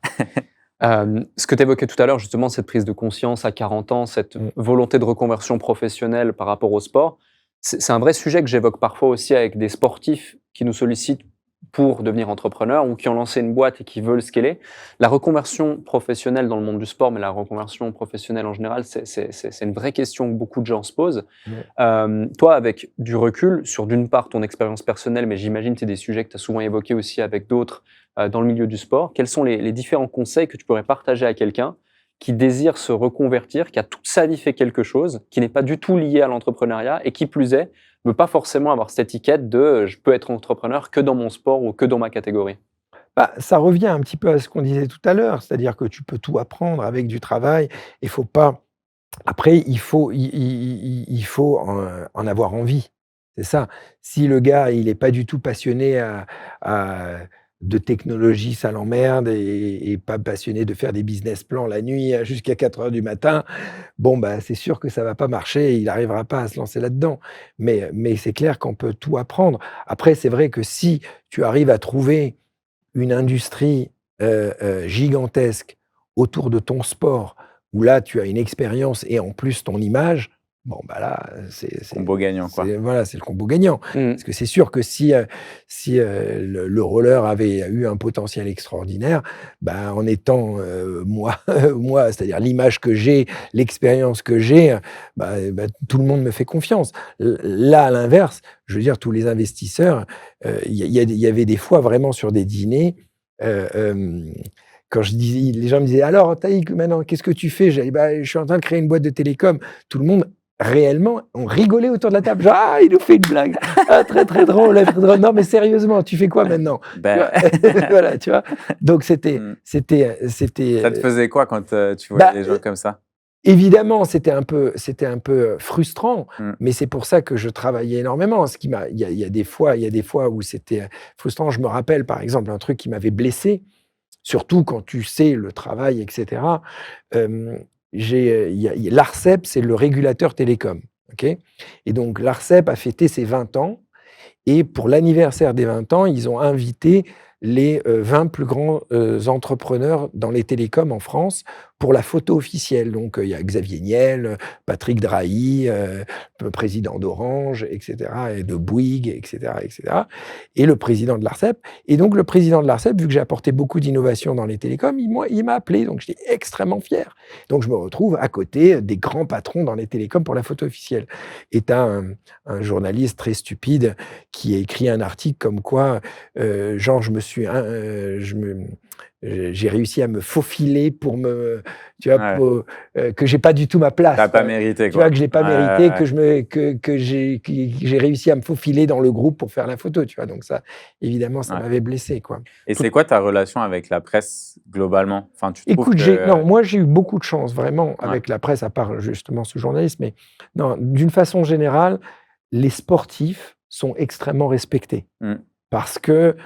Speaker 5: Ce que tu évoquais tout à l'heure, justement, cette prise de conscience à 40 ans, cette volonté de reconversion professionnelle par rapport au sport, c'est un vrai sujet que j'évoque parfois aussi avec des sportifs qui nous sollicitent pour devenir entrepreneurs ou qui ont lancé une boîte et qui veulent scaler. La reconversion professionnelle dans le monde du sport, mais la reconversion professionnelle en général, c'est une vraie question que beaucoup de gens se posent. Toi, avec du recul, sur d'une part ton expérience personnelle, mais j'imagine que c'est des sujets que tu as souvent évoqués aussi avec d'autres dans le milieu du sport, quels sont les différents conseils que tu pourrais partager à quelqu'un qui désire se reconvertir, qui a toute sa vie fait quelque chose, qui n'est pas du tout lié à l'entrepreneuriat et qui plus est, ne veut pas forcément avoir cette étiquette de je peux être entrepreneur que dans mon sport ou que dans ma catégorie?
Speaker 1: Bah, ça revient un petit peu à ce qu'on disait tout à l'heure, c'est-à-dire que tu peux tout apprendre avec du travail. Il faut pas. Après, il faut en avoir envie. C'est ça. Si le gars, il est pas du tout passionné de technologie, ça l'emmerde, et pas passionné de faire des business plans la nuit jusqu'à 4h du matin, bon, bah, c'est sûr que ça va pas marcher et il n'arrivera pas à se lancer là-dedans. Mais c'est clair qu'on peut tout apprendre. Après, c'est vrai que si tu arrives à trouver une industrie gigantesque autour de ton sport, où là, tu as une expérience et en plus ton image, bon, bah là, c'est
Speaker 4: combo gagnant, quoi.
Speaker 1: Voilà, c'est le combo gagnant. Parce que c'est sûr que si le roller avait eu un potentiel extraordinaire, bah, en étant moi, c'est-à-dire l'image que j'ai, l'expérience que j'ai, bah, tout le monde me fait confiance. Là, à l'inverse, je veux dire, tous les investisseurs, il y avait des fois vraiment sur des dîners, quand les gens me disaient « Alors, Taïk, maintenant, qu'est-ce que tu fais ?» Je disais « Bah, je suis en train de créer une boîte de télécom. » Tout le monde, réellement, on rigolait autour de la table. Genre, ah, il nous fait une blague. Ah, très, très drôle, très drôle. Non, mais sérieusement, tu fais quoi maintenant? Voilà, tu vois. Donc, c'était.
Speaker 4: Ça te faisait quoi quand tu voyais les gens comme ça?
Speaker 1: Évidemment, c'était un peu frustrant,
Speaker 4: Mmh.
Speaker 1: mais c'est pour ça que je travaillais énormément. Il y a des fois où c'était frustrant. Je me rappelle, par exemple, un truc qui m'avait blessé, surtout quand tu sais le travail, et cetera. L'Arcep, c'est le régulateur télécom, OK? Et donc l'Arcep a fêté ses 20 ans et pour l'anniversaire des 20 ans, ils ont invité les 20 plus grands entrepreneurs dans les télécoms en France pour la photo officielle. Donc, il y a Xavier Niel, Patrick Drahi, le président d'Orange, et cetera, et de Bouygues, et cetera, et cetera, et le président de l'Arcep. Et donc, le président de l'Arcep, vu que j'ai apporté beaucoup d'innovations dans les télécoms, il m'a appelé, donc j'étais extrêmement fier. Donc, je me retrouve à côté des grands patrons dans les télécoms pour la photo officielle. Et tu as un journaliste très stupide qui a écrit un article comme quoi, genre, j'ai réussi à me faufiler pour me, tu vois,
Speaker 4: Ouais.
Speaker 1: pour, que j'ai pas du tout ma place.
Speaker 4: T'as pas mérité,
Speaker 1: Tu
Speaker 4: quoi.
Speaker 1: vois, que je l'ai pas
Speaker 4: Ouais,
Speaker 1: mérité,
Speaker 4: ouais.
Speaker 1: que j'ai réussi à me faufiler dans le groupe pour faire la photo, tu vois. Donc ça, évidemment, ça
Speaker 4: Ouais.
Speaker 1: m'avait blessé, quoi.
Speaker 4: Et
Speaker 1: Tout-
Speaker 4: c'est quoi ta relation avec la presse globalement? Enfin, tu trouves
Speaker 1: Écoute,
Speaker 4: que...
Speaker 1: non, moi j'ai eu beaucoup de chance, vraiment,
Speaker 4: Ouais.
Speaker 1: avec la presse, à part justement ce journaliste, mais non, d'une façon générale, les sportifs sont extrêmement respectés.
Speaker 4: Mmh.
Speaker 1: Parce que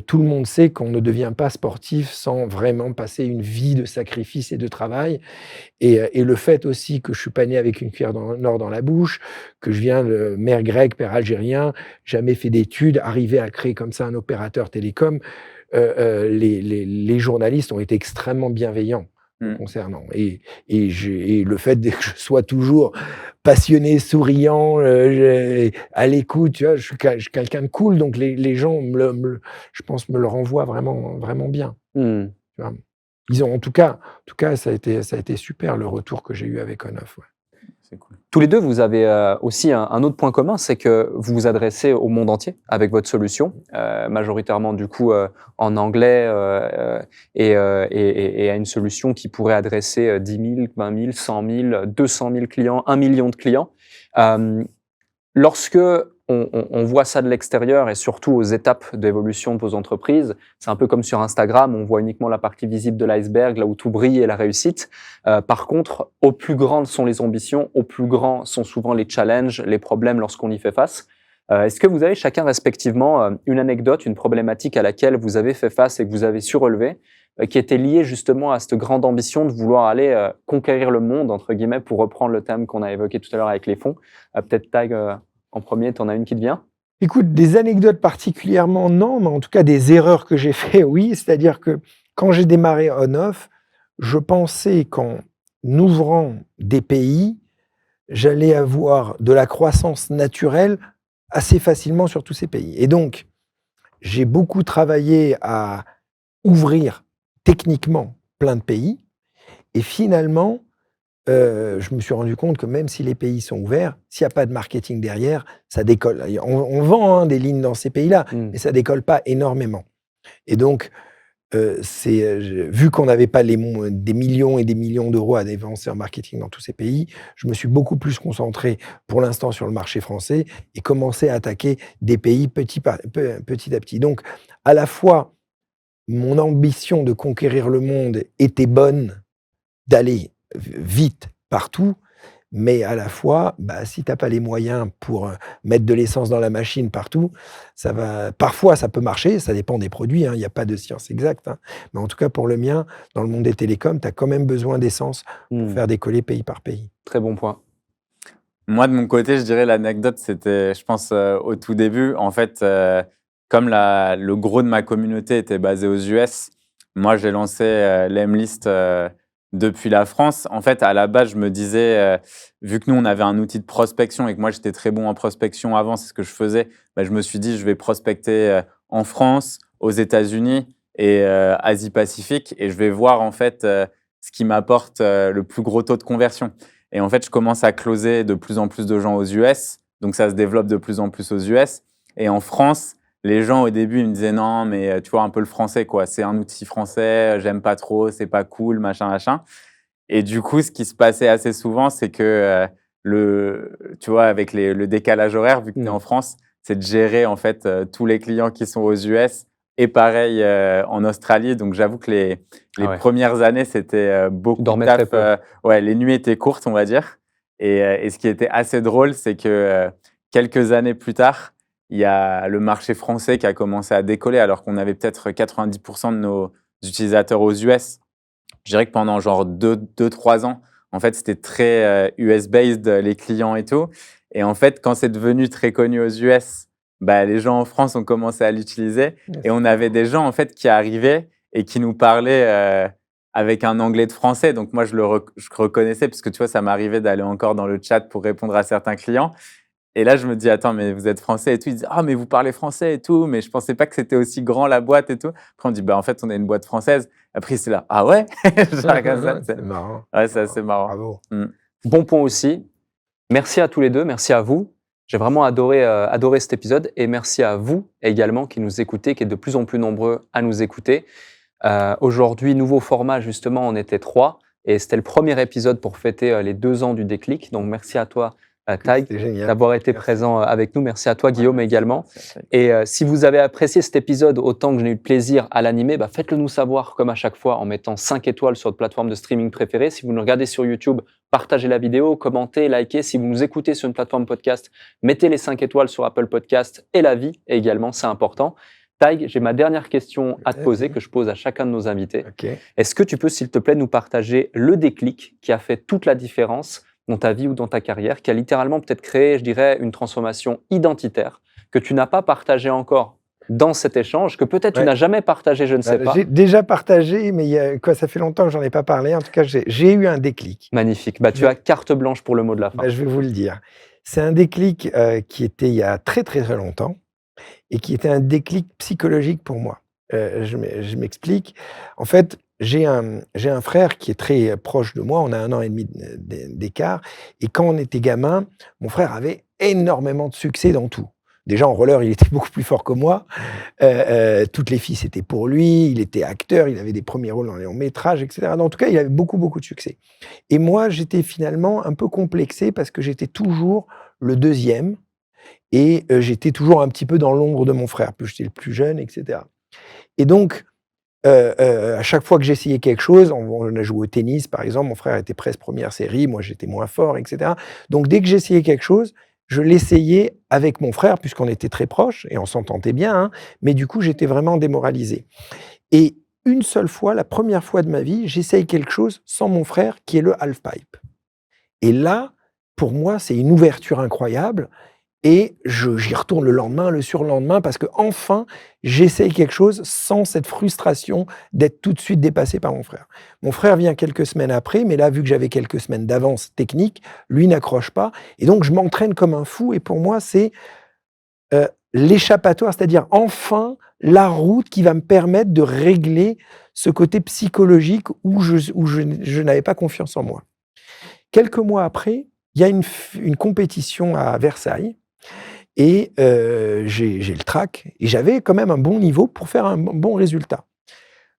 Speaker 1: tout le monde sait qu'on ne devient pas sportif sans vraiment passer une vie de sacrifice et de travail. Et le fait aussi que je suis pas né avec une cuillère d'or dans la bouche, que je viens de mère grecque, père algérien, jamais fait d'études, arriver à créer comme ça un opérateur télécom, les journalistes ont été extrêmement bienveillants me
Speaker 4: Mmh.
Speaker 1: concernant. Et le fait que je sois toujours passionné, souriant, à l'écoute, tu vois, je suis quelqu'un de cool, donc les gens je pense, me le renvoient vraiment, vraiment bien.
Speaker 5: Mmh.
Speaker 1: Tu vois? Ils ont en tout cas, ça a été super le retour que j'ai eu avec Onoff, ouais.
Speaker 4: C'est cool.
Speaker 5: Tous les deux, vous avez aussi un autre point commun, c'est que vous vous adressez au monde entier avec votre solution, majoritairement du coup en anglais et à une solution qui pourrait adresser 10 000, 20 000, 100 000, 200 000 clients, 1 million de clients. Lorsque on voit ça de l'extérieur et surtout aux étapes d'évolution de vos entreprises, c'est un peu comme sur Instagram, on voit uniquement la partie visible de l'iceberg, là où tout brille et la réussite. Par contre, au plus grandes sont les ambitions, au plus grands sont souvent les challenges, les problèmes lorsqu'on y fait face. Est-ce que vous avez chacun respectivement une anecdote, une problématique à laquelle vous avez fait face et que vous avez su relever, qui était liée justement à cette grande ambition de vouloir aller conquérir le monde, entre guillemets, pour reprendre le thème qu'on a évoqué tout à l'heure avec les fonds. Peut-être Tag, en premier, tu en as une qui te vient?
Speaker 1: Écoute, des anecdotes particulièrement, non, mais en tout cas des erreurs que j'ai fait, oui. C'est-à-dire que quand j'ai démarré Onoff, je pensais qu'en ouvrant des pays, j'allais avoir de la croissance naturelle assez facilement sur tous ces pays. Et donc, j'ai beaucoup travaillé à ouvrir techniquement plein de pays. Et finalement, je me suis rendu compte que même si les pays sont ouverts, s'il y a pas de marketing derrière, ça décolle. On vend, hein, des lignes dans ces pays-là, mais ça décolle pas énormément. Et donc, vu qu'on n'avait pas des millions et des millions d'euros à dépenser en marketing dans tous ces pays, je me suis beaucoup plus concentré pour l'instant sur le marché français et commencé à attaquer des pays petit à petit. Donc, à la fois, mon ambition de conquérir le monde était bonne, d'aller vite partout, mais à la fois, bah, si tu as pas les moyens pour mettre de l'essence dans la machine partout, parfois ça peut marcher, ça dépend des produits, hein, il y a pas de science exacte, hein. Mais en tout cas pour le mien, dans le monde des télécoms, tu as quand même besoin d'essence pour faire décoller pays par pays.
Speaker 5: Très bon point.
Speaker 4: Moi, de mon côté, je dirais l'anecdote, c'était, je pense, au tout début. En fait, comme le gros de ma communauté était basé aux US, moi, j'ai lancé l'Emlist depuis la France. En fait, à la base, je me disais, vu que nous, on avait un outil de prospection et que moi, j'étais très bon en prospection avant, c'est ce que je faisais, bah, je me suis dit, je vais prospecter en France, aux États-Unis et Asie-Pacifique, et je vais voir, en fait, ce qui m'apporte le plus gros taux de conversion. Et en fait, je commence à closer de plus en plus de gens aux US. Donc, ça se développe de plus en plus aux US. Et en France, les gens, au début, ils me disaient « Non, mais tu vois, un peu le français, quoi. C'est un outil français, j'aime pas trop, c'est pas cool, machin, machin. » Et du coup, ce qui se passait assez souvent, c'est que, tu vois, avec le décalage horaire, vu que tu es en France, c'est de gérer, en fait, tous les clients qui sont aux US Et pareil en Australie. Donc, j'avoue que les premières années, c'était beaucoup
Speaker 5: dormais
Speaker 4: de
Speaker 5: très peu.
Speaker 4: Ouais, les nuits étaient courtes, on va dire. Et ce qui était assez drôle, c'est que quelques années plus tard, il y a le marché français qui a commencé à décoller, alors qu'on avait peut-être 90% de nos utilisateurs aux US. Je dirais que pendant genre 2-3 ans, en fait, c'était très US-based, les clients et tout. Et en fait, quand c'est devenu très connu aux US, bah, les gens en France ont commencé à l'utiliser. Et on avait des gens en fait qui arrivaient et qui nous parlaient avec un anglais de français. Donc moi, je reconnaissais parce que tu vois, ça m'arrivait d'aller encore dans le chat pour répondre à certains clients. Et là, je me dis, attends, mais vous êtes français et tout. Ils disent, ah, mais vous parlez français et tout. Mais je pensais pas que c'était aussi grand la boîte et tout. Après, on dit, bah, en fait, on est une boîte française. Après, c'est là, ah ouais? Genre comme ça,
Speaker 1: C'est marrant.
Speaker 4: ouais, c'est assez marrant.
Speaker 1: Bravo.
Speaker 5: Bon point aussi. Merci à tous les deux, merci à vous. J'ai vraiment adoré cet épisode et merci à vous également qui nous écoutez, qui êtes de plus en plus nombreux à nous écouter. Aujourd'hui, nouveau format, justement, on était 3 et c'était le premier épisode pour fêter les 2 ans du déclic. Donc, merci à toi, Taïg, d'avoir été présent avec nous. Merci à toi, Guillaume, également. Et si vous avez apprécié cet épisode autant que je n'ai eu de plaisir à l'animer, bah, faites-le nous savoir, comme à chaque fois, en mettant 5 étoiles sur votre plateforme de streaming préférée. Si vous nous regardez sur YouTube, partagez la vidéo, commentez, likez. Si vous nous écoutez sur une plateforme podcast, mettez les 5 étoiles sur Apple Podcast et l'avis également, c'est important. Taïg, j'ai ma dernière question à te poser, que je pose à chacun de nos invités.
Speaker 1: Okay.
Speaker 5: Est-ce que tu peux, s'il te plaît, nous partager le déclic qui a fait toute la différence dans ta vie ou dans ta carrière, qui a littéralement peut-être créé, je dirais, une transformation identitaire que tu n'as pas partagée encore dans cet échange, que peut-être tu n'as jamais partagé, je ne sais pas.
Speaker 1: J'ai déjà partagé, mais ça fait longtemps que j'en ai pas parlé. En tout cas, j'ai eu un déclic.
Speaker 5: Magnifique. Bah, tu as carte blanche pour le mot de la fin.
Speaker 1: Je vais vous le dire. C'est un déclic qui était il y a très, très, très longtemps et qui était un déclic psychologique pour moi. Je m'explique. En fait, j'ai un frère qui est très proche de moi. On a 1 an et demi d'écart. Et quand on était gamin, mon frère avait énormément de succès dans tout. Déjà, en roller, il était beaucoup plus fort que moi. Toutes les filles, c'était pour lui. Il était acteur, il avait des premiers rôles dans les longs métrages, etc. En tout cas, il avait beaucoup, beaucoup de succès. Et moi, j'étais finalement un peu complexé parce que j'étais toujours le deuxième et j'étais toujours un petit peu dans l'ombre de mon frère. Plus j'étais le plus jeune, etc. Et donc, à chaque fois que j'essayais quelque chose, on a joué au tennis, par exemple, mon frère était presque première série, moi j'étais moins fort, etc. Donc, dès que j'essayais quelque chose, je l'essayais avec mon frère, puisqu'on était très proches, et on s'entendait bien, hein, mais du coup, j'étais vraiment démoralisé. Et une seule fois, la première fois de ma vie, j'essaye quelque chose sans mon frère, qui est le halfpipe. Et là, pour moi, c'est une ouverture incroyable, et j'y retourne le lendemain, le surlendemain, parce que enfin, j'essaye quelque chose sans cette frustration d'être tout de suite dépassé par mon frère. Mon frère vient quelques semaines après, mais là, vu que j'avais quelques semaines d'avance technique, lui n'accroche pas. Et donc, je m'entraîne comme un fou. Et pour moi, c'est l'échappatoire, c'est-à-dire enfin la route qui va me permettre de régler ce côté psychologique où je n'avais pas confiance en moi. Quelques mois après, il y a une compétition à Versailles. Et j'ai le track, et j'avais quand même un bon niveau pour faire un bon résultat.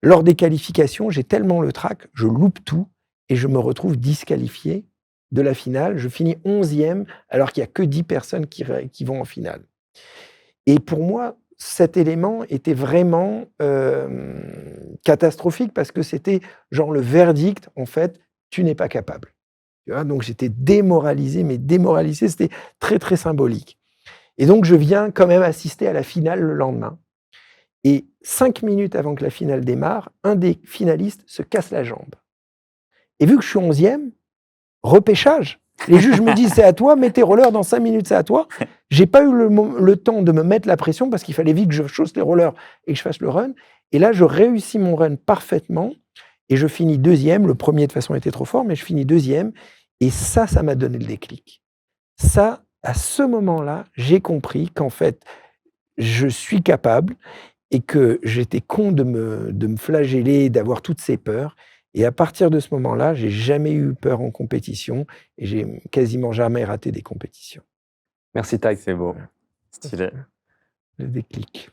Speaker 1: Lors des qualifications, j'ai tellement le track, je loupe tout, et je me retrouve disqualifié de la finale. Je finis 11e, alors qu'il n'y a que 10 personnes qui vont en finale. Et pour moi, cet élément était vraiment catastrophique, parce que c'était genre le verdict, en fait, tu n'es pas capable. Tu vois, donc j'étais démoralisé, mais démoralisé, c'était très, très symbolique. Et donc, je viens quand même assister à la finale le lendemain. Et 5 minutes avant que la finale démarre, un des finalistes se casse la jambe. Et vu que je suis 11e, repêchage. Les juges me disent, c'est à toi, mets tes rollers dans 5 minutes, c'est à toi. J'ai pas eu le temps de me mettre la pression parce qu'il fallait vite que je chausse les rollers et que je fasse le run. Et là, je réussis mon run parfaitement et je finis 2e. Le premier, de toute façon, était trop fort, mais je finis 2e. Et ça m'a donné le déclic. Ça, à ce moment-là, j'ai compris qu'en fait, je suis capable et que j'étais con de me flageller, d'avoir toutes ces peurs. Et à partir de ce moment-là, j'ai jamais eu peur en compétition et j'ai quasiment jamais raté des compétitions.
Speaker 5: Merci, Taïg.
Speaker 4: C'est beau. Stylé.
Speaker 1: Le déclic.